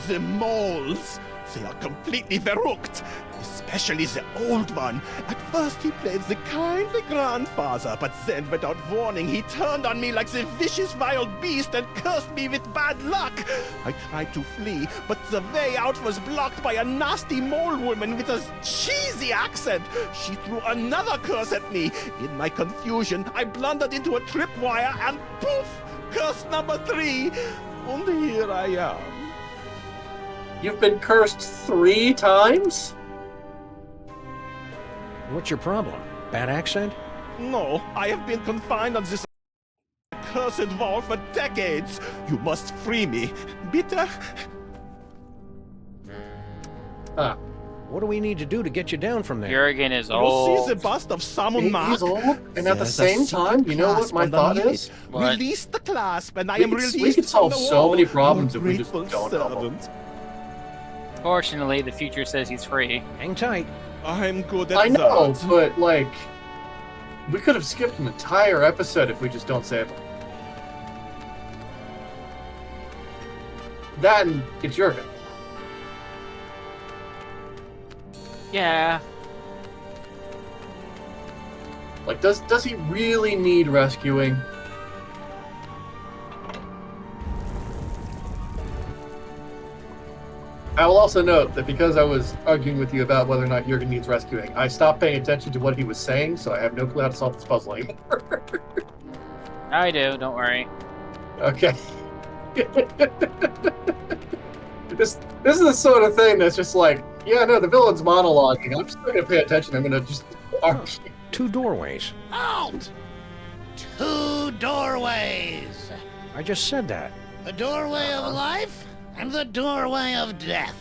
The moles. They are completely verrückt. Especially the old one. At first he played the kindly grandfather, but then without warning he turned on me like the vicious wild beast and cursed me with bad luck. I tried to flee, but the way out was blocked by a nasty mole woman with a cheesy accent. She threw another curse at me. In my confusion, I blundered into a tripwire and poof! Curse number 3. Only here I am. You've been cursed 3 times? What's your problem? Bad accent? No, I have been confined on this accursed wall for decades. You must free me. Bitte? What do we need to do to get you down from there? Jurgen is You old. see the bust of Samun Mark? He's old, and at the same time, you know what my thought is? What? Release the clasp, and I We am could- released we could solve from the so wall. many problems Your if we just grateful don't help him. servant. Fortunately, the future says he's free. Hang tight. I'm good at I know, that. but like, we could have skipped an entire episode if we just don't save him. That and it's Jurgen. Yeah. Like, does he really need rescuing? I will also note that because I was arguing with you about whether or not Jurgen needs rescuing, I stopped paying attention to what he was saying, so I have no clue how to solve this puzzle anymore. I do, don't worry. Okay. This is the sort of thing that's just like, yeah, no, the villain's monologuing. I'm just not going to pay attention. I'm going to just argue. 2 doorways. Halt! 2 doorways. I just said that. The doorway of life and the doorway of death.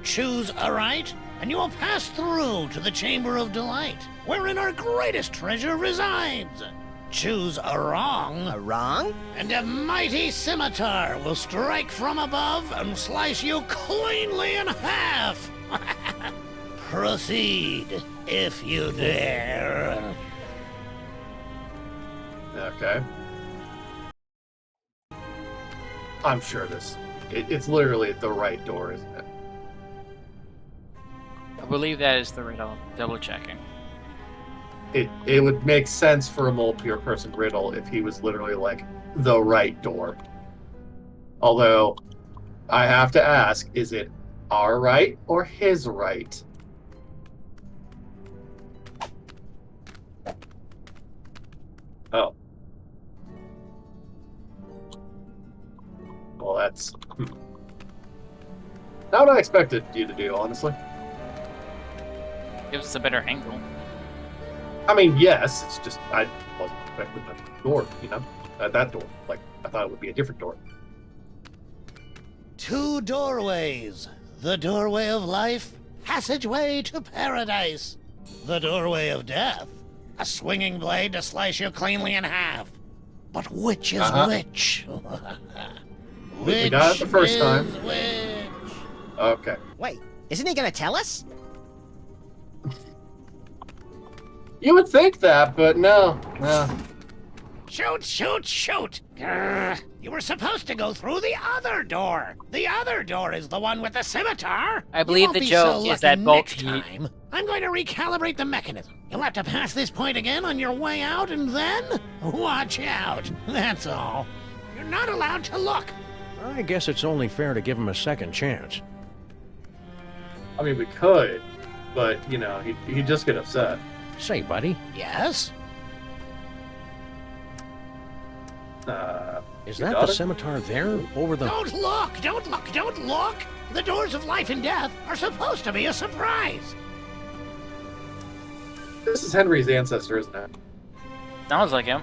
Choose aright, and you will pass through to the Chamber of Delight, wherein our greatest treasure resides. Choose a wrong. A wrong? And a mighty scimitar will strike from above and slice you cleanly in half. Proceed, if you dare. Okay. I'm sure it's literally the right door, isn't it? I believe that is the riddle. Double checking. It would make sense for a mole pure person riddle if he was literally like the right door. Although, I have to ask, is it our right or his right? Oh. Well, that's not what I expected you to do, honestly. Gives us a better angle. I mean, yes, it's just I wasn't expecting the door, that door. Like, I thought it would be a different door. 2 doorways. The doorway of life, passageway to paradise. The doorway of death, a swinging blade to slice you cleanly in half. But which is which? We got it the first time. Which? Okay. Wait, isn't he gonna tell us? You would think that, but no. Shoot, shoot, shoot! Grr. You were supposed to go through the other door. The other door is the one with the scimitar. I believe the joke is that both next time. I'm going to recalibrate the mechanism. You'll have to pass this point again on your way out, and then watch out. That's all. You're not allowed to look. I guess it's only fair to give him a second chance. I mean, we could, but he'd just get upset. Say, buddy. Yes? Is that the scimitar there, over the... Don't look! Don't look! Don't look! The doors of life and death are supposed to be a surprise! This is Henry's ancestor, isn't it? Sounds like him.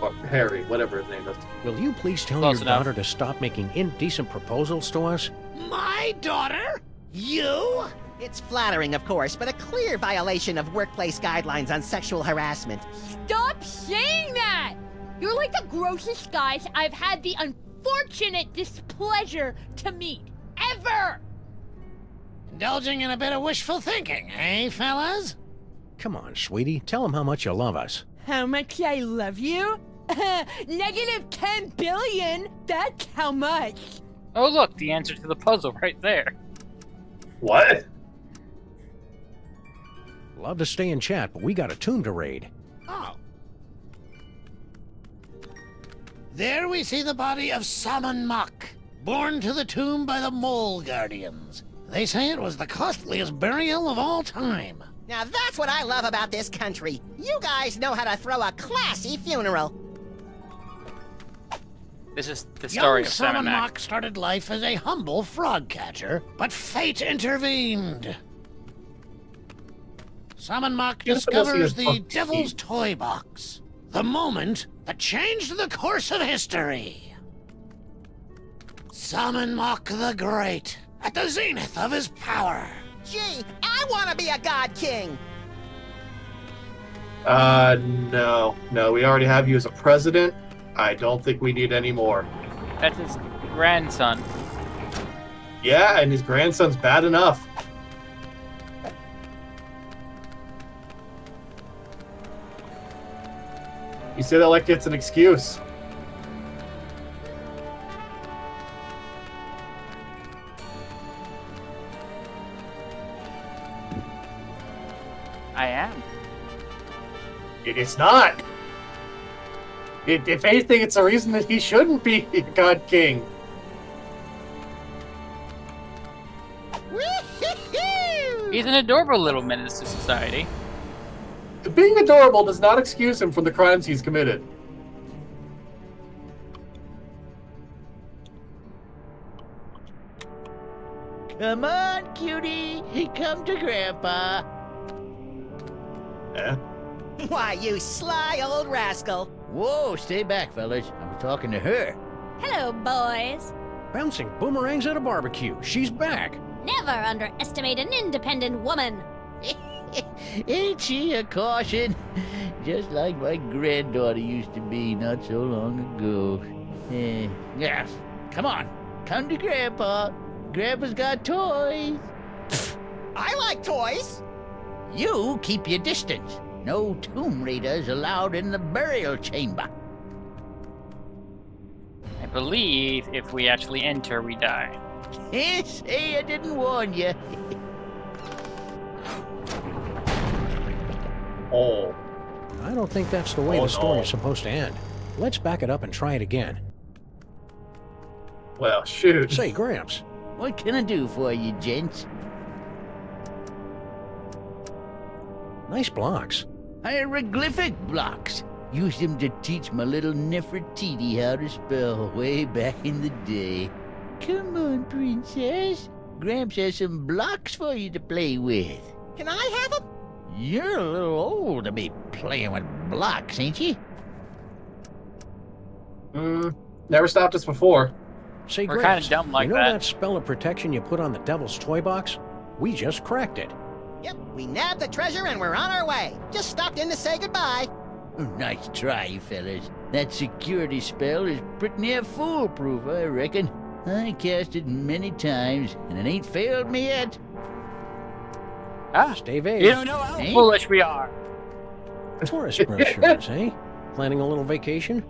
Or Harry, whatever his name is. Will you please tell Close your enough. daughter to stop making indecent proposals to us? My daughter? You? It's flattering, of course, but a clear violation of workplace guidelines on sexual harassment. Stop saying that! You're like the grossest guys I've had the unfortunate displeasure to meet. Ever! Indulging in a bit of wishful thinking, eh, fellas? Come on, sweetie. Tell him how much you love us. How much I love you? Negative 10 billion? That's how much. Oh, look, the answer to the puzzle right there. What? Love to stay and chat, but we got a tomb to raid. Oh. There we see the body of Saman Mok, borne to the tomb by the Mole Guardians. They say it was the costliest burial of all time. Now that's what I love about this country. You guys know how to throw a classy funeral. This is the story Young of Saman Saman Mok started life as a humble frog catcher, but fate intervened. Saman Mok discovers the Devil's Toy Box, the moment that changed the course of history. Saman Mok the Great, at the zenith of his power. Gee, I want to be a god king. No. We already have you as a president. I don't think we need any more. That's his grandson. Yeah, and his grandson's bad enough. You say that like it's an excuse. I am. It's not. If anything, it's a reason that he shouldn't be God King. He's an adorable little menace to society. Being adorable does not excuse him from the crimes he's committed. Come on, cutie. Come to Grandpa. Eh? Why, you sly old rascal. Whoa, stay back, fellas. I'm talking to her. Hello, boys. Bouncing boomerangs at a barbecue. She's back. Never underestimate an independent woman. Ain't she a caution? Just like my granddaughter used to be not so long ago. Yeah, come on. Come to Grandpa. Grandpa's got toys. I like toys. You keep your distance. No Tomb Raiders allowed in the burial chamber. I believe if we actually enter, we die. Can't say I didn't warn you. Oh. I don't think that's the way the story is supposed to end. Let's back it up and try it again. Well, shoot. Say, Gramps. What can I do for you, gents? Nice blocks. Hieroglyphic blocks. Used them to teach my little Nefertiti how to spell way back in the day. Come on, princess. Gramps has some blocks for you to play with. Can I have them? You're a little old to be playing with blocks, ain't you? Never stopped us before. Say, We're Gramps, kinda dumb like you know that. that spell of protection you put on the Devil's Toy Box? We just cracked it. Yep, we nabbed the treasure and we're on our way. Just stopped in to say goodbye. Nice try, fellas. That security spell is pretty near foolproof, I reckon. I cast it many times, and it ain't failed me yet. Stay vague. You don't know how foolish we are. Tourist brochures, eh? Planning a little vacation?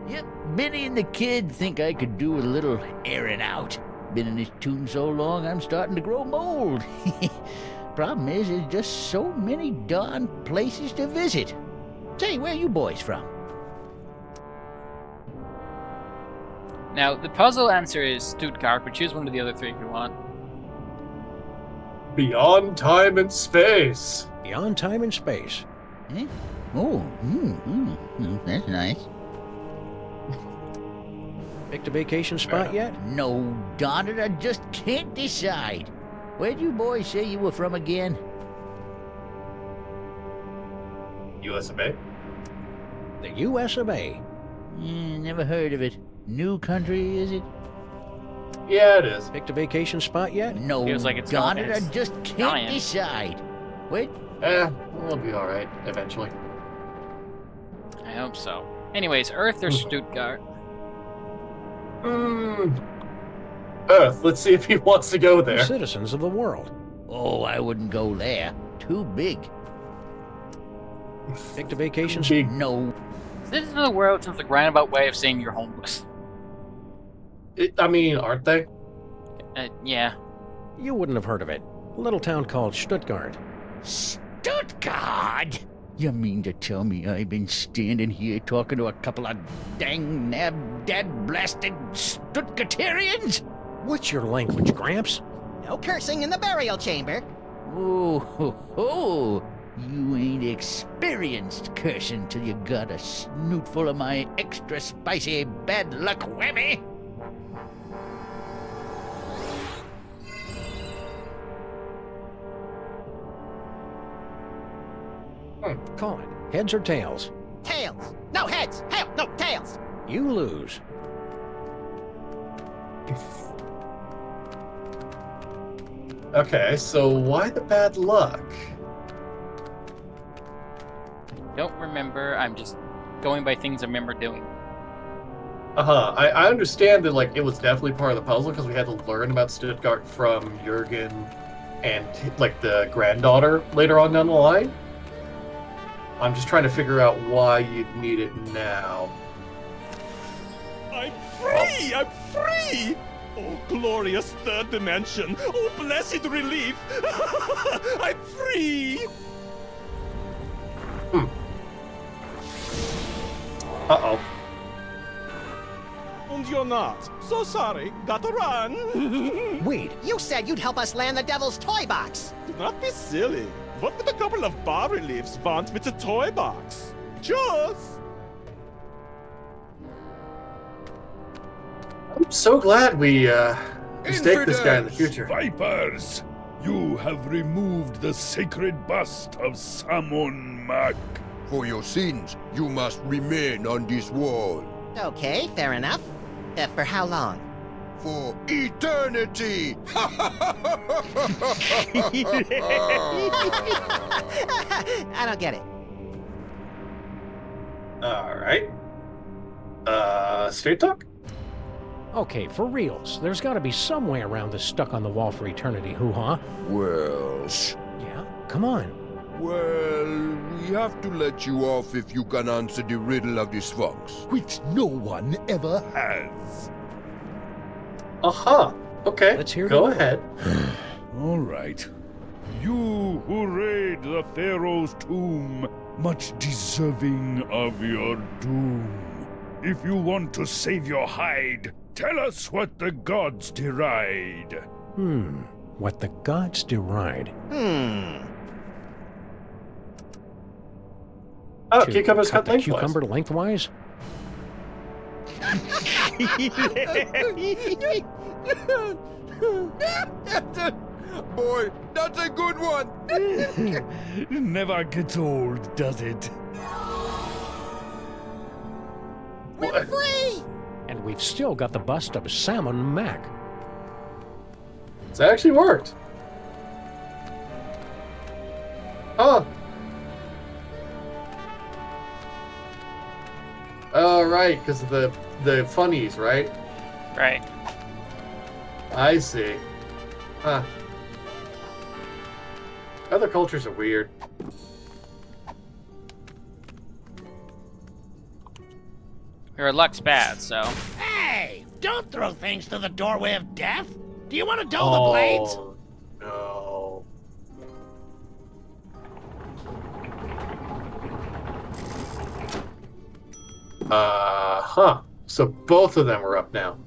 Yep, Benny and the kid think I could do with a little airing out. Been in this tomb so long, I'm starting to grow mold. Problem is, there's just so many darn places to visit. Say, where you boys from? Now, the puzzle answer is Stuttgart, but choose one of the other three if you want. Beyond time and space. Beyond time and space. Eh? Oh, that's nice. Picked a vacation spot yet? No, darn it, I just can't decide. Where'd you boys say you were from again? US of A. The US of A. Never heard of it. New country, is it? Yeah, it is. Picked a vacation spot yet? No, Feels like it's darn going it, I as just can't giant. decide. Wait. We'll be alright, eventually. I hope so. Anyways, Earth or Stuttgart? Earth, let's see if he wants to go there. Citizens of the world. Oh, I wouldn't go there. Too big. Picked a vacation spot? No. Citizens of the world sounds like a roundabout way of saying you're homeless. I mean, aren't they? Yeah. You wouldn't have heard of it. A little town called Stuttgart. Stuttgart? You mean to tell me I've been standing here talking to a couple of dang nab-dad-blasted Stuttgarterians? What's your language, Gramps? No cursing in the burial chamber. Oh, you ain't experienced cursing till you got a snoot full of my extra spicy bad luck whammy. Call it. Heads or tails? Tails. No heads. Hell, no tails. You lose. Okay, so why the bad luck? Don't remember. I'm just going by things I remember doing. I understand that like it was definitely part of the puzzle because we had to learn about Stuttgart from Jurgen and like the granddaughter later on down the line. I'm just trying to figure out why you'd need it now. I'm free! I'm free! Oh, glorious third dimension! Oh, blessed relief! I'm free! Uh-oh. And you're not. So sorry. Gotta run. Wait. You said you'd help us land the Devil's Toy Box. Do not be silly. What would a couple of bas-reliefs want with a toy box? Choose! I'm so glad we mistake this guy in the future. Vipers! You have removed the sacred bust of Samon Mak. For your sins, you must remain on this wall. Okay, fair enough. For how long? For eternity! I don't get it. Alright. Straight talk? Okay, for reals, there's gotta be some way around this stuck on the wall for eternity hoo-ha. Well... Yeah? Come on. Well, we have to let you off if you can answer the riddle of the Sphinx. Which no one ever has. Okay. Let's hear Go the ahead. All right. You who raid the Pharaoh's tomb, much deserving of your doom. If you want to save your hide, tell us what the gods deride. What the gods deride. Oh, To cucumbers cut cut the lengthwise. cucumber lengthwise? Boy, that's a good one! Never gets old, does it? We're free! And we've still got the bust of Samon Mak. It's actually worked. Oh. Oh, right, because of the funnies, right? Right. I see. Huh. Other cultures are weird. Your luck's bad, so. Hey! Don't throw things to the doorway of death! Do you want to dull the blades? No. So both of them are up now.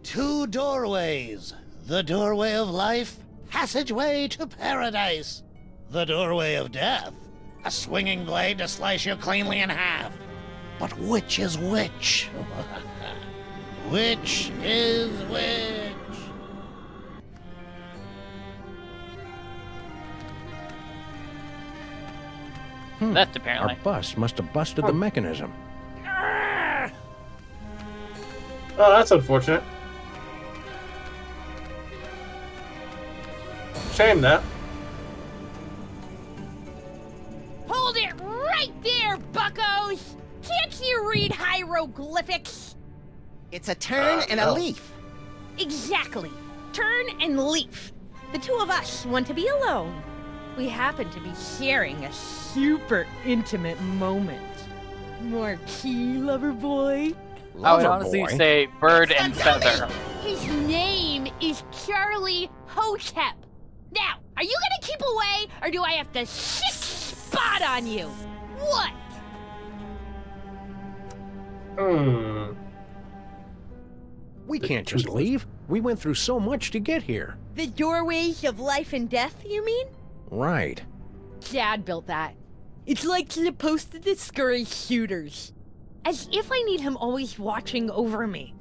Two doorways. The doorway of life, passageway to paradise. The doorway of death, a swinging blade to slice you cleanly in half. But which is which? Which is which? Left, apparently. Our bus must have busted the mechanism. Oh, that's unfortunate. Shame that. Hold it right there, buckos! Can't you read hieroglyphics? It's a turn and a leaf. Exactly. Turn and leaf. The two of us want to be alone. We happen to be sharing a super intimate moment. Marquis, lover boy. I would honestly say bird and feather. His name is Charlie Hotep. Now, are you gonna keep away, or do I have to shit spot on you? What? We can't just leave. We went through so much to get here. The doorways of life and death, you mean? Right. Dad built that. It's like supposed to discourage shooters. As if I need him always watching over me.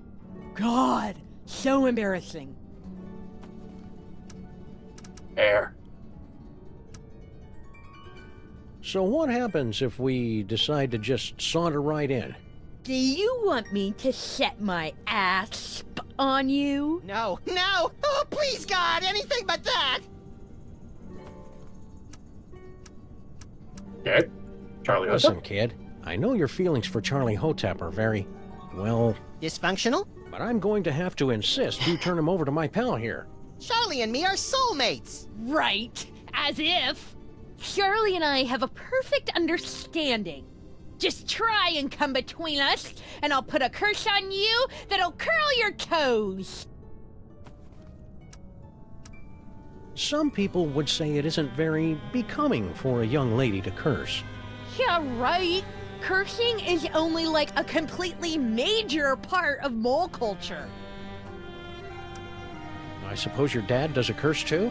God, so embarrassing. Air. So what happens if we decide to just saunter right in? Do you want me to set my asp on you? No, no! Oh, please, God, anything but that! Okay. Charlie, Listen, kid. I know your feelings for Charlie Hotep are very, well... Dysfunctional? But I'm going to have to insist you turn him over to my pal here. Charlie and me are soulmates. Right. As if. Charlie and I have a perfect understanding. Just try and come between us, and I'll put a curse on you that'll curl your toes. Some people would say it isn't very becoming for a young lady to curse. Yeah, right. Cursing is only like a completely major part of mole culture. I suppose your dad does a curse too?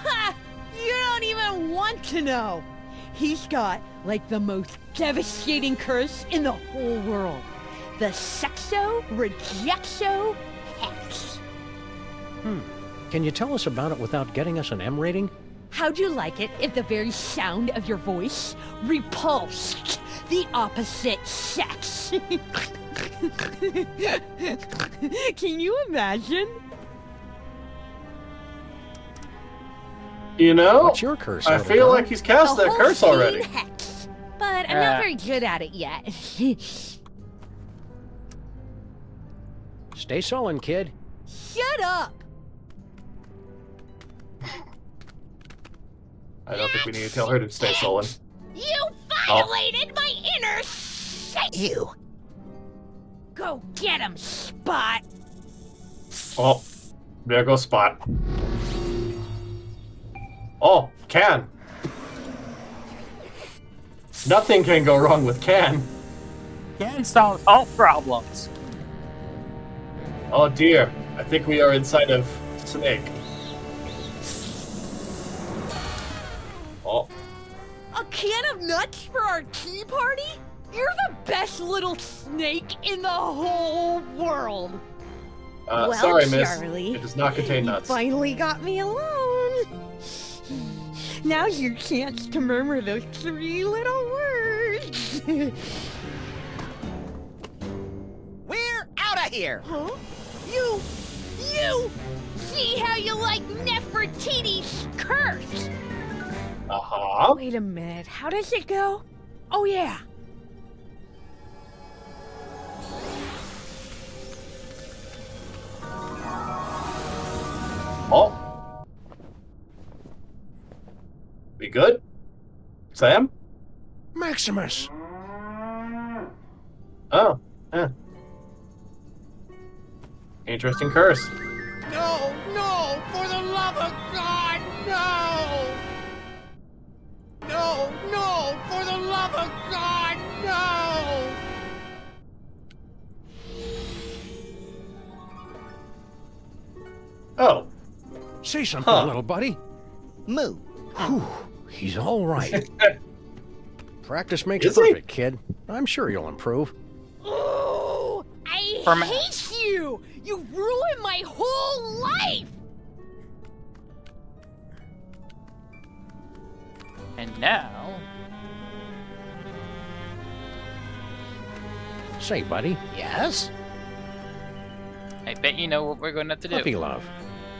Ha! You don't even want to know. He's got, like, the most devastating curse in the whole world. The Sexo Rejexo Hex. Can you tell us about it without getting us an M rating? How'd you like it if the very sound of your voice repulsed the opposite sex? Can you imagine? You know, what's your curse? I feel like he's cast that curse already. Hex, but I'm not very good at it yet. Stay sullen, kid. Shut up! I don't think we need to tell her to stay sullen. You violated my inner you. Go get him, Spot. Oh, there goes Spot. Oh, Can. Nothing can go wrong with Can. Can solves all problems. Oh dear, I think we are inside of Snake. Oh. A can of nuts for our tea party? You're the best little snake in the whole world. Well, sorry, miss. Charlie, it does not contain you nuts. finally got me alone. Now's your chance to murmur those 3 little words. We're out of here. Huh? You! See how you like Nefertiti's curse? Uh-huh. Wait a minute, how does it go? Oh yeah. Oh. We good? Sam? Maximus! Oh, yeah. Interesting curse. No, no, for the love of God, no! No, no, for the love of God, no! Oh. Say something, little buddy. Moo. Whew, he's all right. Practice makes Is he? perfect, kid. I'm sure you'll improve. Oh, I hate you! You ruined my whole life! And now... Say, buddy. Yes? I bet you know what we're going to have to do. Puppy love.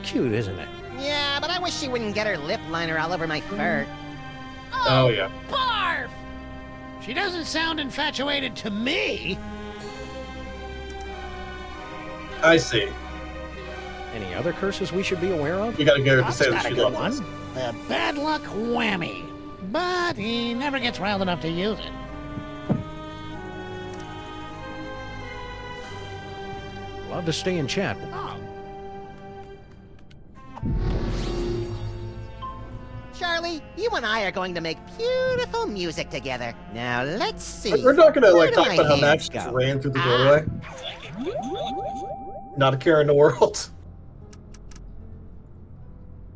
Cute, isn't it? Yeah, but I wish she wouldn't get her lip liner all over my fur. Oh, yeah. Barf! She doesn't sound infatuated to me. I see. Any other curses we should be aware of? We gotta get her to Bob's say that got a she good loves one. us. The bad luck whammy. But he never gets riled enough to use it. Love to stay and chat. Oh. Charlie, you and I are going to make beautiful music together. Now let's see. We're not gonna Where like do talk my about how hands Max just go? ran through the doorway. Not a care in the world.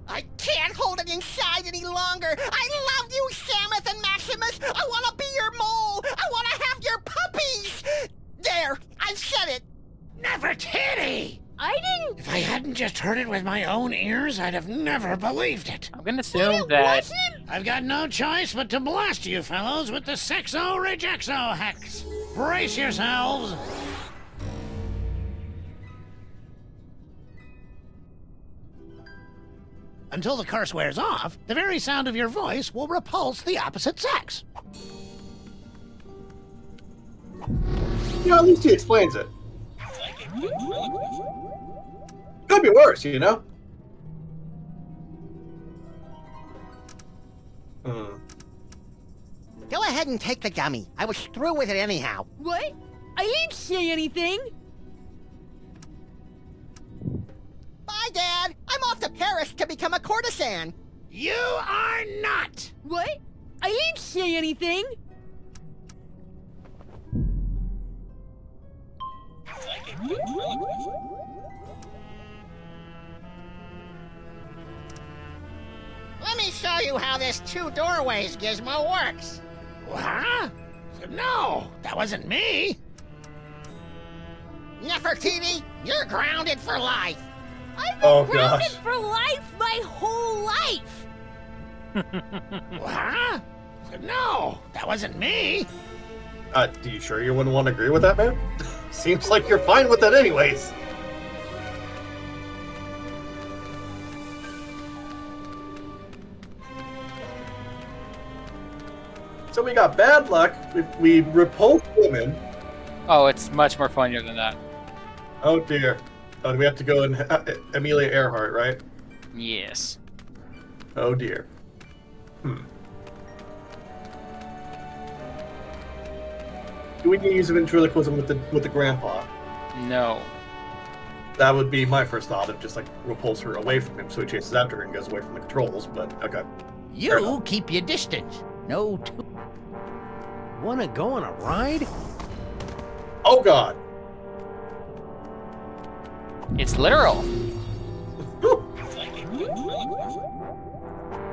I can't hold it inside any longer. I love you, Samus and Maximus. I want to be your mole. I want to have your puppies. There, I've said it. Nefertiti! I didn't... If I hadn't just heard it with my own ears, I'd have never believed it. I'm going to assume that... I've got no choice but to blast you fellows with the Sexo Rejexo Hex. Brace yourselves. Until the curse wears off, the very sound of your voice will repulse the opposite sex. You know, at least he explains it. Could be worse, you know? Go ahead and take the gummy. I was through with it anyhow. What? I didn't say anything. Bye, Dad. I'm off to Paris to become a courtesan. You are not! What? I didn't say anything. Let me show you how this 2 doorways gizmo works. Huh? No, that wasn't me. Nefertiti, you're grounded for life. I've been grounded for life my whole life. Huh? No, that wasn't me. Do you sure you wouldn't want to agree with that, man? Seems like you're fine with that anyways. So we got bad luck, we repulsed women. Oh, it's much more funnier than that. Oh dear. Oh, do we have to go and Amelia Earhart, right? Yes. Oh dear. Do we need to use a ventriloquism with the grandpa? No. That would be my first thought, of just like repulse her away from him so he chases after her and goes away from the controls, but okay. You keep your distance. No. Wanna go on a ride? Oh god. It's literal.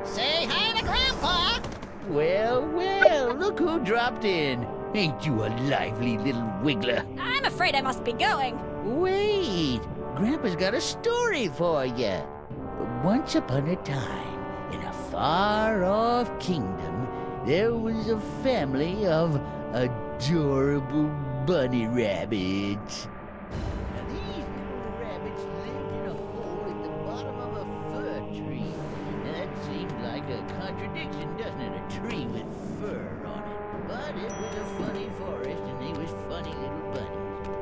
Say hi to Grandpa. Well, well, look who dropped in. Ain't you a lively little wiggler? I'm afraid I must be going. Wait, Grandpa's got a story for you. Once upon a time, in a far-off kingdom, there was a family of adorable bunny rabbits. Now, these little rabbits lived in a hole at the bottom of a fir tree. Now, that seems like a contradiction, doesn't it? A tree with fur on it. But it was a funny forest, and they was funny little bunnies.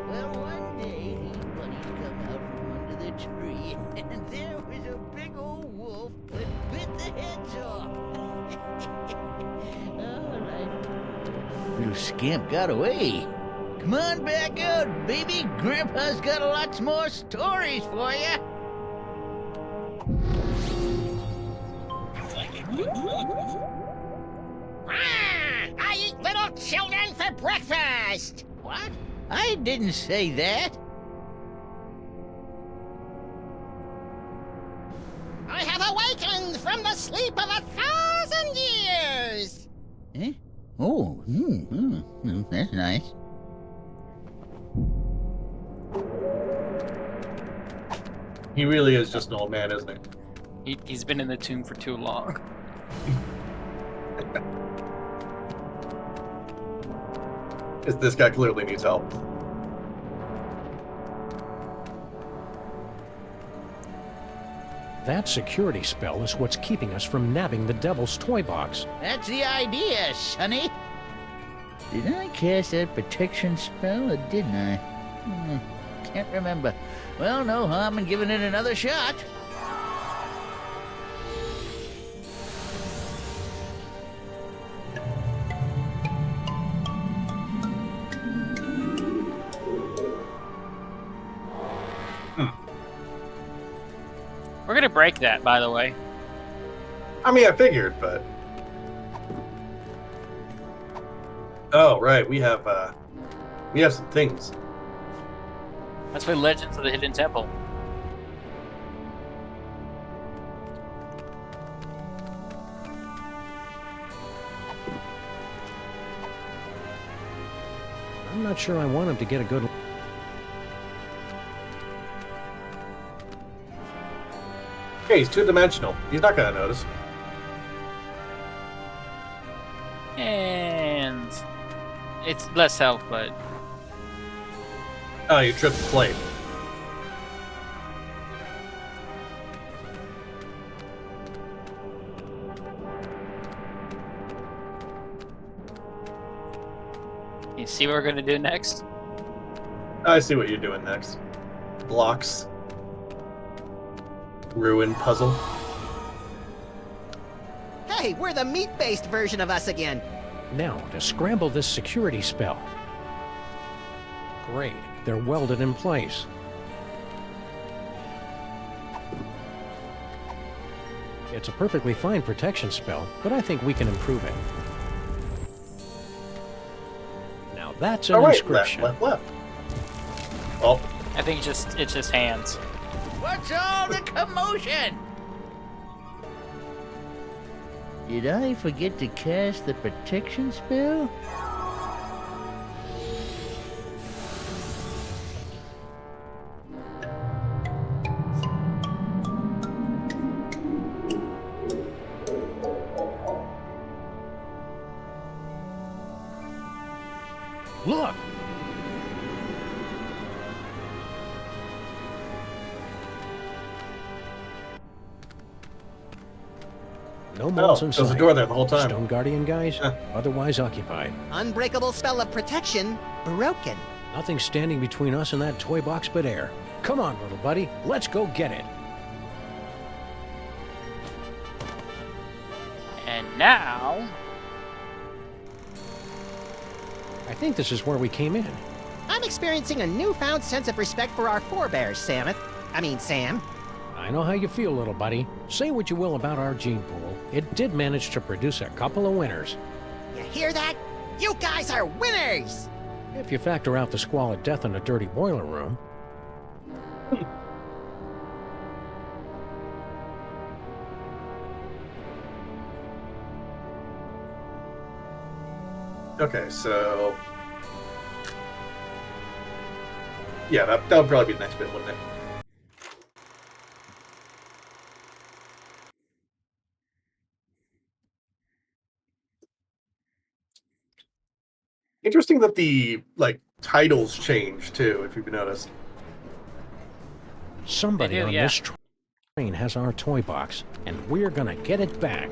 Well, one day, these bunnies come out from under the tree, and there was a big old wolf that bit the heads off. Little scamp got away. Come on back out, baby. Grandpa's got lots more stories for you. I eat little children for breakfast. What? I didn't say that. I have awakened from the sleep of 1,000 years. Eh? Oh, that's nice. He really is just an old man, isn't he? He's been in the tomb for too long. This guy clearly needs help. That security spell is what's keeping us from nabbing the Devil's Toy Box. That's the idea, Sonny. Did I cast that protection spell, or didn't I? Can't remember. Well, no harm in giving it another shot. We're gonna break that, by the way. I mean, I figured, but... Oh, right, we have some things. That's for Legends of the Hidden Temple. I'm not sure I want him to get a good... Okay, he's two-dimensional. He's not gonna notice. And... it's less health, but... Oh, you tripped the plate. You see what we're gonna do next? I see what you're doing next. Blocks. Ruin puzzle. Hey, we're the meat-based version of us again. Now, to scramble this security spell. Great, they're welded in place. It's a perfectly fine protection spell, but I think we can improve it. Now that's an inscription. Left. Oh. I think it's just hands. What's all the commotion? Did I forget to cast the protection spell? Look! No moles inside. There's a door there the whole time. Stone Guardian guys, otherwise occupied. Unbreakable spell of protection, broken. Nothing standing between us and that toy box but air. Come on, little buddy, let's go get it. And now... I think this is where we came in. I'm experiencing a newfound sense of respect for our forebears, Sam. I know how you feel, little buddy. Say what you will about our gene pool, it did manage to produce a couple of winners. You hear that? You guys are winners! If you factor out the squalid death in a dirty boiler room. Okay, so... Yeah, that would probably be the next bit, wouldn't it? Interesting that the, titles change, too, if you've noticed. Somebody on this train has our toy box, and we're gonna get it back.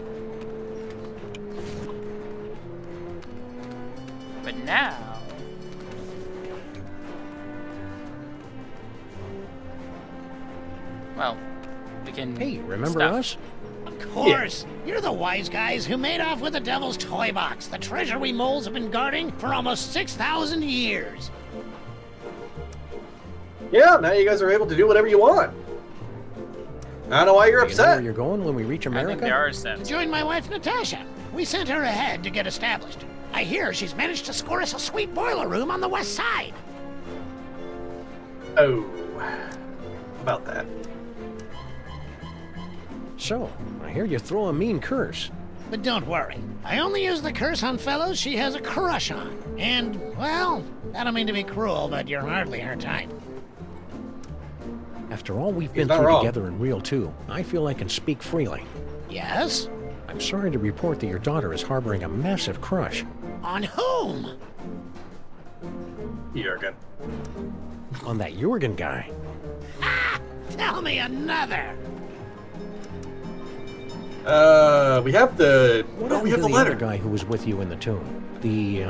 But now... Well, we can... Hey, remember us? Of course! Yeah. You're the wise guys who made off with the Devil's Toy Box, the treasure we moles have been guarding for almost 6,000 years. Yeah, now you guys are able to do whatever you want. I don't know why you're upset. You know where you're going when we reach America? I think they are set. To join my wife, Natasha. We sent her ahead to get established. I hear she's managed to score us a sweet boiler room on the west side. Oh, about that. So, I hear you throw a mean curse. But don't worry. I only use the curse on fellows she has a crush on. And, well, I don't mean to be cruel, but you're hardly her type. After all we've been through together in Real 2, I feel I can speak freely. Yes? I'm sorry to report that your daughter is harboring a massive crush. On whom? Jurgen. On that Jurgen guy. Ah! Tell me another! We have the... We have the letter. Other guy who was with you in the tomb. The,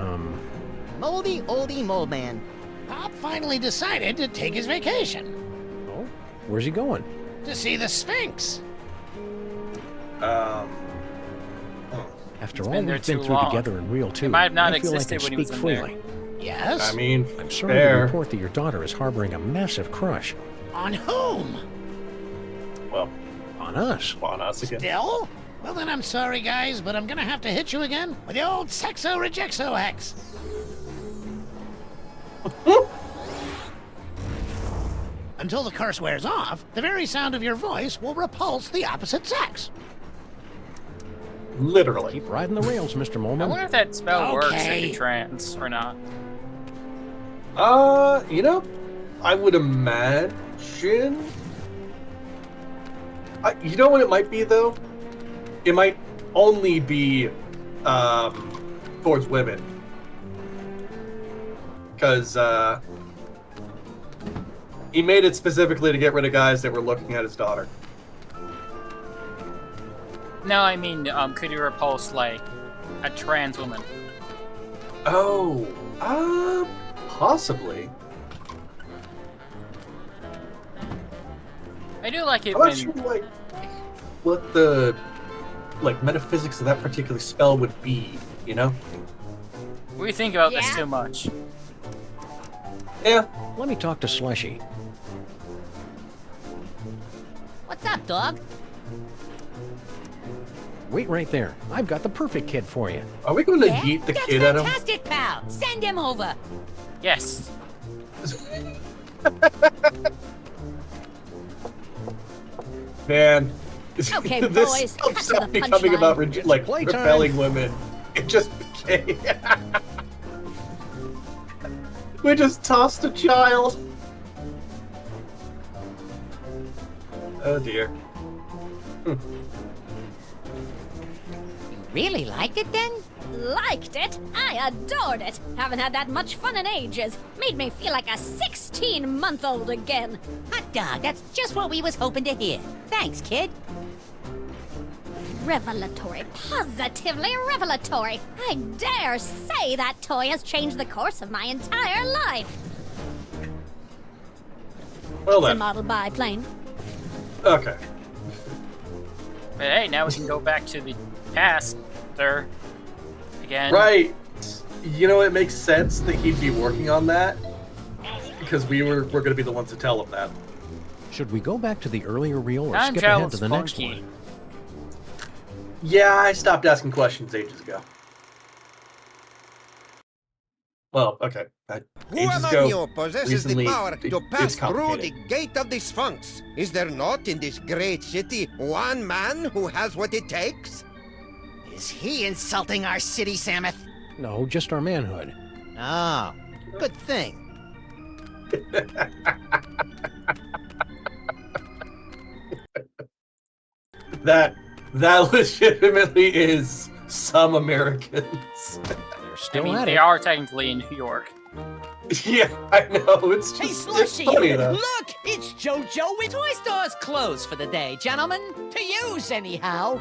Moldy oldie mole man. Pop finally decided to take his vacation. Oh? Where's he going? To see the Sphinx. After all we've been through together in Real 2, might have not I feel I can existed when he speak was in freely. Yes? I mean, I'm sorry to report that your daughter is harboring a massive crush. On whom? Well, on us. On us again. Still? Well then I'm sorry guys, but I'm gonna have to hit you again with the old Sexo Rejexo Hex. Until the curse wears off, the very sound of your voice will repulse the opposite sex. Literally. Keep riding the rails, Mr. Moleman. I wonder if that spell works if you trans or not. You know, I would imagine... you know what it might be, though? It might only be, towards women. Because, he made it specifically to get rid of guys that were looking at his daughter. No, I mean, could you repulse, like, a trans woman? Oh, possibly. do like it I'm when... not sure, like, what the, like, metaphysics of that particular spell would be, you know? We think about this too much. Yeah. Let me talk to Slushy. What's up, dog? Wait right there. I've got the perfect kid for you. Are we going to yeet the That's kid at him? fantastic, pal. Send him over. Yes. Man. Okay, this boys, cut to stopped the becoming punchline. about like playtime. repelling women. It just became. We just tossed a child. Oh dear. Really liked it then? Liked it? I adored it. Haven't had that much fun in ages. Made me feel like a 16-month-old again. Hot dog, that's just what we was hoping to hear. Thanks, kid. Revelatory. Positively revelatory. I dare say that toy has changed the course of my entire life. Well It's a then. model biplane. Okay. But hey, now we can go back to the past, sir. Again. Right. You know, it makes sense that he'd be working on that because we're going to be the ones to tell him that. Should we go back to the earlier reel or Time skip ahead travel's to the next funky. one? Yeah, I stopped asking questions ages ago. Well, okay. Who Ages among ago, you possesses the recently, power to it's pass through the complicated. gate of the Sphinx? Is there not in this great city one man who has what it takes? Is he insulting our city, Samuth? No, just our manhood. Oh, good thing. That legitimately is some Americans. They're still I mean, at they it. are technically in New York. Yeah, I know. It's just Hey, it's Slushy! funny though. Look! It's JoJo with Toy Store's closed for the day, gentlemen. To use, anyhow.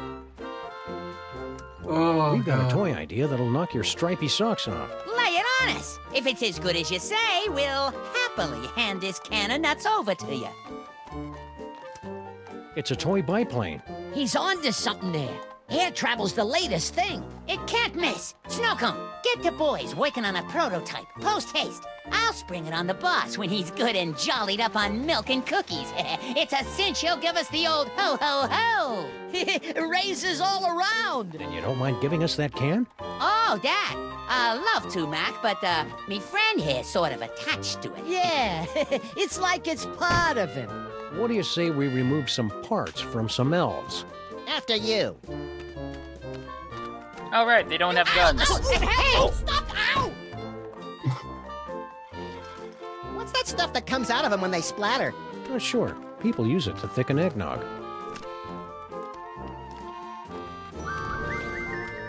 Oh, We've got God. a toy idea that'll knock your stripy socks off. Lay it on us. If it's as good as you say, we'll happily hand this can of nuts over to you. It's a toy biplane. He's on to something there. Air travel's the latest thing. It can't miss. Snookum, get the boys working on a prototype. Post haste. I'll spring it on the boss when he's good and jollied up on milk and cookies. It's a cinch he'll give us the old ho ho ho. Raises all around. And you don't mind giving us that can? Oh, that. Love to, Mac, but me friend here's sort of attached to it. Yeah, it's like it's part of him. What do you say we remove some parts from some elves? After you. All right, they don't have guns. Hey! Stop! Ow! What's that stuff that comes out of them when they splatter? Not sure. People use it to thicken eggnog.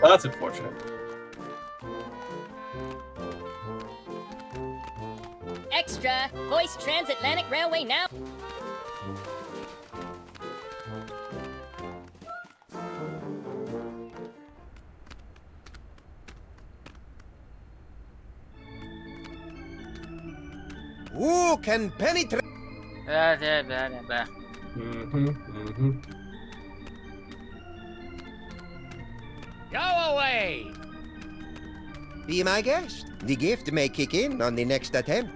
Well, that's unfortunate. Extra! Voice Transatlantic Railway now. Who can penetrate? Blah, blah, blah, blah, blah. Go away! Be my guest. The gift may kick in on the next attempt.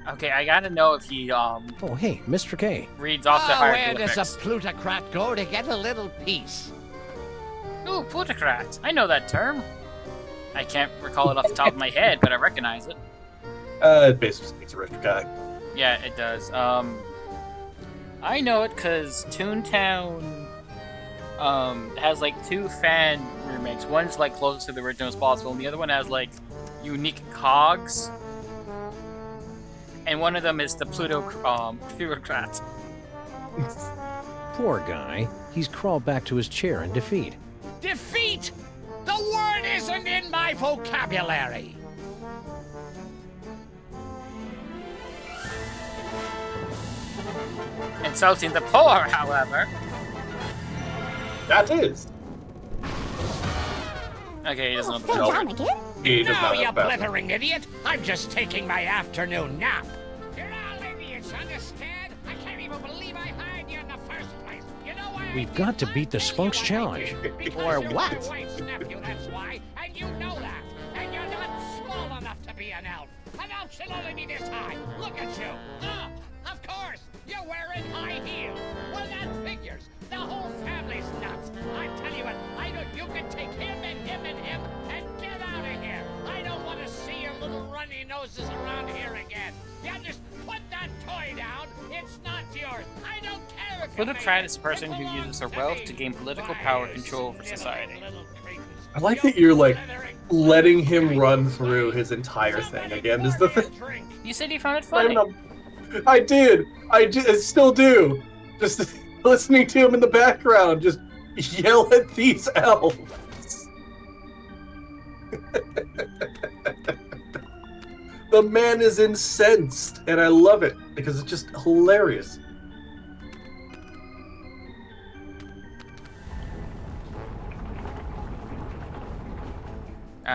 Okay, I gotta know if he Oh, hey, Mr. K. reads off the Where does hieroglyphics. a plutocrat go to get a little peace? Ooh, plutocrat. I know that term. I can't recall it off the top of my head, but I recognize it. It basically just means a rich guy. Yeah, it does. I know it because Toontown has like 2 fan remakes. One's like close to the original as possible, and the other one has like unique cogs. And one of them is the plutocrat. Poor guy. He's crawled back to his chair in defeat. Defeat! The word isn't in my vocabulary! Insulting the poor, however. That is. Okay, he doesn't know the Fell down joke. again? He does No, not you have a bathroom. blithering idiot! I'm just taking my afternoon nap. You're all idiots, understand? I can't even believe I hired you in the We've got to beat the Sphinx challenge. Or what? Nephew, that's why, and you know that. And you're not small enough to be an elf. An elf should only be this high. Look at you. Of course, you're wearing high heels. Well, that figures. The whole family's nuts. I tell you what, you can take him and him and him and get out of here. I don't want to see your little runny noses around here again. You just put that toy down. It's not yours. I don't care if Plutocrat is a person who uses their wealth to gain political power control over society. I like that you're like letting him run through his entire thing again. Is the thing? You said you found it funny. I did. I still do. Just listening to him in the background, just yell at these elves. The man is incensed, and I love it because it's just hilarious.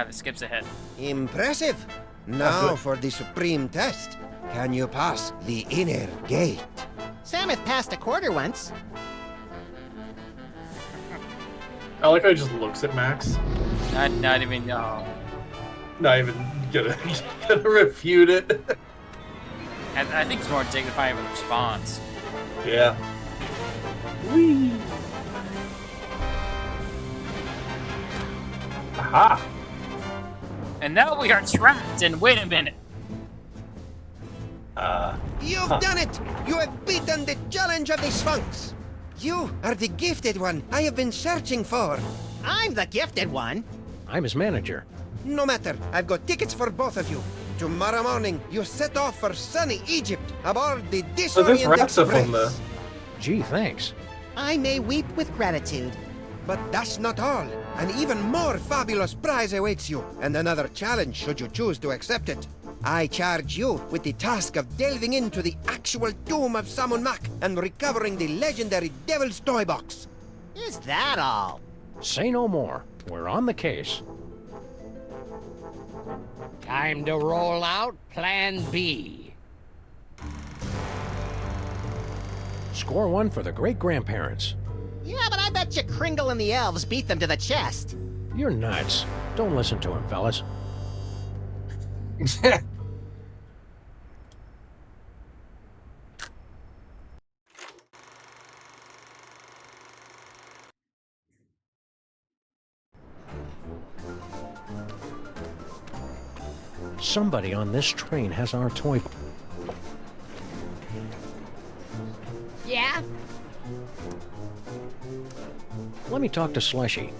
This skips ahead. Impressive. Now for the supreme test. Can you pass the inner gate? Samus passed a quarter once. I like how he just looks at Max. Not even not even gonna refute it. I think it's more dignifying of a response. Yeah. Whee! Aha! And now we are trapped, and wait a minute. You've done it! You have beaten the challenge of the Sphinx! You are the gifted one I have been searching for. I'm the gifted one. I'm his manager. No matter, I've got tickets for both of you. Tomorrow morning, you set off for sunny Egypt aboard the Disorient Express. Gee, thanks. I may weep with gratitude. But that's not all. An even more fabulous prize awaits you, and another challenge should you choose to accept it. I charge you with the task of delving into the actual tomb of Samun Mak and recovering the legendary Devil's Toy Box. Is that all? Say no more. We're on the case. Time to roll out Plan B. Score one for the great-grandparents. Yeah, but I bet you Kringle and the elves beat them to the chest. You're nuts. Don't listen to him, fellas. Somebody on this train has our toy. Yeah? Let me talk to Slushy.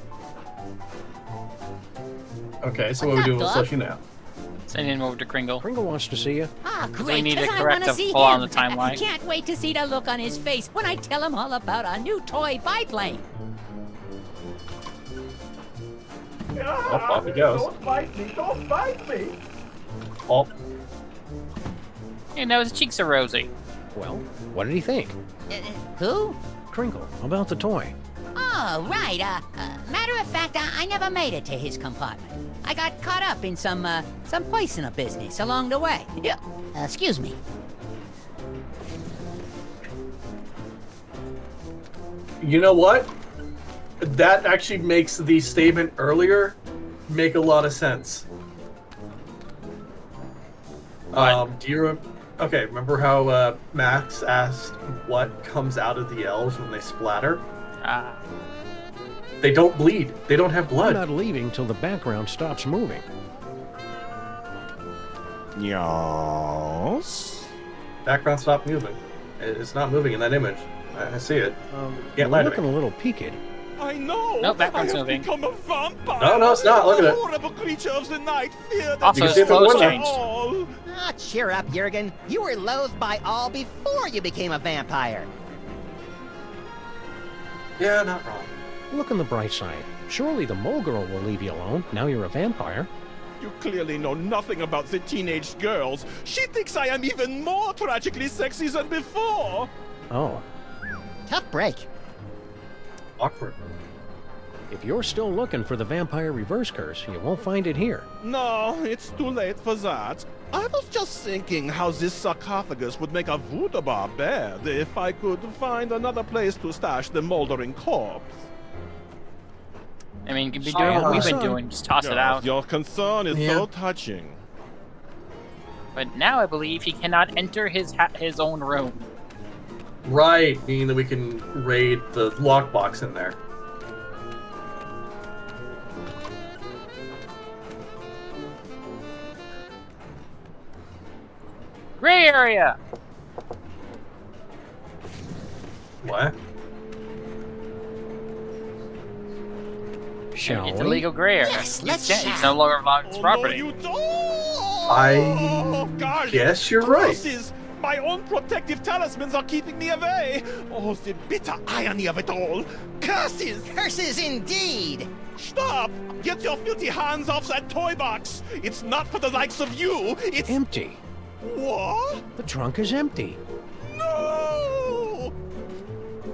Okay, so what are we doing with Slushy now? Sending him over to Kringle. Kringle wants to see you. Ah, We great, need to 'cause I correct wanna a see flaw him. on the timeline. Can't wait to see the look on his face when I tell him all about our new toy biplane. Oh, off he goes. Don't bite me! Don't bite me! Oh. And now his cheeks are rosy. Well, what did he think? Who? Kringle, about the toy. Oh, right. Matter of fact, I never made it to his compartment. I got caught up in some poisoner business along the way. Yeah. Excuse me. You know what? That actually makes the statement earlier make a lot of sense. Do you okay, remember how Max asked what comes out of the elves when they splatter? They don't bleed. They don't have blood. We're not leaving till the background stops moving. Yes. Background stopped moving. It's not moving in that image. I see it. You're Can't lie to looking me. a little peaked. I know. No, background's I have moving. become a vampire. No, it's not. Look at it. Horrible creature of the night. Fear that Also, You can see his the clothes window. changed. all. Ah, cheer up, Jurgen. You were loathed by all before you became a vampire. Yeah, not wrong. Look on the bright side. Surely the mole girl will leave you alone. Now you're a vampire. You clearly know nothing about the teenage girls. She thinks I am even more tragically sexy than before. Oh. Tough break. Awkward. If you're still looking for the vampire reverse curse, you won't find it here. No, it's too late for that. I was just thinking how this sarcophagus would make a voodoo bar bed if I could find another place to stash the moldering corpse. I mean, you could be doing what we've been doing, just toss it out. Your concern is so touching. But now I believe he cannot enter his own room. Right, meaning that we can raid the lockbox in there. Gray area! What? Shall It's we? illegal gray area. Yes, let's It's no longer Vlog's property. I guess you're right. Curses! My own protective talismans are keeping me away. Oh, the bitter irony of it all. Curses! Curses indeed! Stop! Get your filthy hands off that toy box! It's not for the likes of you, it's... Empty. What? The trunk is empty. No!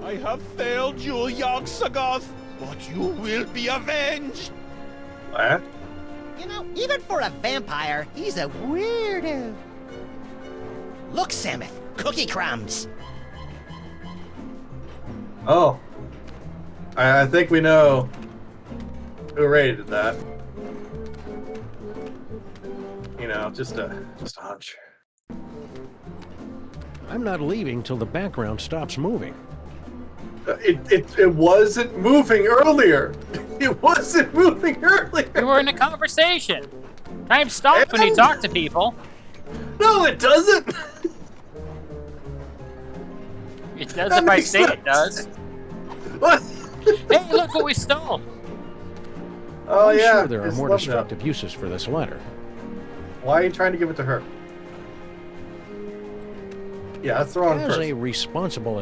I have failed you, Yogg-Sagoth, but you will be avenged! What? You know, even for a vampire, he's a weirdo. Look, Samuth, cookie crumbs. Oh. I think we know who raided that. You know, just a hunch. I'm not leaving till the background stops moving. It wasn't moving earlier. It wasn't moving earlier. We were in a conversation. Time stops when you talk to people. No, it doesn't. It does if I say it does. What? Hey, look what we stole. Oh I'm yeah. sure there are just more love destructive uses for this letter. Why are you trying to give it to her? Yeah, that's the wrong As a person. responsible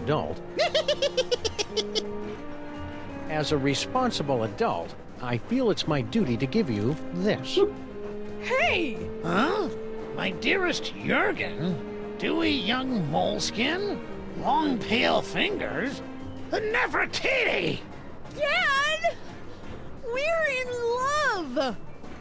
adult, I feel it's my duty to give you this. Hey! Huh? My dearest Jurgen? Dewy young moleskin? Long pale fingers? Nefertiti! Dad! We're in love!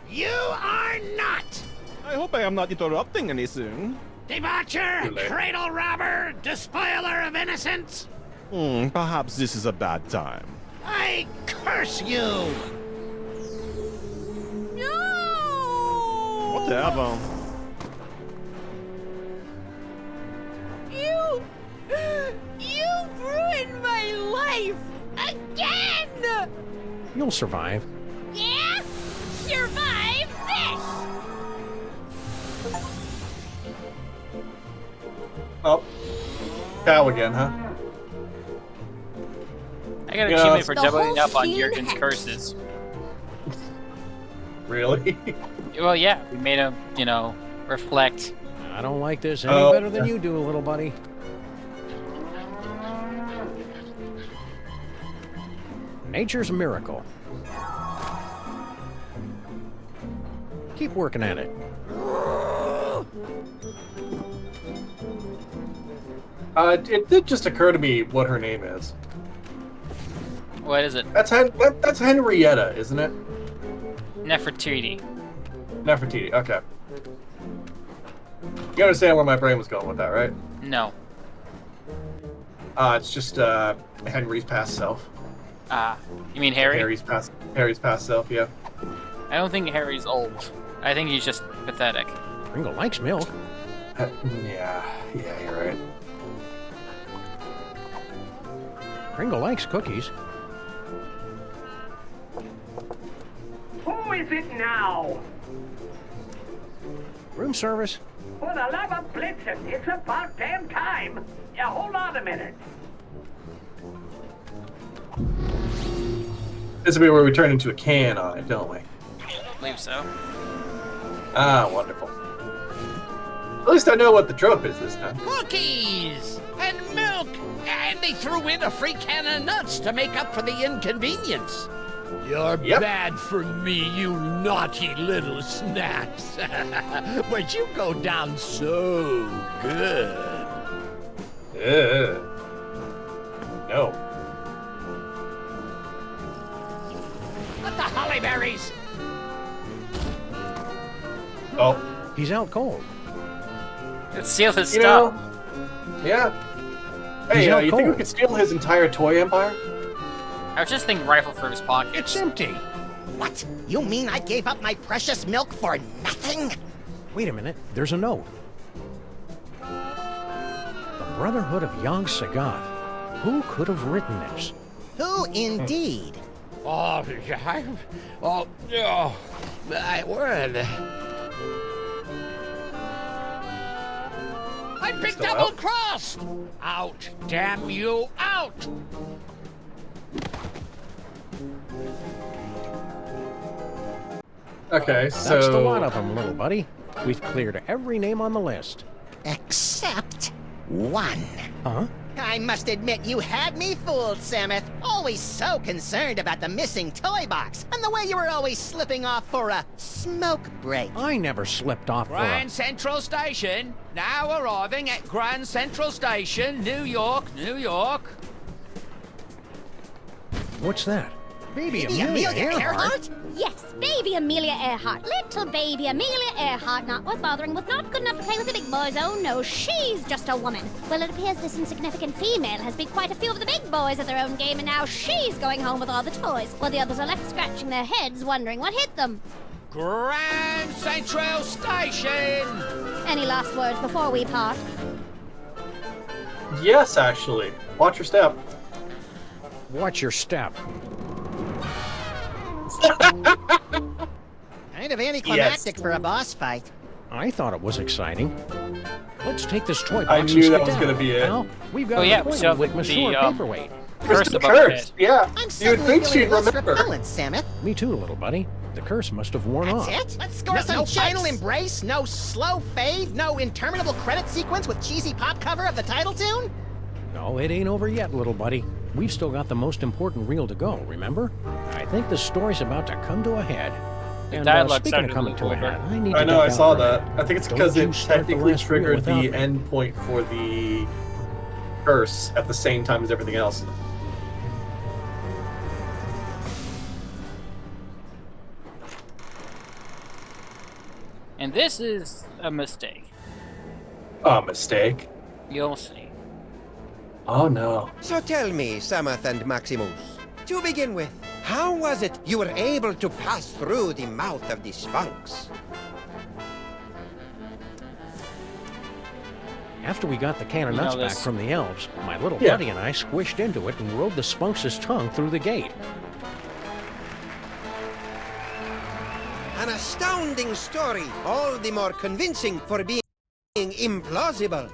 You are not! I hope I am not interrupting anything. Debaucher, cradle robber, despoiler of innocence! Perhaps this is a bad time. I curse you! No! Whatever. You've ruined my life! Again! You'll survive. Yeah? Survive this! Oh. Cow again, huh? I got an Yeah. achievement for The doubling whole up on team Jurgen's has- curses. Really? Well, yeah, we made him, reflect. I don't like this any Oh. better than you do, little buddy. Nature's a miracle. Keep working at it. It did just occur to me what her name is. What is it? That's Henrietta, isn't it? Nefertiti. Nefertiti. Okay. You understand where my brain was going with that, right? No. It's just Henry's past self. You mean Harry? Harry's past self. Yeah. I don't think Harry's old. I think he's just pathetic. Ringo likes milk. Yeah, you're right. Pringle likes cookies. Who is it now? Room service. For the love of Blitzen, it's about damn time. Yeah, hold on a minute. This will be where we turn into a can on it, don't we? I believe so. Ah, wonderful. At least I know what the trope is this time. Cookies and milk, and they threw in a free can of nuts to make up for the inconvenience. You're bad for me, you naughty little snacks. But you go down so good. No. Oh. He's out cold. Let's steal his You stuff. know, yeah. He's Hey, out you think we cold. could steal his entire toy empire? I was just thinking rifle for his pocket. It's empty. What? You mean I gave up my precious milk for nothing? Wait a minute. There's a note. The Brotherhood of Yog Sagat. Who could have written this? Who indeed? Oh, my word. I've been Still double out? crossed! Out, damn you, out! Okay, so... That's the lot of them, little buddy. We've cleared every name on the list. Except one. Huh? I must admit you had me fooled, Samuth. Always so concerned about the missing toy box, and the way you were always slipping off for a smoke break. I never slipped off for a... Grand Central Station, now arriving at Grand Central Station, New York, New York. What's that? Baby Baby Amelia Amelia Earhart? Earhart? Yes, baby Amelia Earhart. Little baby Amelia Earhart, not worth bothering with, not good enough to play with the big boys. Oh no, she's just a woman. Well, it appears this insignificant female has beat quite a few of the big boys at their own game, and now she's going home with all the toys, while the others are left scratching their heads, wondering what hit them. Grand Central Station! Any last words before we part? Yes, actually. Watch your step. Watch your step. Kind of anticlimactic for a boss fight. I thought it was exciting. Let's take this toy box I and knew that was skedaddle. going to be it. Now, we've got Oh, an yeah, appointment so with the, Monsieur Paperweight. Curse the above the curse. head. Yeah. I'm You would suddenly think feeling she'd less remember. repellent, Samuth. Me too, little buddy. The curse must have worn off. That's it? Let's score some no final fights. embrace, no slow fade, no interminable credit sequence with cheesy pop cover of the title tune? No, it ain't over yet, little buddy. We've still got the most important reel to go, remember? I think the story's about to come to a head. And dialogue speaking sounded of coming a to a little head, I need to I know, duck I out saw for a that. minute. I think it's Don't because you it start the technically last reel triggered without the me. end point for the curse at the same time as everything else. And this is a mistake. A mistake. You'll see. Oh no. So tell me, Samuth and Maximus, to begin with, how was it you were able to pass through the mouth of the Sphinx? After we got the can of You know nuts back this. from the elves, my little Yeah. buddy and I squished into it and rode the Sphinx's tongue through the gate. An astounding story, all the more convincing for being implausible.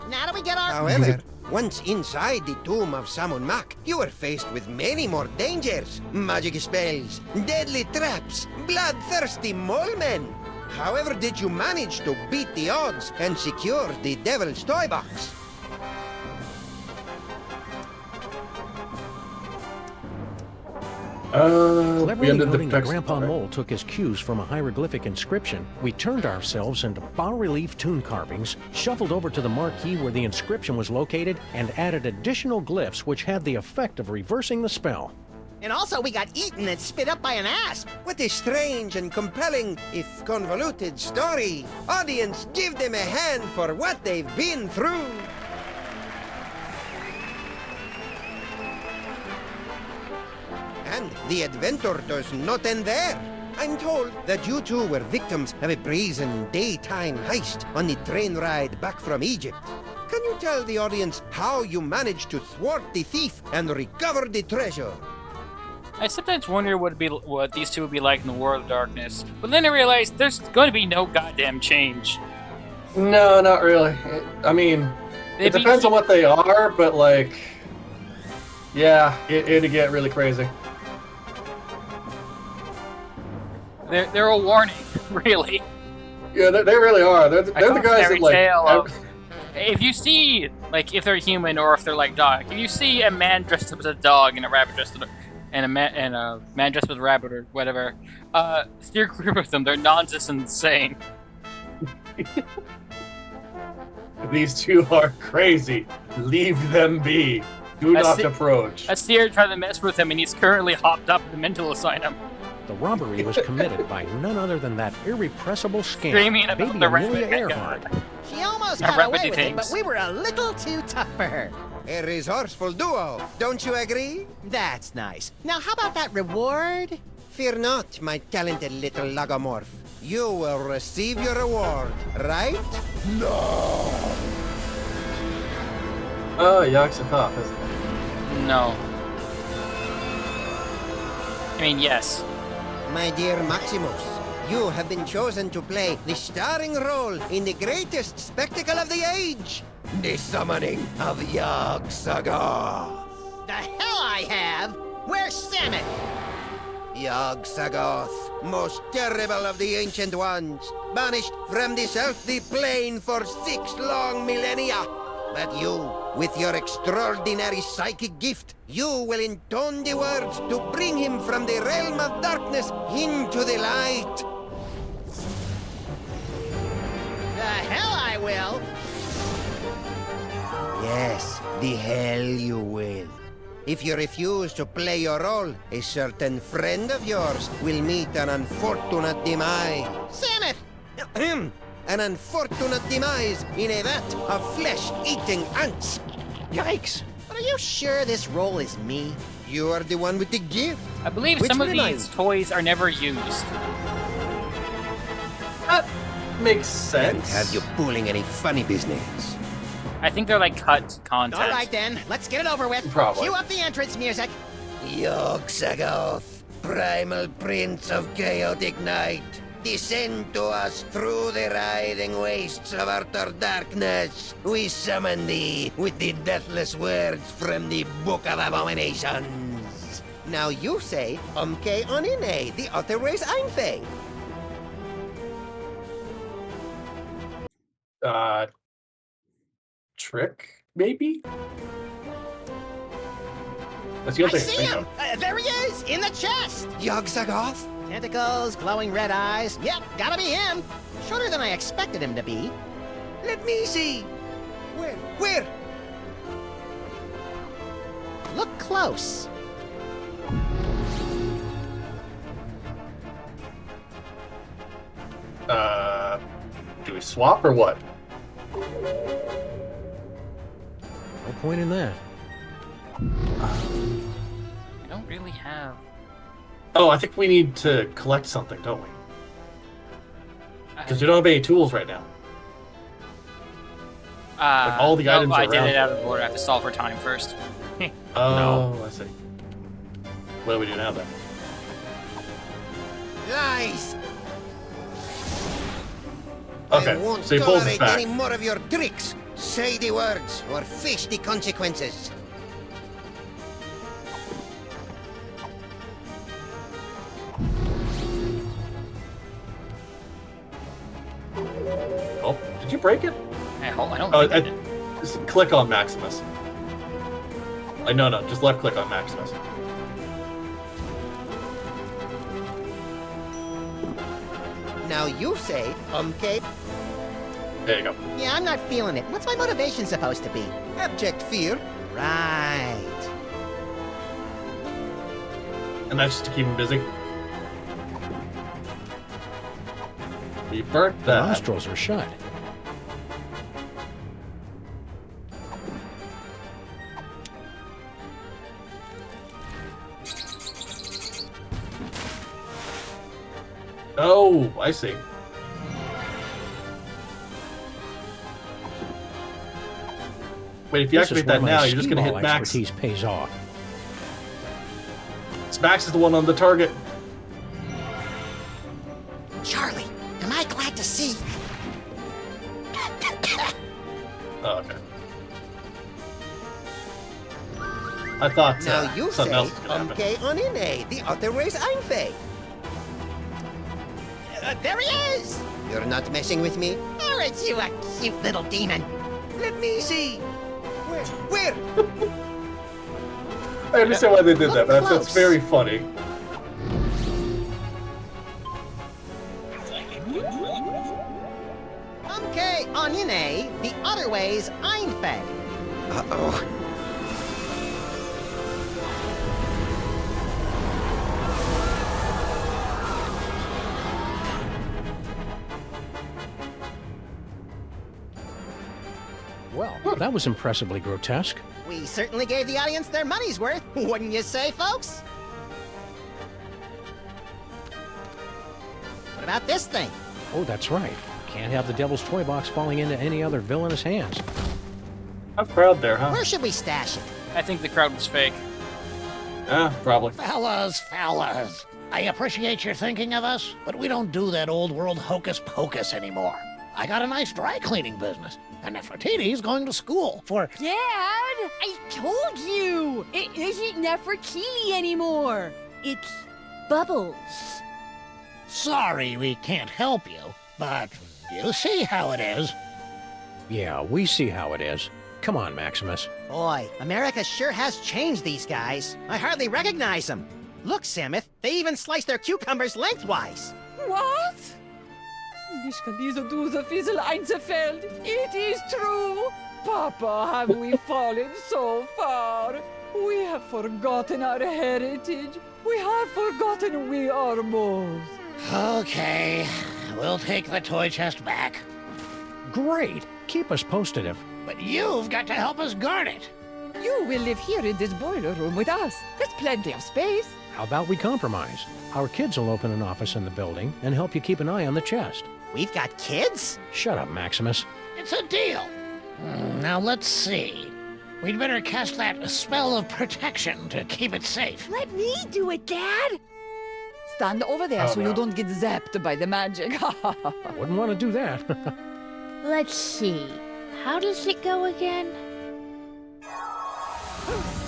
Now do we get our... However, once inside the tomb of Samun Mak, you were faced with many more dangers. Magic spells, deadly traps, bloodthirsty mole men. However did you manage to beat the odds and secure the Devil's Toy Box? We Cleverly ended the noting that text. Grandpa Mole took his cues from a hieroglyphic inscription, we turned ourselves into bas-relief tomb carvings, shuffled over to the marquee where the inscription was located, and added additional glyphs which had the effect of reversing the spell. And also we got eaten and spit up by an asp. What a strange and compelling, if convoluted, story. Audience, give them a hand for what they've been through. And the adventure does not end there. I'm told that you two were victims of a brazen daytime heist on the train ride back from Egypt. Can you tell the audience how you managed to thwart the thief and recover the treasure? I sometimes wonder what these two would be like in the War of Darkness, but then I realized there's going to be no goddamn change. No, not really. I mean, it depends on what they are, but like, yeah, it'd get really crazy. They're a warning, really. Yeah, they really are. They're the guys that like. Tale of, if you see, like, if they're human or if they're like dog, if you see a man dressed up as a dog and a rabbit dressed as a man dressed as a rabbit or whatever, steer clear with them. They're nonsense and insane. These two are crazy. Leave them be. Do not approach. A steer tried to mess with him, and he's currently hopped up in the mental asylum. The robbery was committed by none other than that irrepressible Screaming scamp, about baby the Amelia rabbit Earhart. She almost A got rabbit away with it, thinks. but we were a little too tough for her. A resourceful duo, don't you agree? That's nice. Now, how about that reward? Fear not, my talented little logomorph. You will receive your reward, right? No! Oh, Yogg-Sothoth, isn't it? No. I mean, yes. My dear Maximus, you have been chosen to play the starring role in the greatest spectacle of the age, the summoning of Yogg-Sagoth. The hell I have! Where's Samet? Yogg-Sagoth, most terrible of the Ancient Ones, banished from this earthly plane for 6 long millennia. But you, with your extraordinary psychic gift, you will intone the words to bring him from the realm of darkness into the light. The hell I will! Yes, the hell you will. If you refuse to play your role, a certain friend of yours will meet an unfortunate demise. Samet! An unfortunate demise in a vat of flesh-eating ants. Yikes! But are you sure this role is me? You are the one with the gift. I believe Which some of reminds- these toys are never used. That makes sense. Can't have you pulling any funny business. I think they're like cut content. All right then, let's get it over with. Probably. Cue up the entrance music. Yogg-Sagoth, primal prince of chaotic night, descend to us through the writhing wastes of utter darkness. We summon thee with the deathless words from the Book of Abominations. Now you say, Umke Onine, the other ways Einfei. Trick, maybe? That's the I other see thing. him! There he is, in the chest! Yogg-Sagoth? Tentacles, glowing red eyes. Yep, gotta be him. Shorter than I expected him to be. Let me see. Where? Look close. Do we swap or what? No point in that. I don't really have. Oh, I think we need to collect something, don't we? Because we don't have any tools right now. Like all the no, items I are did around. it out of order. I have to solve for time first. Oh, I see. What do we do now then? Lies! Okay, I won't so he pulls us tolerate back. any more of your tricks. Say the words, or face the consequences. Oh, did you break it? I don't Oh, think I did. just click on Maximus. No, just left click on Maximus. Now you say, Umke, There you go. Yeah, I'm not feeling it. What's my motivation supposed to be? abject fear. Right. And that's just to keep him busy. We burnt The that. nostrils are shut. Oh, I see. Wait, if you This is activate where that my now, you're just gonna hit skee-ball Max. expertise pays off. Max is the one on the target. Charlie, am I glad to see? Oh, okay. I thought Now you say, something else was gonna happen. Umke Onine, the other ways Einfei. There he is! You're not messing with me? Aren't you a cute little demon? Let me see. Where? I understand why they did that. Look That's close. very funny. Okay, Onine, the other way's Einfei. Uh-oh. That was impressively grotesque. We certainly gave the audience their money's worth, wouldn't you say, folks? What about this thing? Oh, that's right. Can't have the Devil's Toy Box falling into any other villainous hands. Tough crowd there, huh? Where should we stash it? I think the crowd was fake. Yeah, probably. Fellas. I appreciate your thinking of us, but we don't do that old world hocus pocus anymore. I got a nice dry cleaning business, and Nefertiti's going to school for... Dad, I told you! It isn't Nefertiti anymore. It's Bubbles. Sorry we can't help you, but you see how it is. Yeah, we see how it is. Come on, Maximus. Boy, America sure has changed these guys. I hardly recognize them. Look, Samuth, they even slice their cucumbers lengthwise. What? Nicht kann diese Duse Fiesel einzerfällt. It is true. Papa, have we fallen so far? We have forgotten our heritage. We have forgotten we are moles. Okay, we'll take the toy chest back. Great. Keep us posted if... But you've got to help us guard it. You will live here in this boiler room with us. There's plenty of space. How about we compromise? Our kids will open an office in the building and help you keep an eye on the chest. We've got kids? Shut up, Maximus. It's a deal. Now let's see. We'd better cast that spell of protection to keep it safe. Let me do it, Dad. Stand over there so you don't get zapped by the magic. Wouldn't want to do that. Let's see. How does it go again?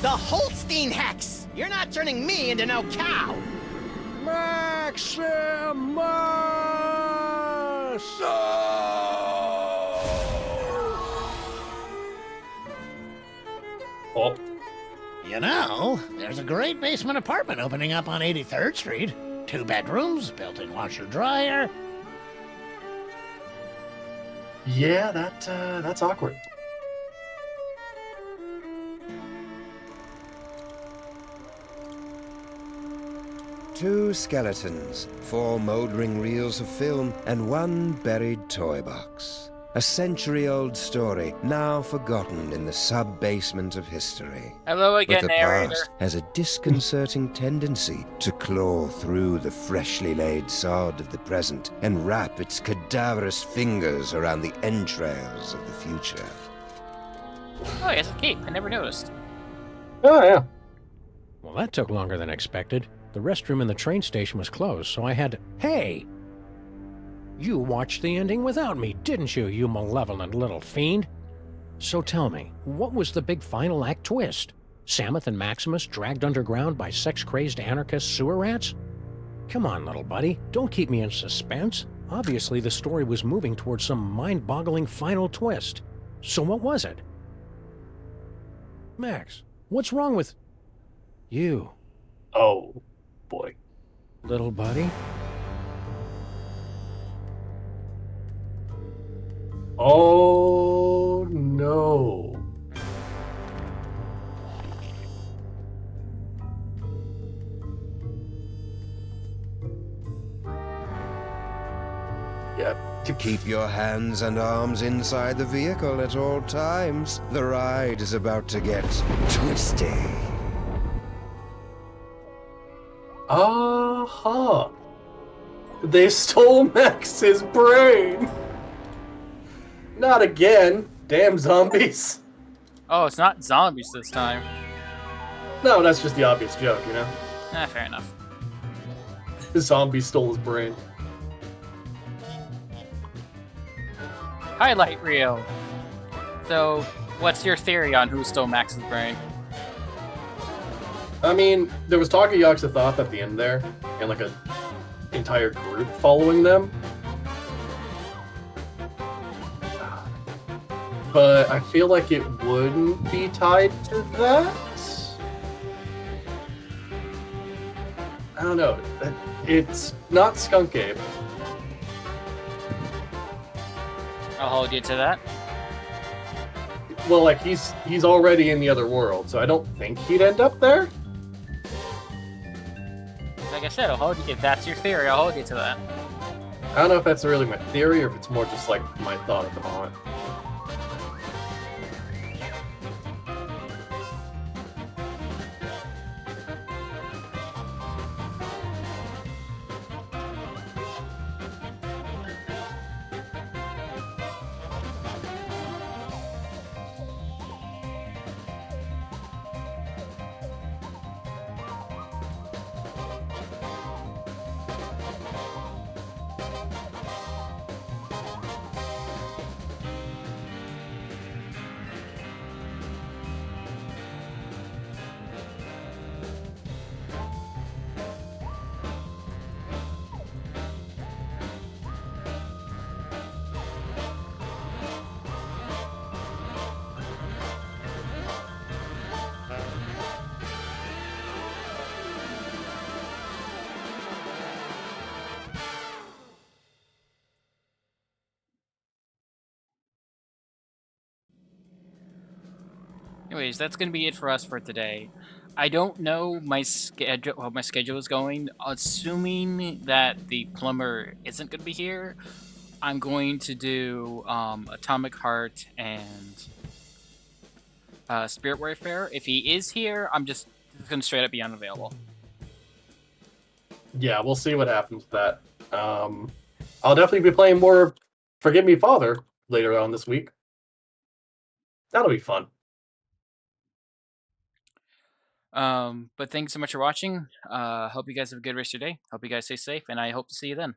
The Holstein Hex! You're not turning me into no cow! Maximus! Oh. You know, there's a great basement apartment opening up on 83rd Street. 2 bedrooms, built-in washer-dryer. Yeah, that's awkward. Two skeletons, 4 moldering reels of film, and 1 buried toy box. A century-old story, now forgotten in the sub-basement of history. Hello again, but the narrator. past has a disconcerting tendency to claw through the freshly laid sod of the present and wrap its cadaverous fingers around the entrails of the future. Oh, yes, a cape. I never noticed. Oh, yeah. Well, that took longer than expected. The restroom in the train station was closed, so I had to... Hey! You watched the ending without me, didn't you, you malevolent little fiend? So tell me, what was the big final act twist? Samuth and Maximus dragged underground by sex-crazed anarchist sewer rats? Come on, little buddy, don't keep me in suspense. Obviously, the story was moving towards some mind-boggling final twist. So what was it? Max, what's wrong with... you? Oh, boy. Little buddy? Oh, no. Yep. Keep your hands and arms inside the vehicle at all times. The ride is about to get twisty. Uh-huh. They stole Max's brain. Not again. Damn zombies. Oh, it's not zombies this time. No, that's just the obvious joke, you know? Fair enough. The zombie stole his brain. Highlight reel. So, what's your theory on who stole Max's brain? I mean, there was talk of Yog-Sothoth at the end there, and like a entire group following them. But I feel like it wouldn't be tied to that. I don't know. It's not Skunk Ape. I'll hold you to that. Well, like he's already in the other world, so I don't think he'd end up there. Like I said, I'll hold you. If that's your theory, I'll hold you to that. I don't know if that's really my theory or if it's more just like my thought at the moment. Anyways, that's going to be it for us for today. I don't know my schedule, how my schedule is going. Assuming that the plumber isn't going to be here, I'm going to do Atomic Heart and Spirit Warfare. If he is here, I'm just going to straight up be unavailable. Yeah, we'll see what happens with that. I'll definitely be playing more Forgive Me Father later on this week. That'll be fun. But thanks so much for watching. Hope you guys have a good rest of your day. Hope you guys stay safe, and I hope to see you then.